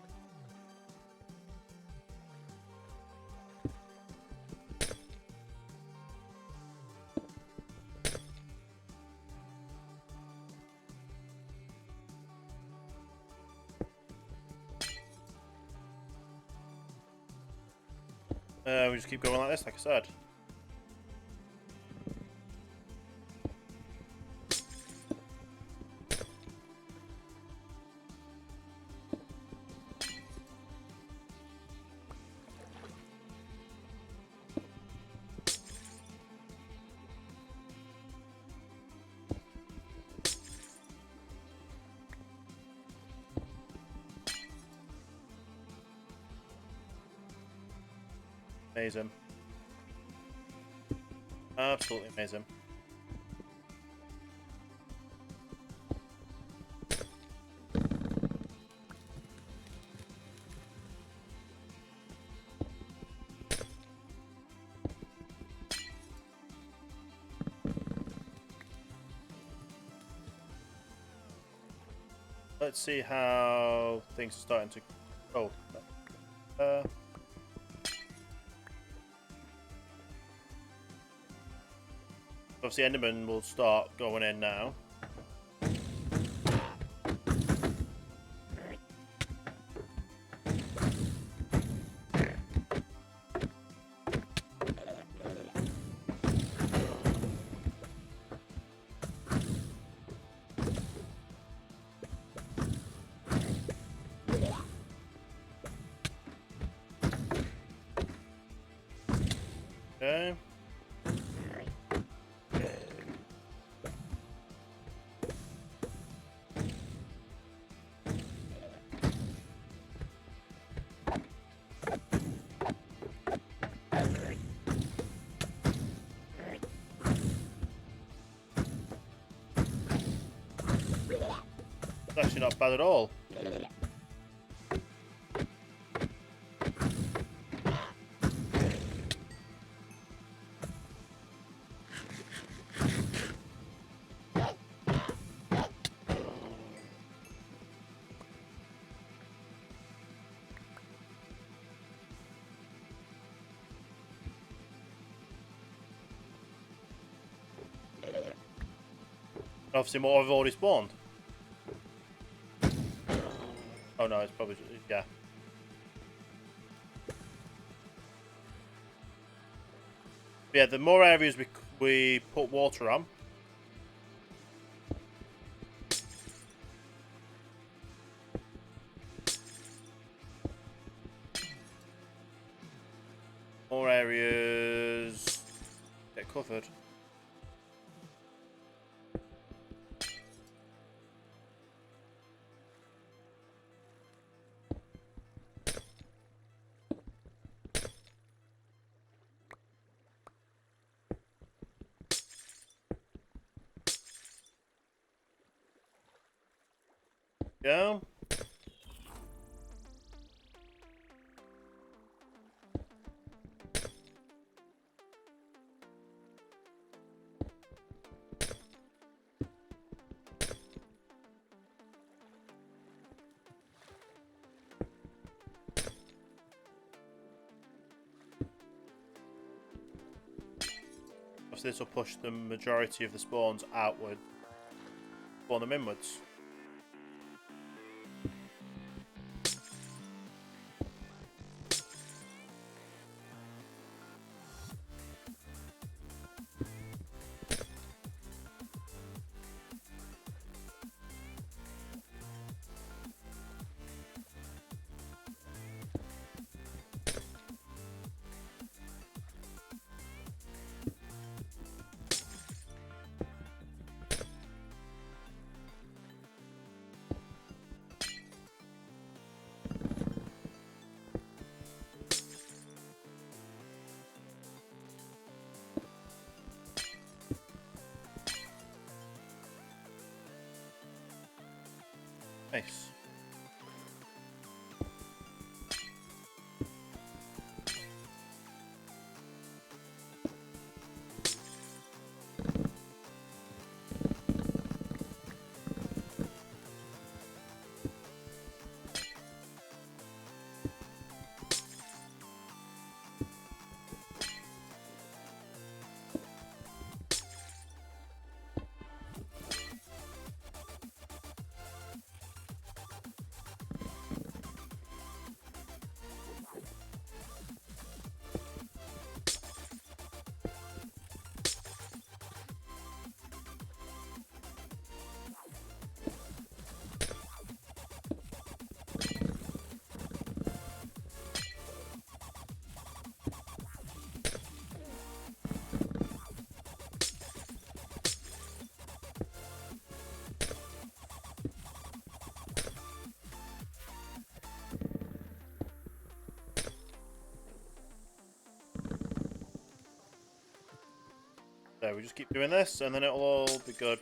We just keep going like this, like I said. Amazing. Absolutely amazing. Let's see how things are starting to... Oh. Obviously, Enderman will start going in now. Okay. It's actually not bad at all. Obviously, more have already spawned. Oh no, it's probably just, yeah. But yeah, the more areas we put water on, more areas get covered. Yeah. Obviously, this will push the majority of the spawns outward, spawn them inwards. Nice. So we just keep doing this, and then it'll all be good.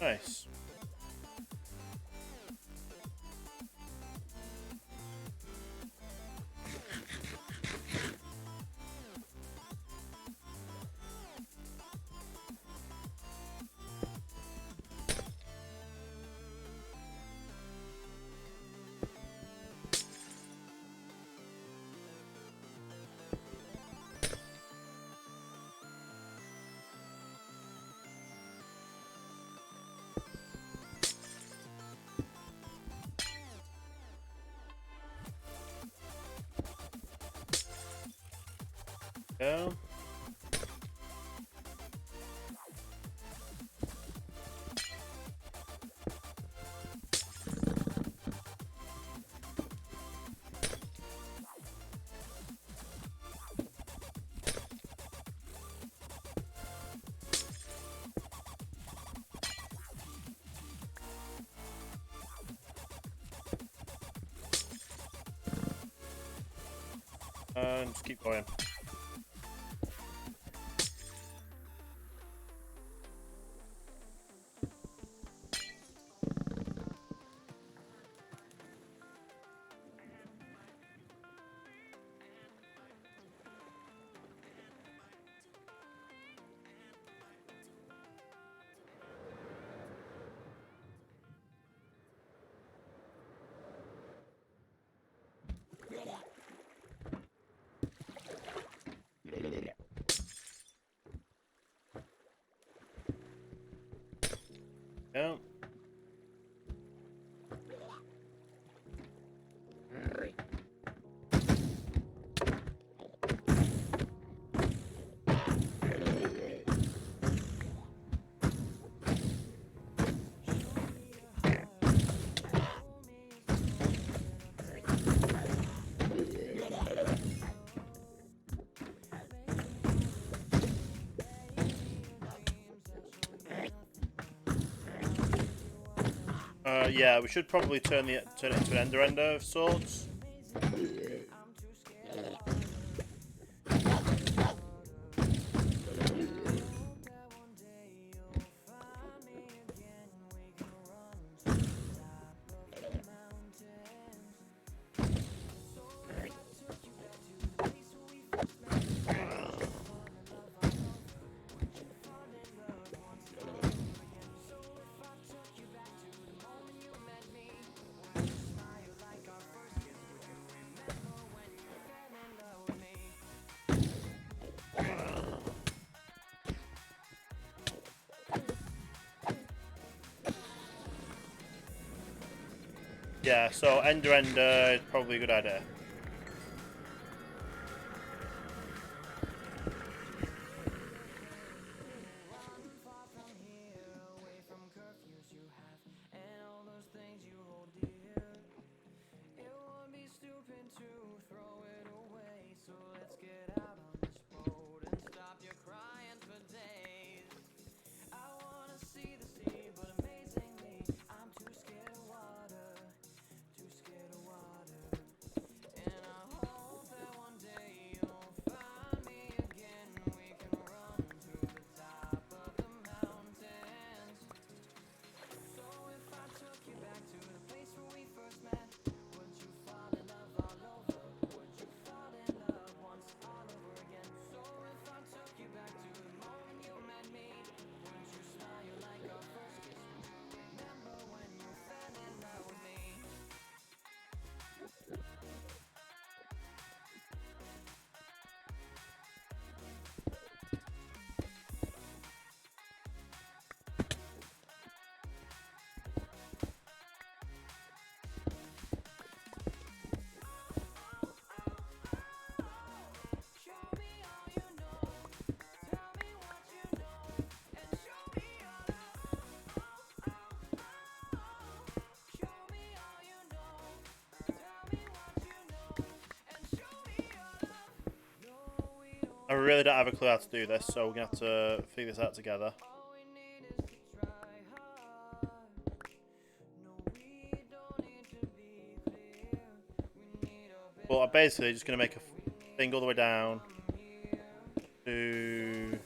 Nice. Go. And just keep going. Yeah. Yeah, we should probably turn it into an ender of sorts. Yeah, so ender is probably a good idea. really don't have a clue how to do this, so we're going to have to figure this out together. But I'm basically just going to make a thing all the way down to...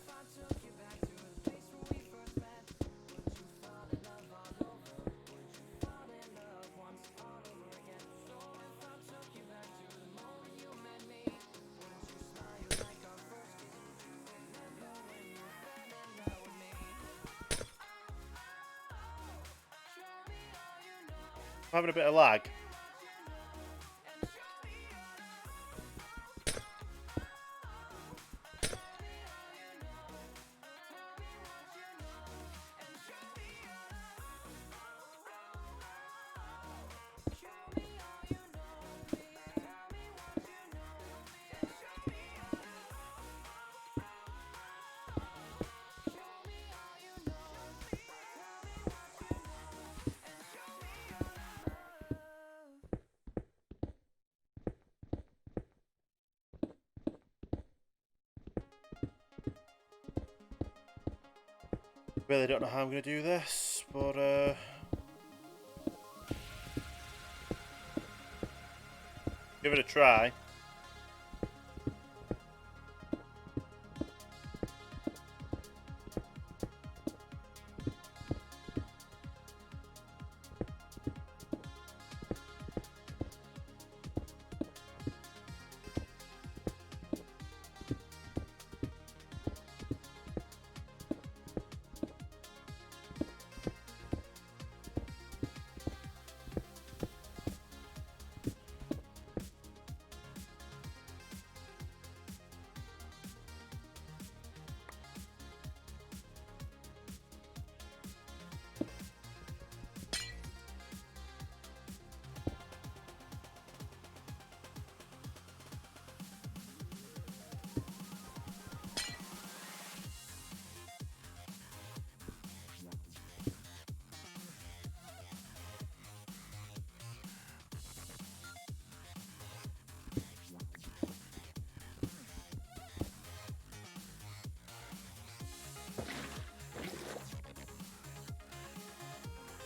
I'm having a bit of lag. Really don't know how I'm going to do this, but give it a try.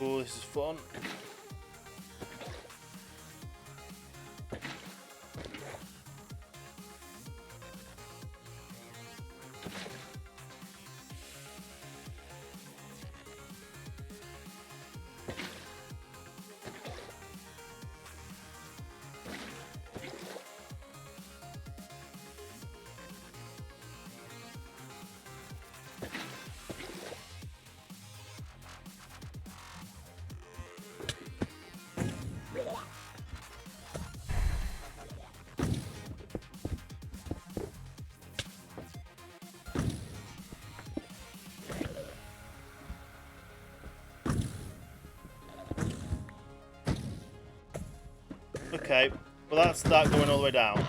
Oh, this is fun. Okay, well that's that going all the way down.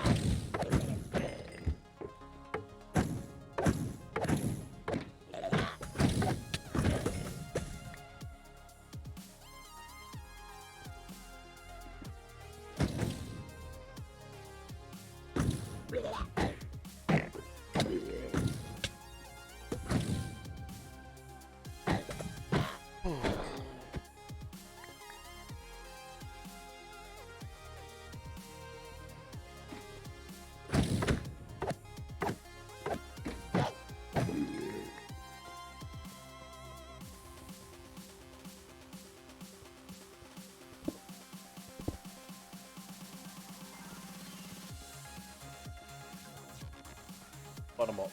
Bottom up.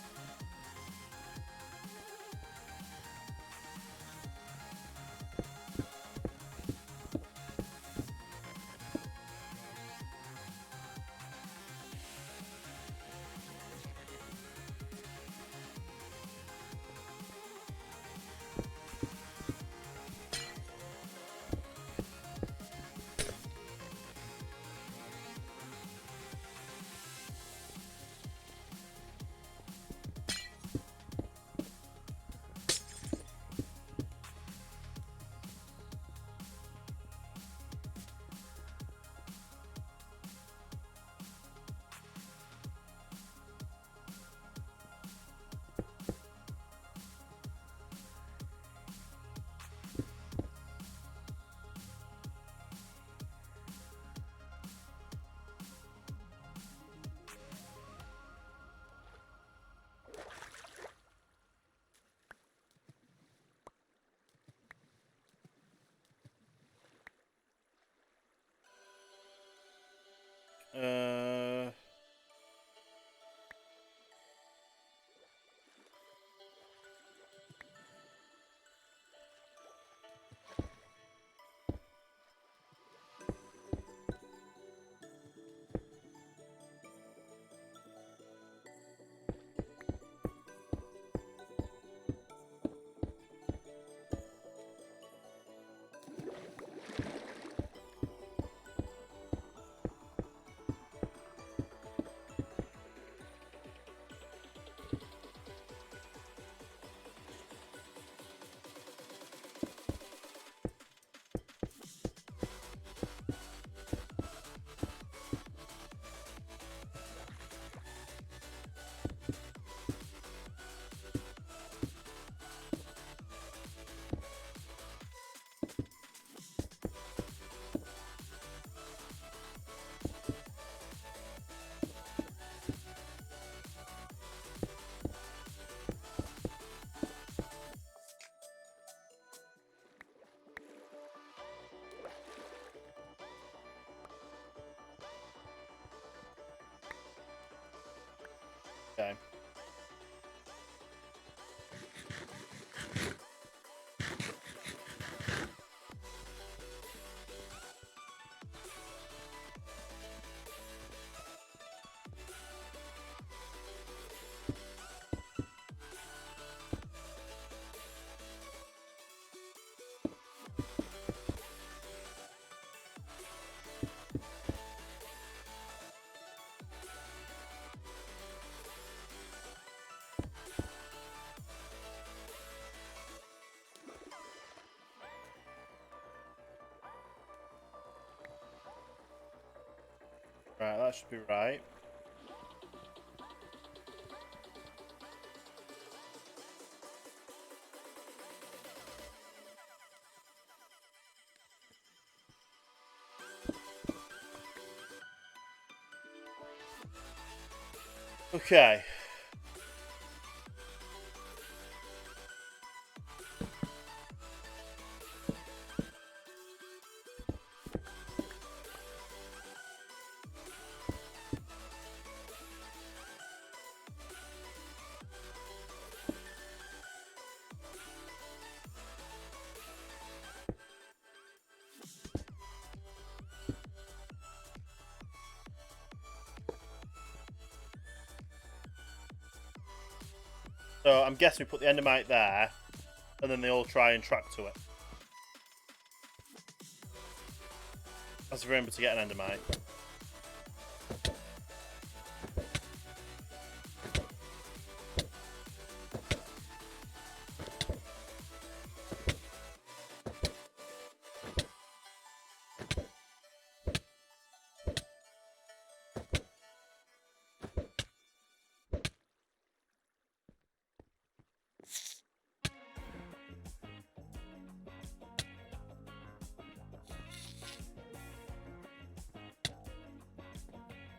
Right, that should be right. Okay. So I'm guessing we put the endermite there, and then they all try and track to it. That's remember to get an endermite.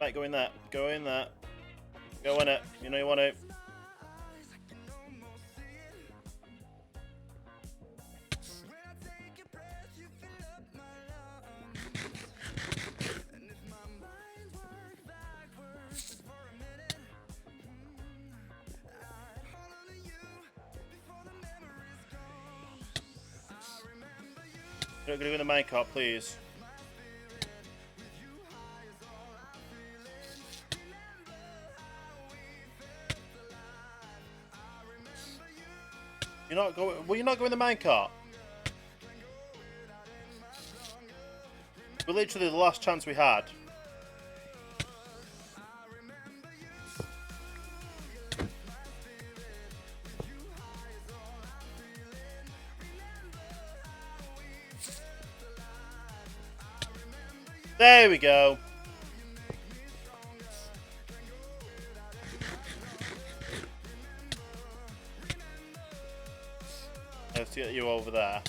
Right, go in there. Go in there. Go in it. You know you want it. You're not going to go in the minecart, please. You're not going. Well, you're not going in the minecart. We're literally the last chance we had. There we go. Let's get you over there.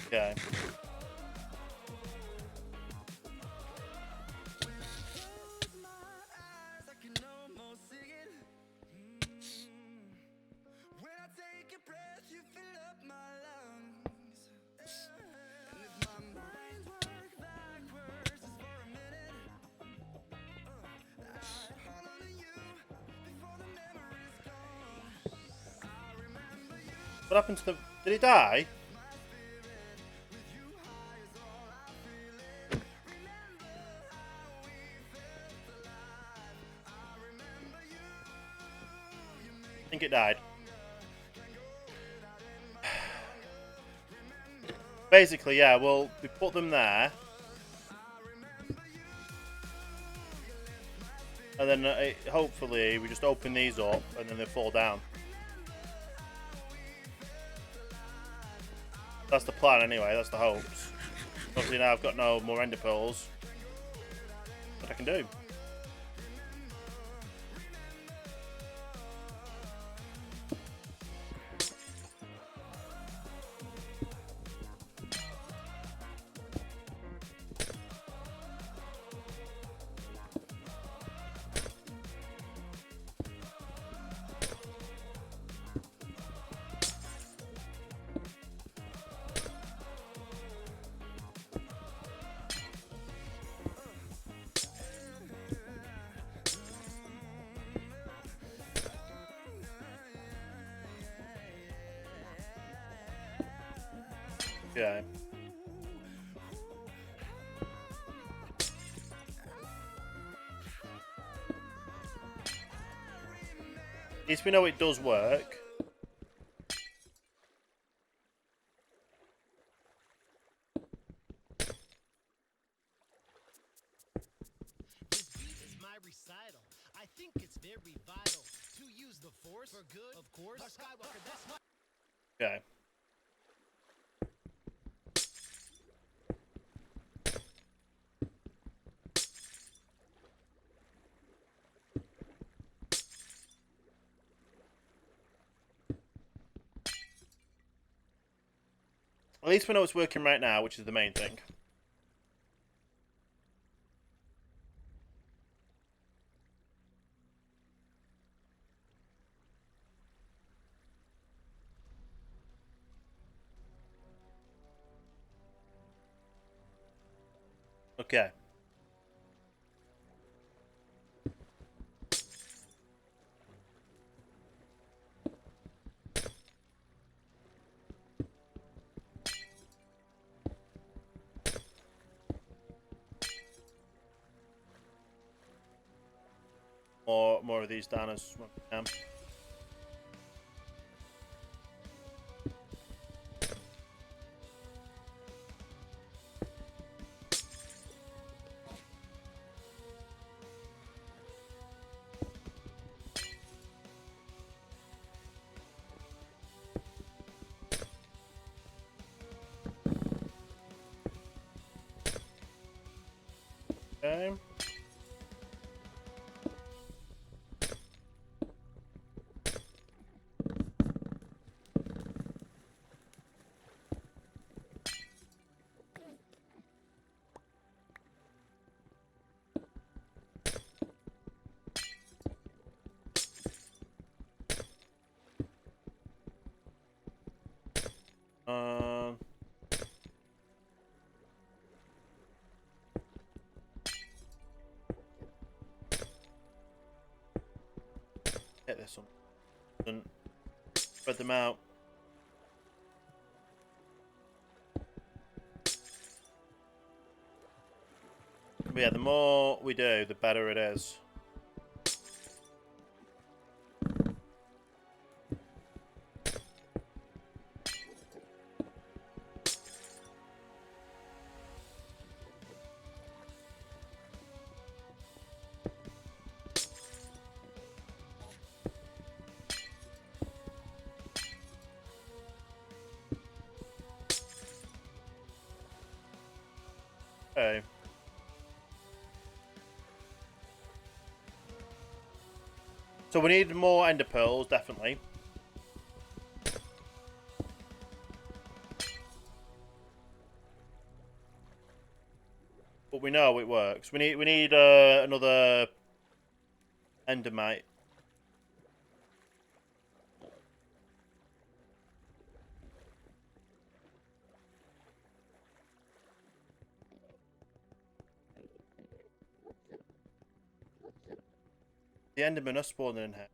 Okay. What happened to the... Did he die? I think it died. Basically, yeah, well, we put them there. And then hopefully we just open these up and then they fall down. That's the plan anyway, that's the hopes. Obviously now I've got no more ender pearls. What I can do. Okay. At least we know it does work. think it's very vital to use the Force for good, of course. Our Skywalker, that's my... Okay. At least we know it's working right now, which is the main thing. Okay. More of these down as well. Okay. Um. Get this one. Spread them out. But yeah, the more we do, the better it is. Okay. So we need more ender pearls, definitely. But we know it works. We need another endermite. The endermen are spawning in here.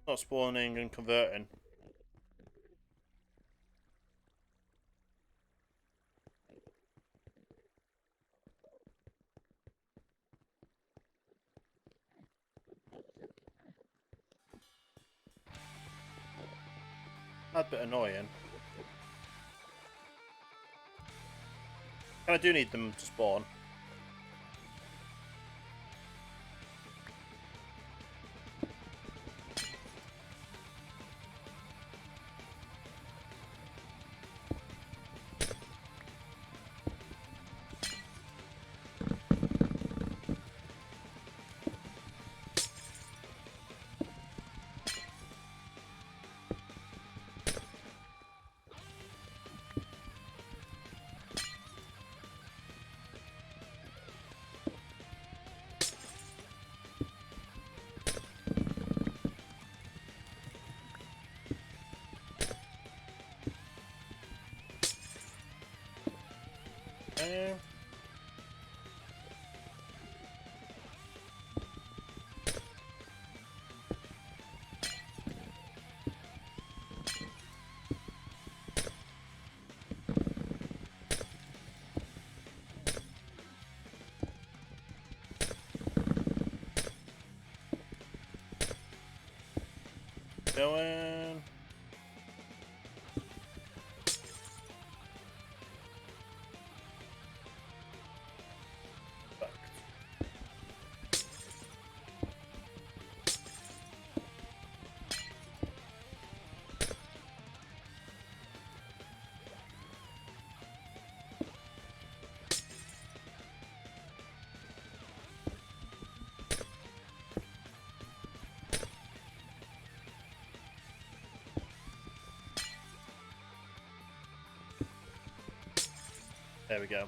Not spawning and converting. That's a bit annoying. I do need them to spawn. Okay. Going. There we go.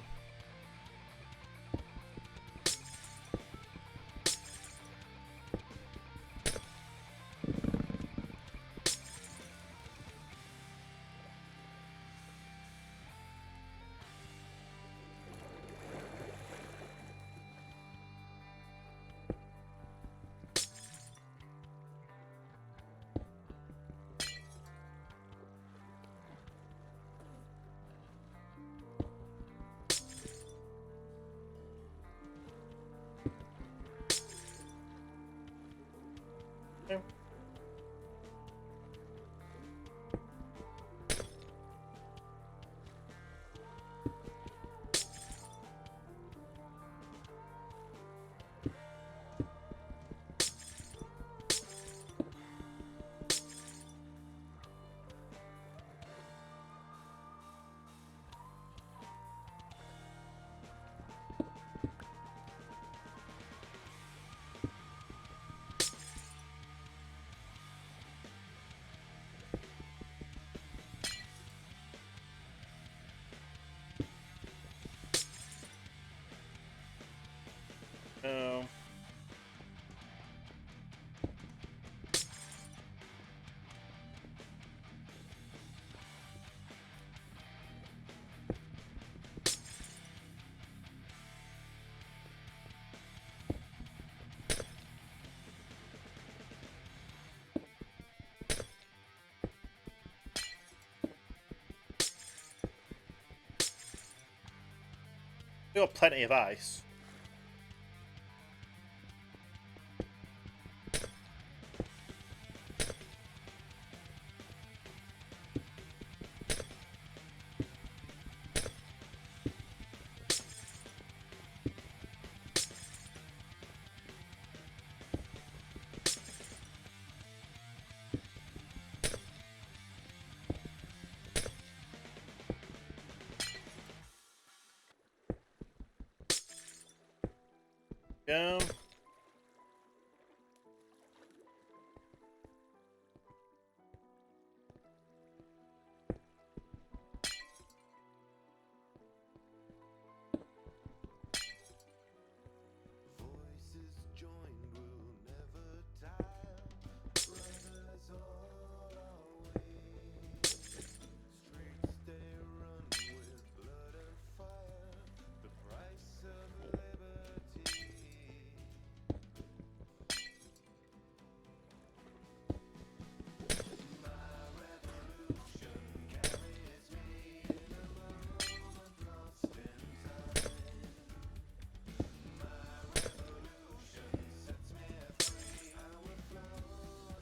Oh. We got plenty of ice. Go. Voices joined will never tire. Brothers all our way. Streets they run with blood and fire. The price of liberty. My revolution carries me in a moment lost in time.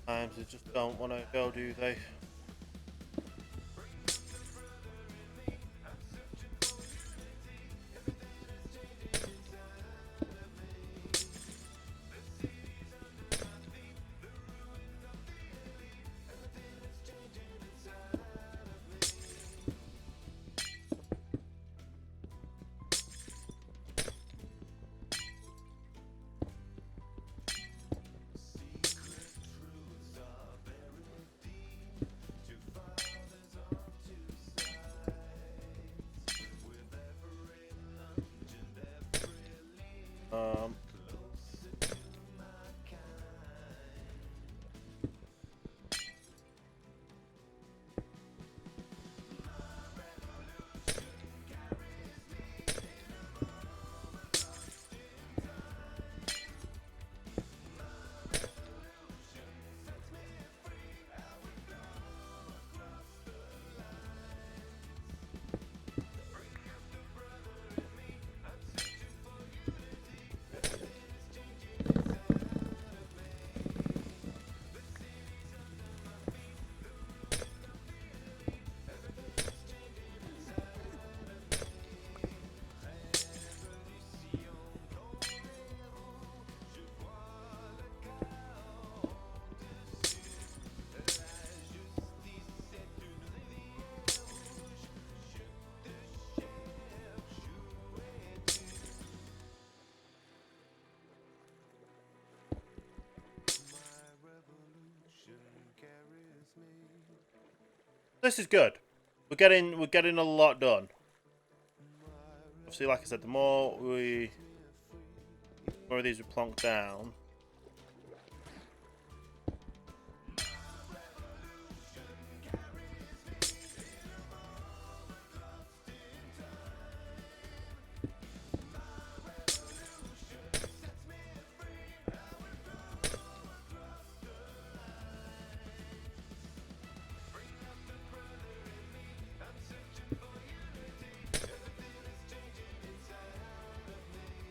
Times they just don't want to go, do they? Um, this is good. We're getting a lot done. see, like I said, the more of these we plonk down.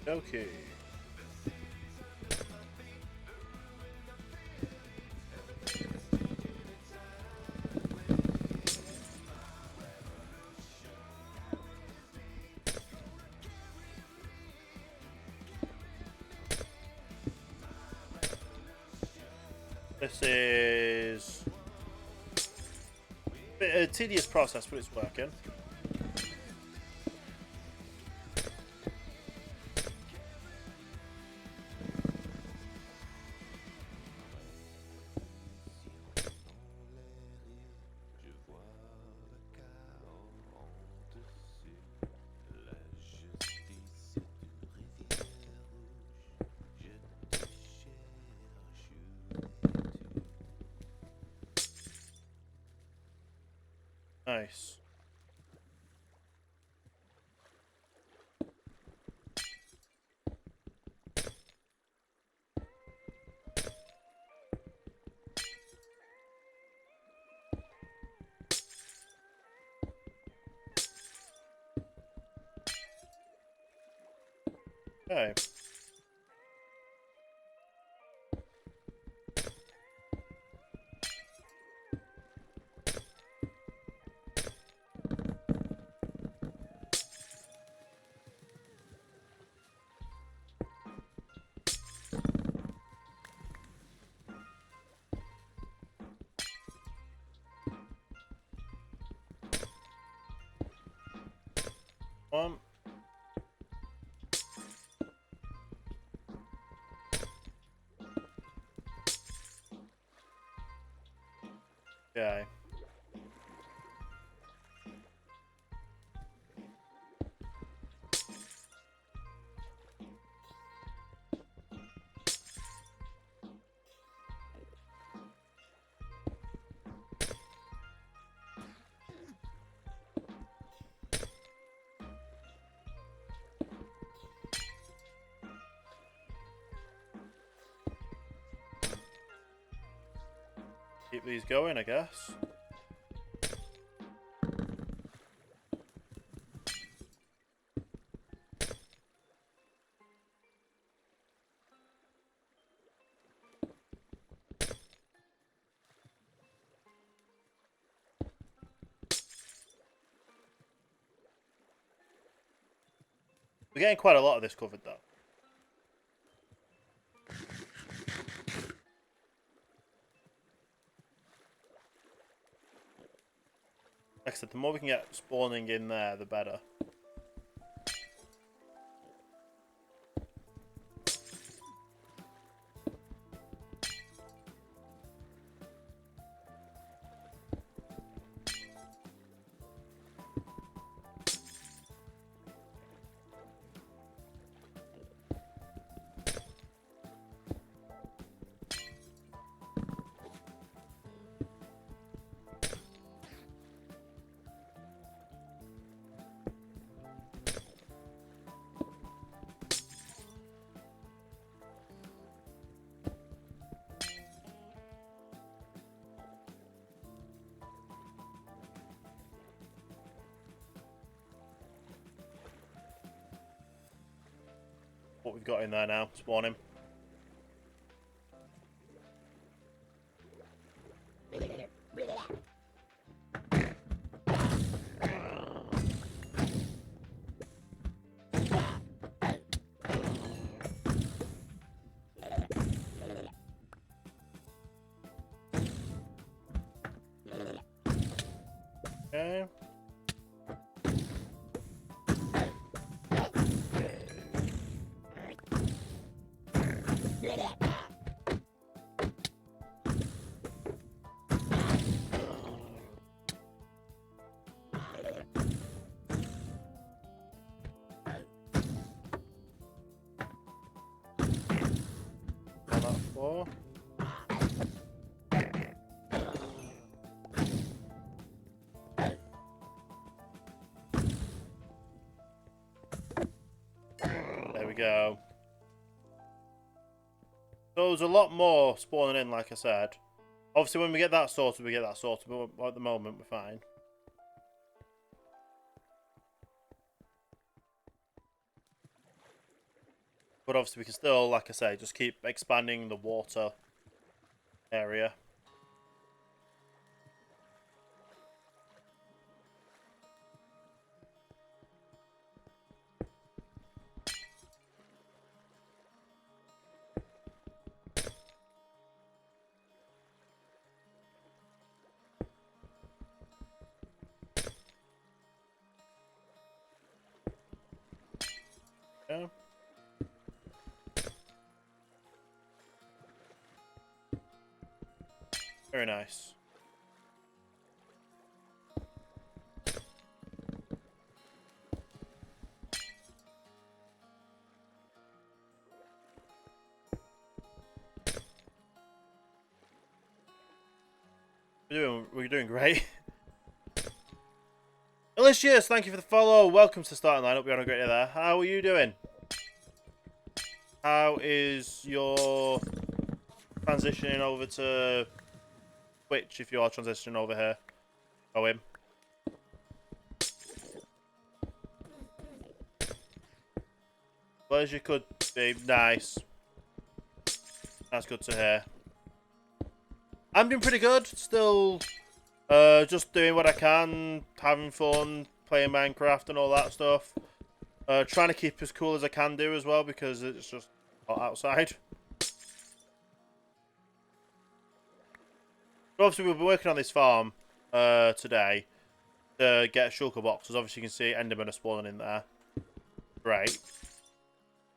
Okay. This is a bit of a tedious process, but it's working. Nice. Okay. One. Okay. Keep these going, I guess. We're getting quite a lot of this covered, though. Like I said, the more we can get spawning in there, the better. What we've got in there now, spawning. Okay. 4. There we go. So there's a lot more spawning in, like I said. Obviously, when we get that sorted, we get that sorted, but at the moment, we're fine. But obviously, we can still, like I say, just keep expanding the water area. Yeah. Very nice. We're doing great. Delicious, thank you for the follow. Welcome to the starting line. Hope you're on a great day there. How are you doing? How is your transitioning over to Twitch if you are transitioning over here? Oh, him. Well, as you could be. Nice. That's good to hear. I'm doing pretty good. Still just doing what I can, having fun, playing Minecraft and all that stuff. Trying to keep as cool as I can do as well because it's just hot outside. But obviously, we've been working on this farm today to get shulker boxes. Obviously, you can see Endermen are spawning in there. Great.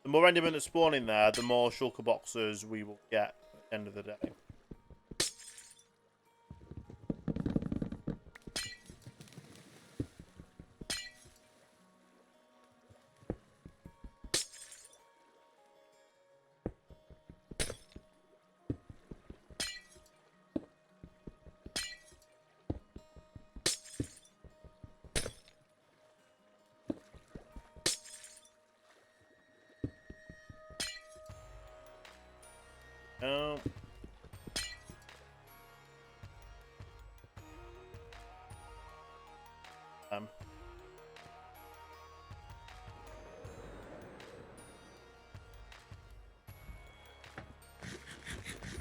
The more Endermen that spawn in there, the more shulker boxes we will get at the end of the day. No.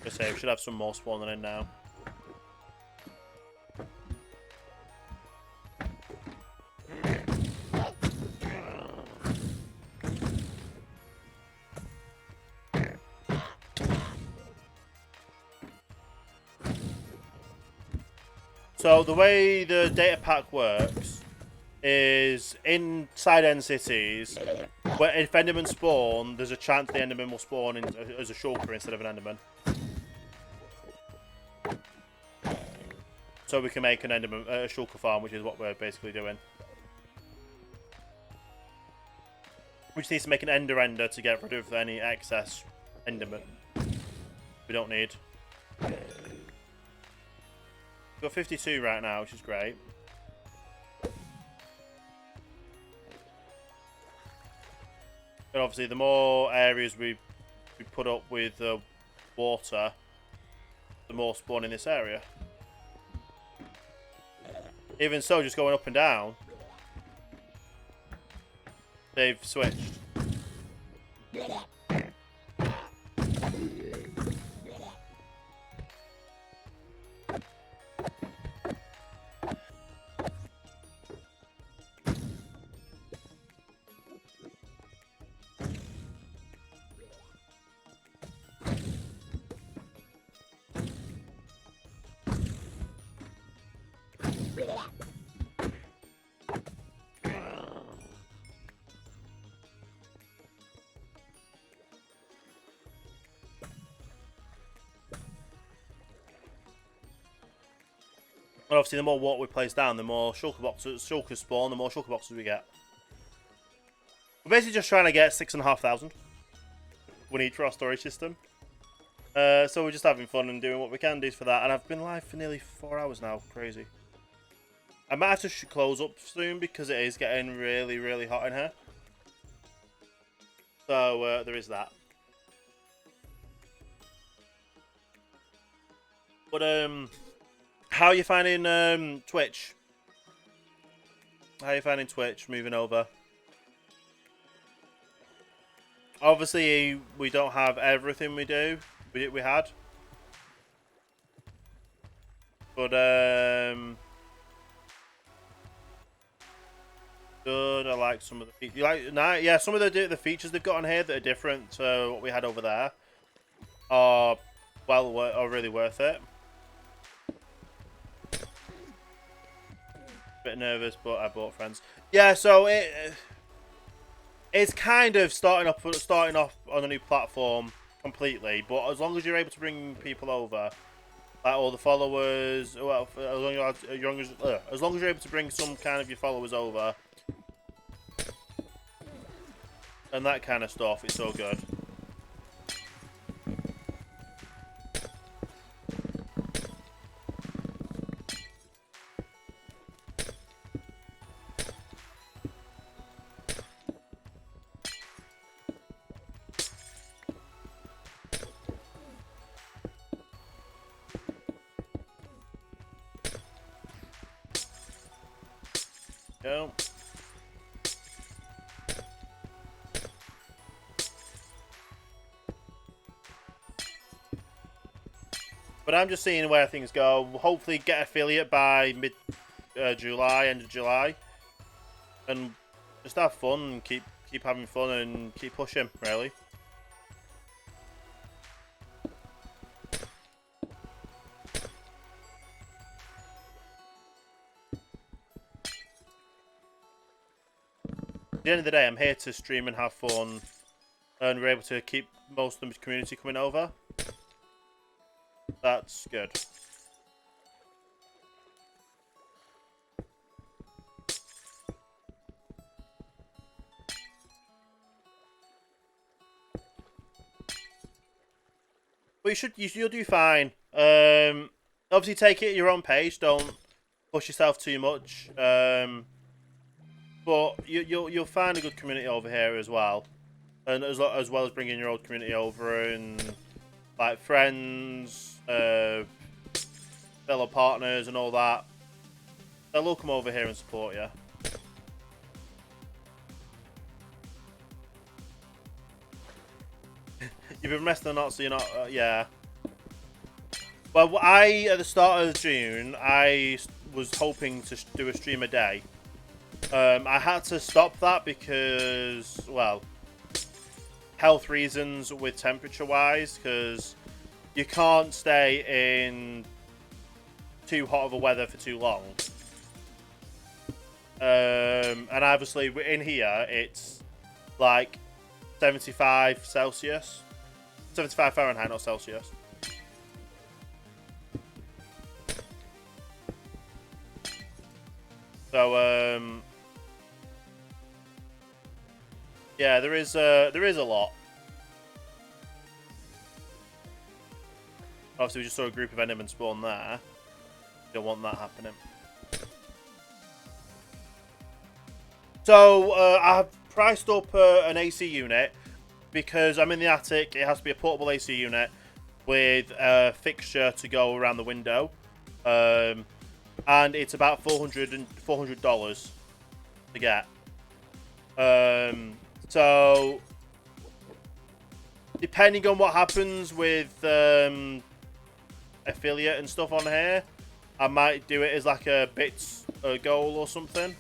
Just say we should have some more spawning in now. So the way the data pack works is inside end cities, where if Endermen spawn, there's a chance the Enderman will spawn in, as a shulker instead of an Enderman. So we can make an Enderman, a shulker farm, which is what we're basically doing. We just need to make an ender to get rid of any excess Enderman we don't need. We've got 52 right now, which is great. But obviously, the more areas we put up with water, the more spawn in this area. Even so, just going up and down, they've switched. And obviously, the more water we place down, the more shulkers spawn, the more shulker boxes we get. We're basically just trying to get 6,500. We need for our storage system. So we're just having fun and doing what we can do for that. And I've been live for nearly 4 hours now. Crazy. I might have to close up soon because it is getting really, really hot in here. So there is that. But how are you finding Twitch? How are you finding Twitch moving over? Obviously, we don't have everything we had. But good. I like some of the features. You like yeah, some of the features they've got on here that are different to what we had over there are are really worth it. Bit nervous, but I bought friends. Yeah, so it's kind of starting off on a new platform completely. But as long as you're able to bring people over, like all the followers, well, as long as you're able to bring some kind of your followers over and that kind of stuff, it's all good. Go. But I'm just seeing where things go. Hopefully get affiliate by July, end of July. And just have fun and keep having fun and keep pushing, really. At the end of the day, I'm here to stream and have fun. And we're able to keep most of the community coming over. That's good. But you'll do fine. Obviously take it at your own pace. Don't push yourself too much. But you'll find a good community over here as well, and as well as bringing your old community over and like friends, fellow partners, and all that. They'll all come over here and support you. You've been resting or not, so you're not. Yeah. Well, at the start of June, I was hoping to do a stream a day. I had to stop that because, well, health reasons with temperature-wise, because you can't stay in too hot of a weather for too long. And obviously, in here, it's like 75 Celsius. 75 Fahrenheit, not Celsius. So, yeah, there is a lot. Obviously, we just saw a group of Endermen spawn there. Don't want that happening. So, I've priced up an AC unit because I'm in the attic. It has to be a portable AC unit with a fixture to go around the window. And it's about $400 to get. So, depending on what happens with affiliate and stuff on here, I might do it as like a bits goal or something.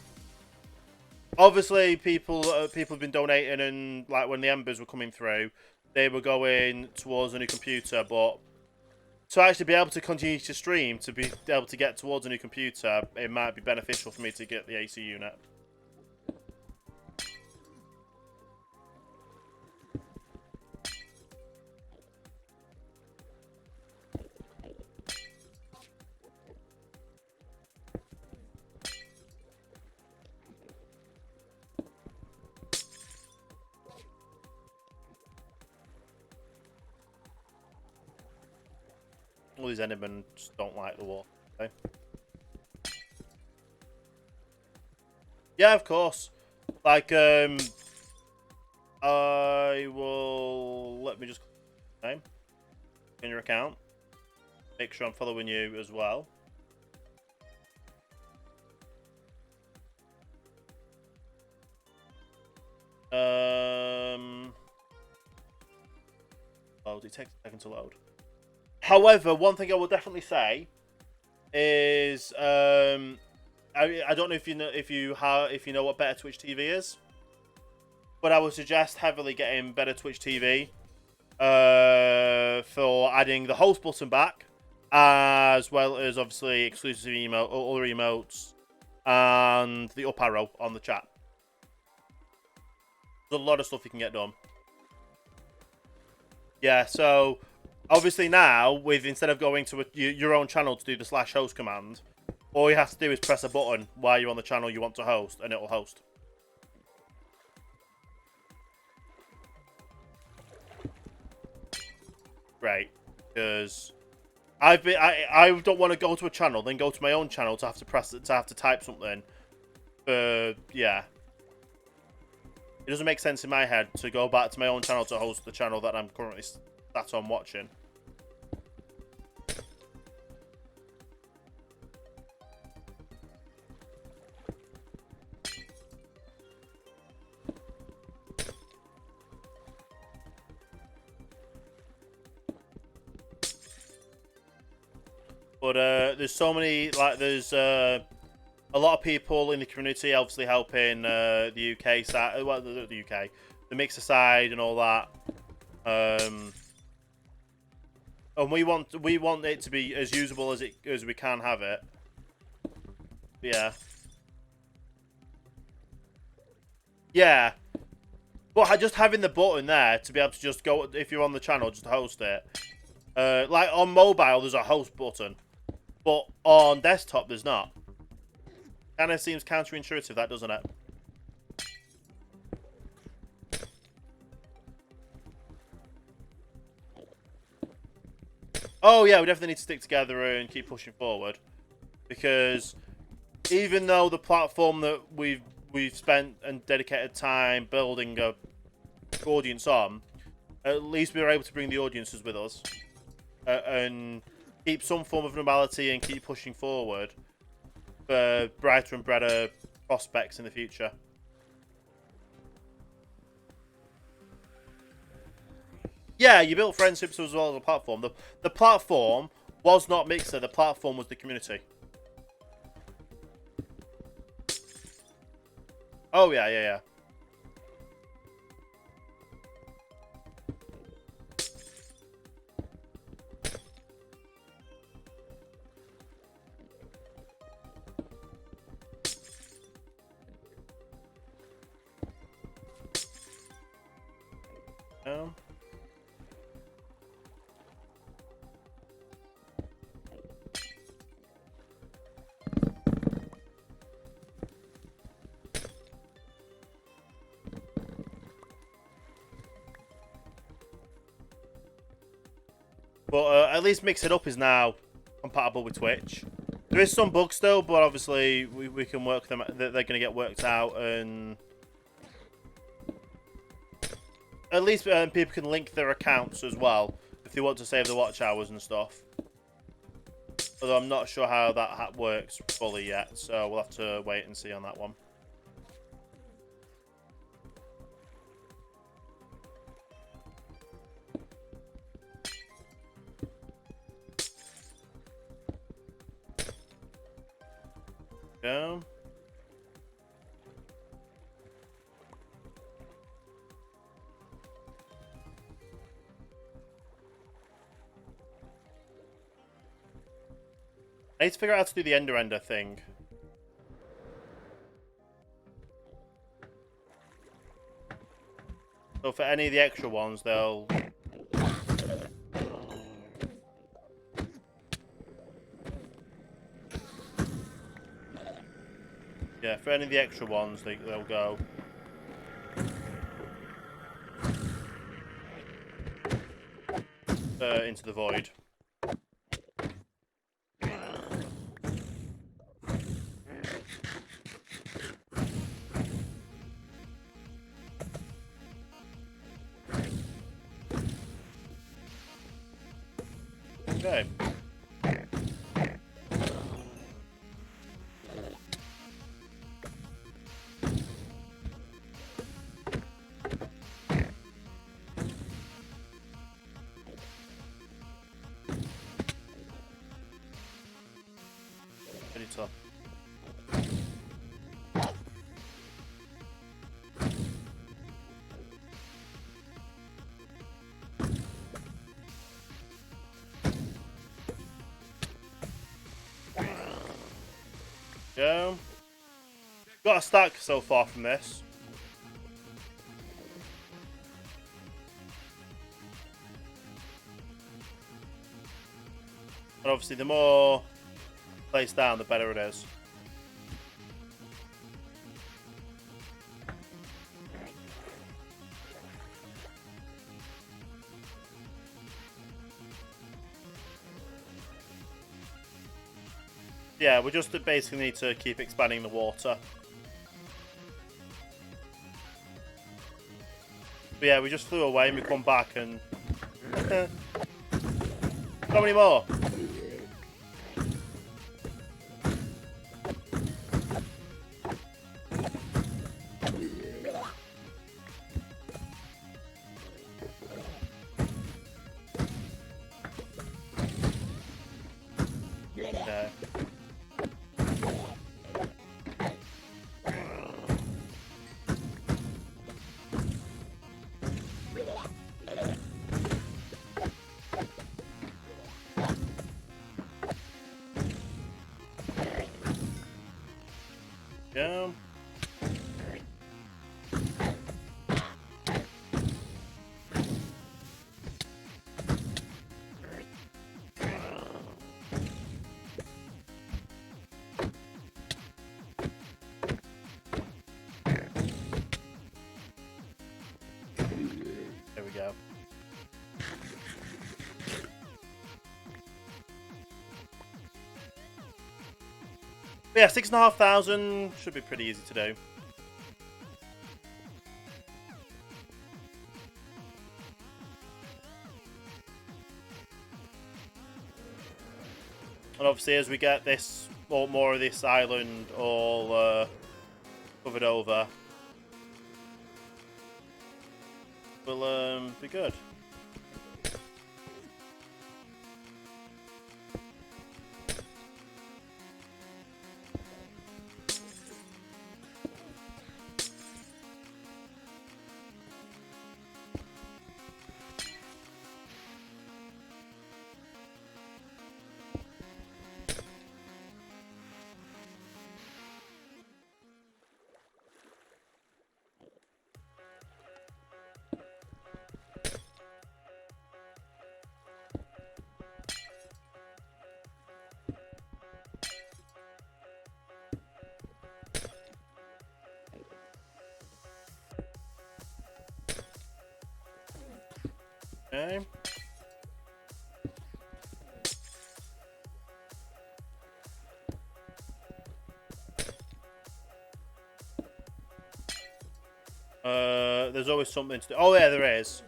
Obviously, people have been donating, and like when the embers were coming through, they were going towards a new computer. But to actually be able to continue to stream, to be able to get towards a new computer, it might be beneficial for me to get the AC unit. these Endermen just don't like the water. Okay? Yeah, of course. Like, I will... Let me just... Name in your account. Make sure I'm following you as well. Load. It takes a second to load. However, one thing I will definitely say is, I don't know if you know what Better Twitch TV is, but I would suggest heavily getting Better Twitch TV for adding the host button back, as well as obviously exclusive email, other emotes, and the up arrow on the chat. There's a lot of stuff you can get done. Yeah, so obviously now, instead of going to your own channel to do the /host command, all you have to do is press a button while you're on the channel you want to host, and it'll host. Great, because I don't want to go to a channel, then go to my own channel to have to type something. Yeah. It doesn't make sense in my head to go back to my own channel to host the channel that I'm currently sat on watching. But there's so many, like, there's a lot of people in the community obviously helping the UK side, well, the UK, the mixer side and all that. And we want it to be as usable as we can have it. Yeah. Yeah. But just having the button there to be able to just go, if you're on the channel, just host it. Like on mobile, there's a host button, but on desktop, there's not. Kind of seems counterintuitive, that, doesn't it? Oh yeah, we definitely need to stick together and keep pushing forward, because even though the platform that we've spent and dedicated time building a audience on, at least we were able to bring the audiences with us and keep some form of normality and keep pushing forward for brighter and brighter prospects in the future. Yeah, you built friendships as well as a platform. The platform was not Mixer, the platform was the community. Oh, yeah, yeah, yeah. But at least Mix It Up is now compatible with Twitch. There is some bugs still, but obviously we can work them. They're going to get worked out, and at least people can link their accounts as well if they want to save the watch hours and stuff. Although I'm not sure how that works fully yet, so we'll have to wait and see on that one. Go. I need to figure out how to do the Ender thing. So for any of the extra ones, they'll... Yeah, for any of the extra ones, they'll go. Into the void. Okay. Pretty tough. Go. Got a stack so far from this. And obviously the more placed down, the better it is. Yeah, we just basically need to keep expanding the water. But yeah, we just flew away and we come back and... Not many more. Okay. Go. There we go. But yeah, 6,500 should be pretty easy to do. And obviously, as we get this more of this island all covered over, we'll be good. Okay. There's always something to do. Oh yeah, there is.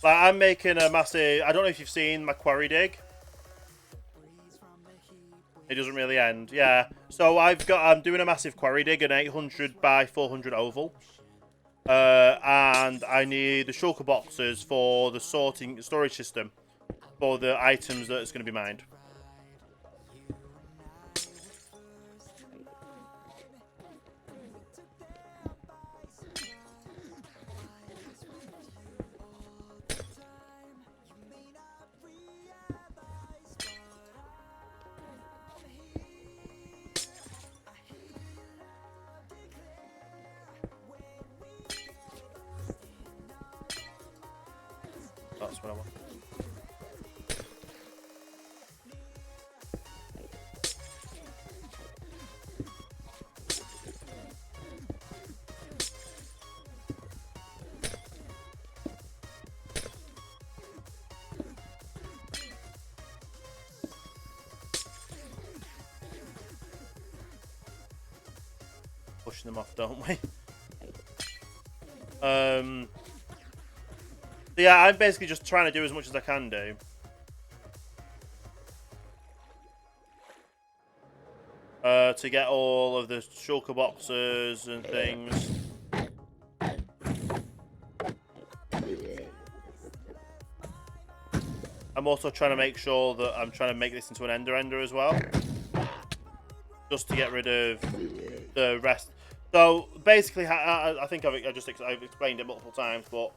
Like I'm making a massive. I don't know if you've seen my quarry dig. It doesn't really end. Yeah. So I'm doing a massive quarry dig, an 800 by 400 oval. And I need the shulker boxes for the storage system for the items that it's going to be mined. That's what I want. Pushing them off, don't we? Yeah, I'm basically just trying to do as much as I can do. to get all of the shulker boxes and things. I'm also trying to make sure that I'm trying to make this into an ender as well, just to get rid of the rest. So basically, I think I've explained it multiple times, but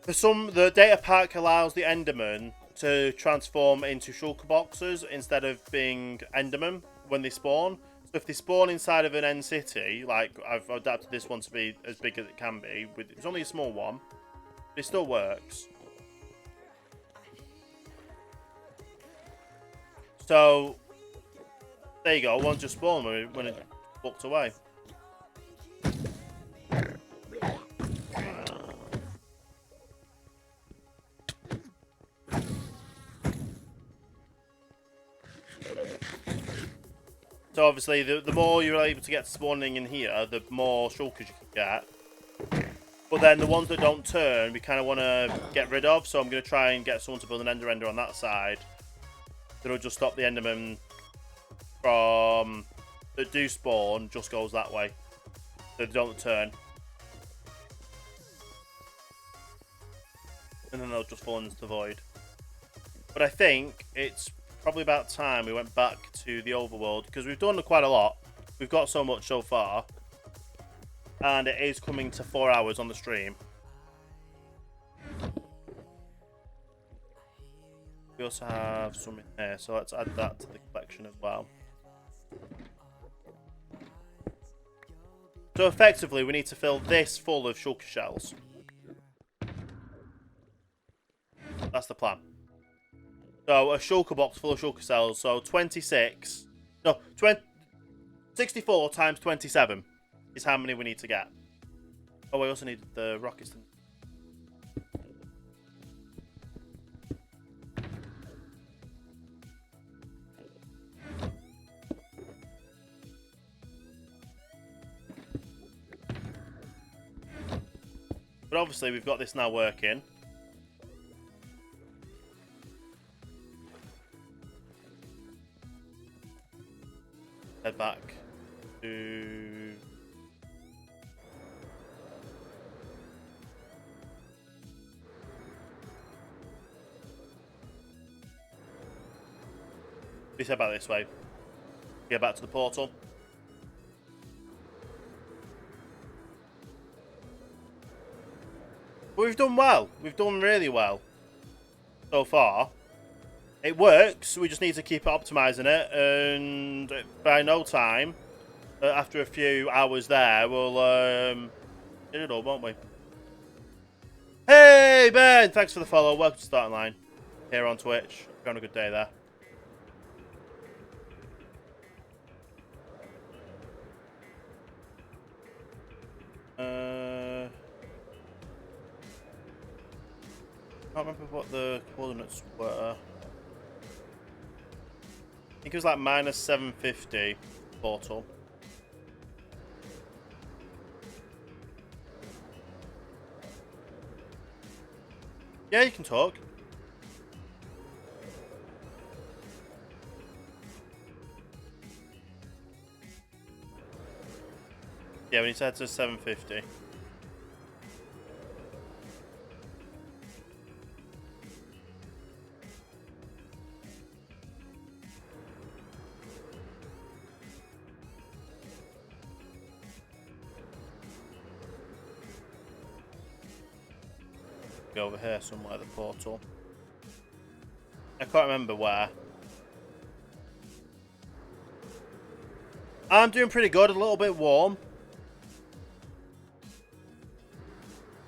the data pack allows the Enderman to transform into shulker boxes instead of being Enderman when they spawn. So if they spawn inside of an end city, like I've adapted this one to be as big as it can be, it's only a small one, but it still works. So there you go, one just spawned when it walked away. So obviously, the more you're able to get spawning in here, the more shulkers you can get. But then the ones that don't turn, we kind of want to get rid of. So I'm going to try and get someone to build an ender on that side. That'll just stop the endermen from that do spawn. Just goes that way. So they don't turn. And then they'll just fall into the void. But I think it's probably about time we went back to the overworld, because we've done quite a lot. We've got so much so far. And it is coming to 4 hours on the stream. We also have some in here, so let's add that to the collection as well. So effectively, we need to fill this full of shulker shells. That's the plan. So a shulker box full of shulker cells. So 64 times 27 is how many we need to get. Oh, we also need the rockets. But obviously we've got this now working. Head back to... Let's head back this way. Get back to the portal. But we've done well. We've done really well so far. It works. We just need to keep optimizing it, and by no time, after a few hours there, we'll get it all, won't we? Hey Ben, thanks for the follow. Welcome to Starting Line here on Twitch. You're having a good day there. I can't remember what the coordinates were. I think it was like minus 750 portal. Yeah, you can talk. Yeah, when he said to 750. Go over here somewhere, the portal. I can't remember where. I'm doing pretty good, a little bit warm.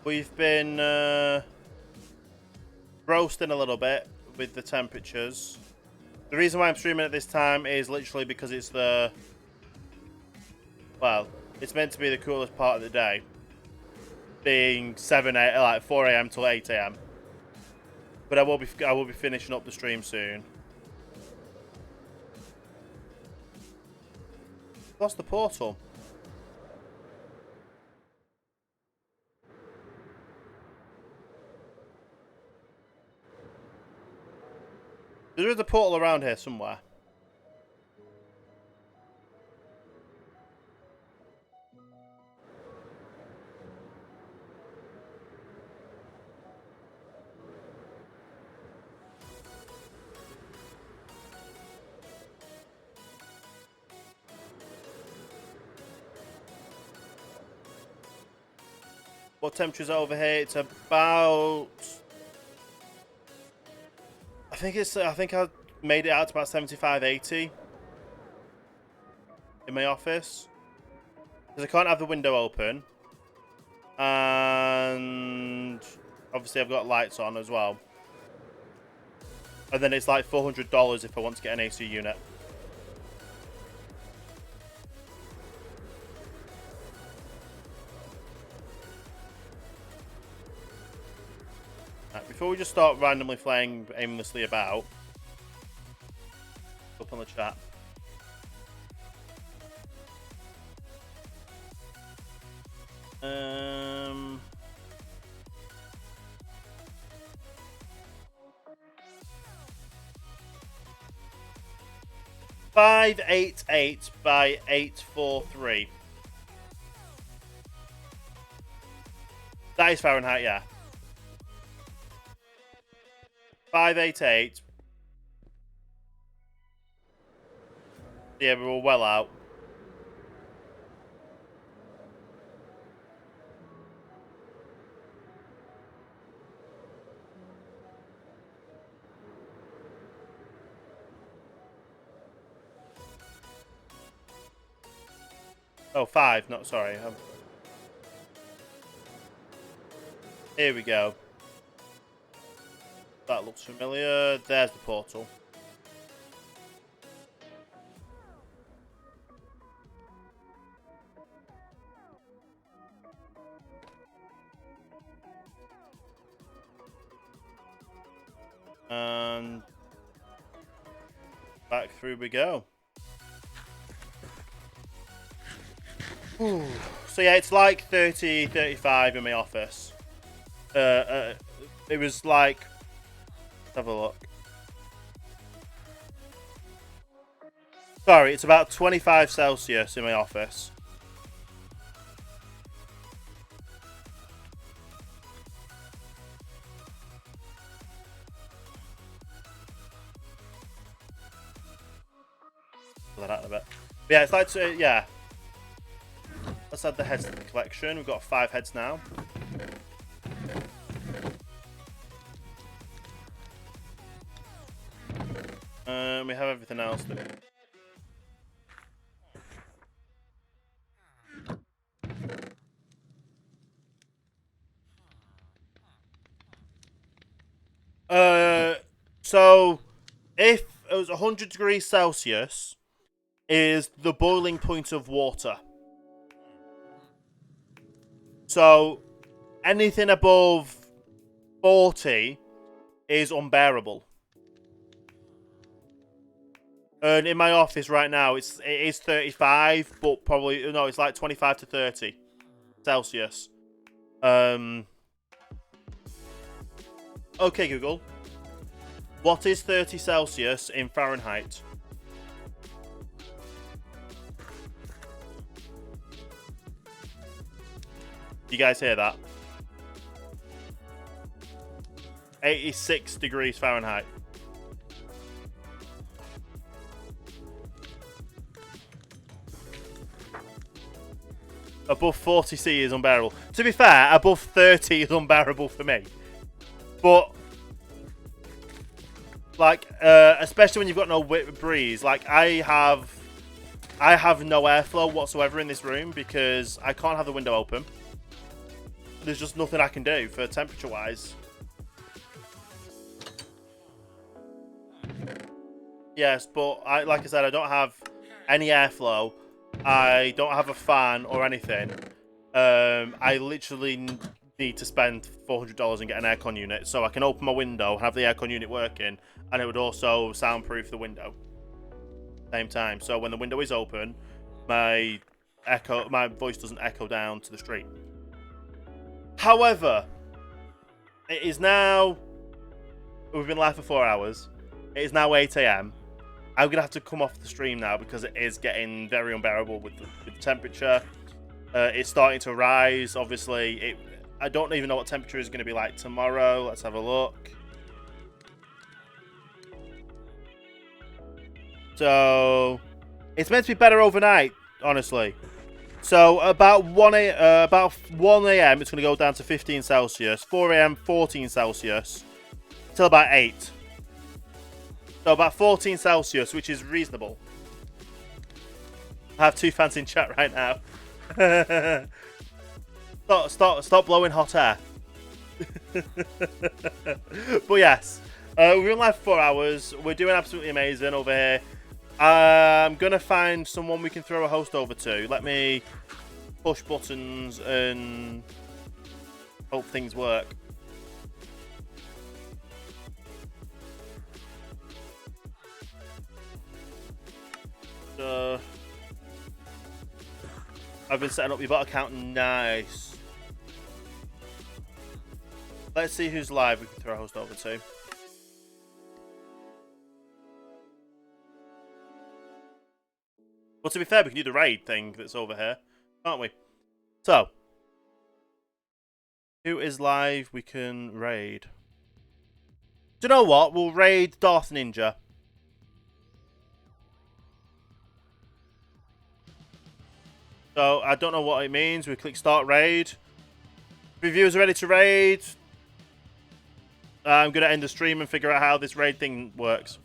We've been roasting a little bit with the temperatures. The reason why I'm streaming at this time is literally because it's the... Well, it's meant to be the coolest part of the day. Being 4 AM till 8 AM. But I will be finishing up the stream soon. Lost the portal. There is a portal around here somewhere. What temperature is it over here? It's about... I think I made it out to about 75, 80 in my office. Because I can't have the window open. And obviously I've got lights on as well. And then it's like $400 if I want to get an AC unit. Right, before we just start randomly flying aimlessly about, up on the chat. Um... 588 by 843. That is Fahrenheit, yeah. 588. Yeah, we're all well out. Oh, 5, not sorry. Here we go. That looks familiar. There's the portal. And back through we go. Ooh. So yeah, it's like 30, 35 in my office. It was like... Let's have a look. Sorry, it's about 25 Celsius in my office. Pull that out a bit. But yeah, it's like, yeah. Let's add the heads to the collection. We've got 5 heads now. We have everything else. So if it was 100 degrees Celsius is the boiling point of water. So anything above 40 is unbearable. And in my office right now, it is 35, but probably no, it's like 25 to 30 Celsius. Okay, Google. What is 30 Celsius in Fahrenheit? You guys hear that? 86 degrees Fahrenheit. Above 40C is unbearable. To be fair, above 30 is unbearable for me. But, like, especially when you've got no breeze, like, I have no airflow whatsoever in this room because I can't have the window open. There's just nothing I can do for temperature-wise. Yes, but like I said, I don't have any airflow. I don't have a fan or anything. I literally need to spend $400 and get an aircon unit so I can open my window, have the aircon unit working, and it would also soundproof the window at the same time. So when the window is open, my voice doesn't echo down to the street. However, it is now... We've been live for 4 hours. It is now 8 AM. I'm going to have to come off the stream now because it is getting very unbearable with the temperature. It's starting to rise, obviously. I don't even know what temperature is going to be like tomorrow. Let's have a look. So, it's meant to be better overnight, honestly. So about 1 a.m. it's going to go down to 15 Celsius. 4 a.m. 14 Celsius. Till about 8. So about 14 Celsius, which is reasonable. I have 2 fans in chat right now. Stop blowing hot air. But yes, we're in live for 4 hours. We're doing absolutely amazing over here. I'm gonna find someone we can throw a host over to. Let me push buttons and hope things work. I've been setting up your bot account. Nice. Let's see who's live we can throw a host over to. Well, to be fair, we can do the raid thing that's over here, can't we? So, who is live we can raid? Do you know what? We'll raid Darth Ninja. So, I don't know what it means. We click start raid. Reviewers are ready to raid. I'm going to end the stream and figure out how this raid thing works.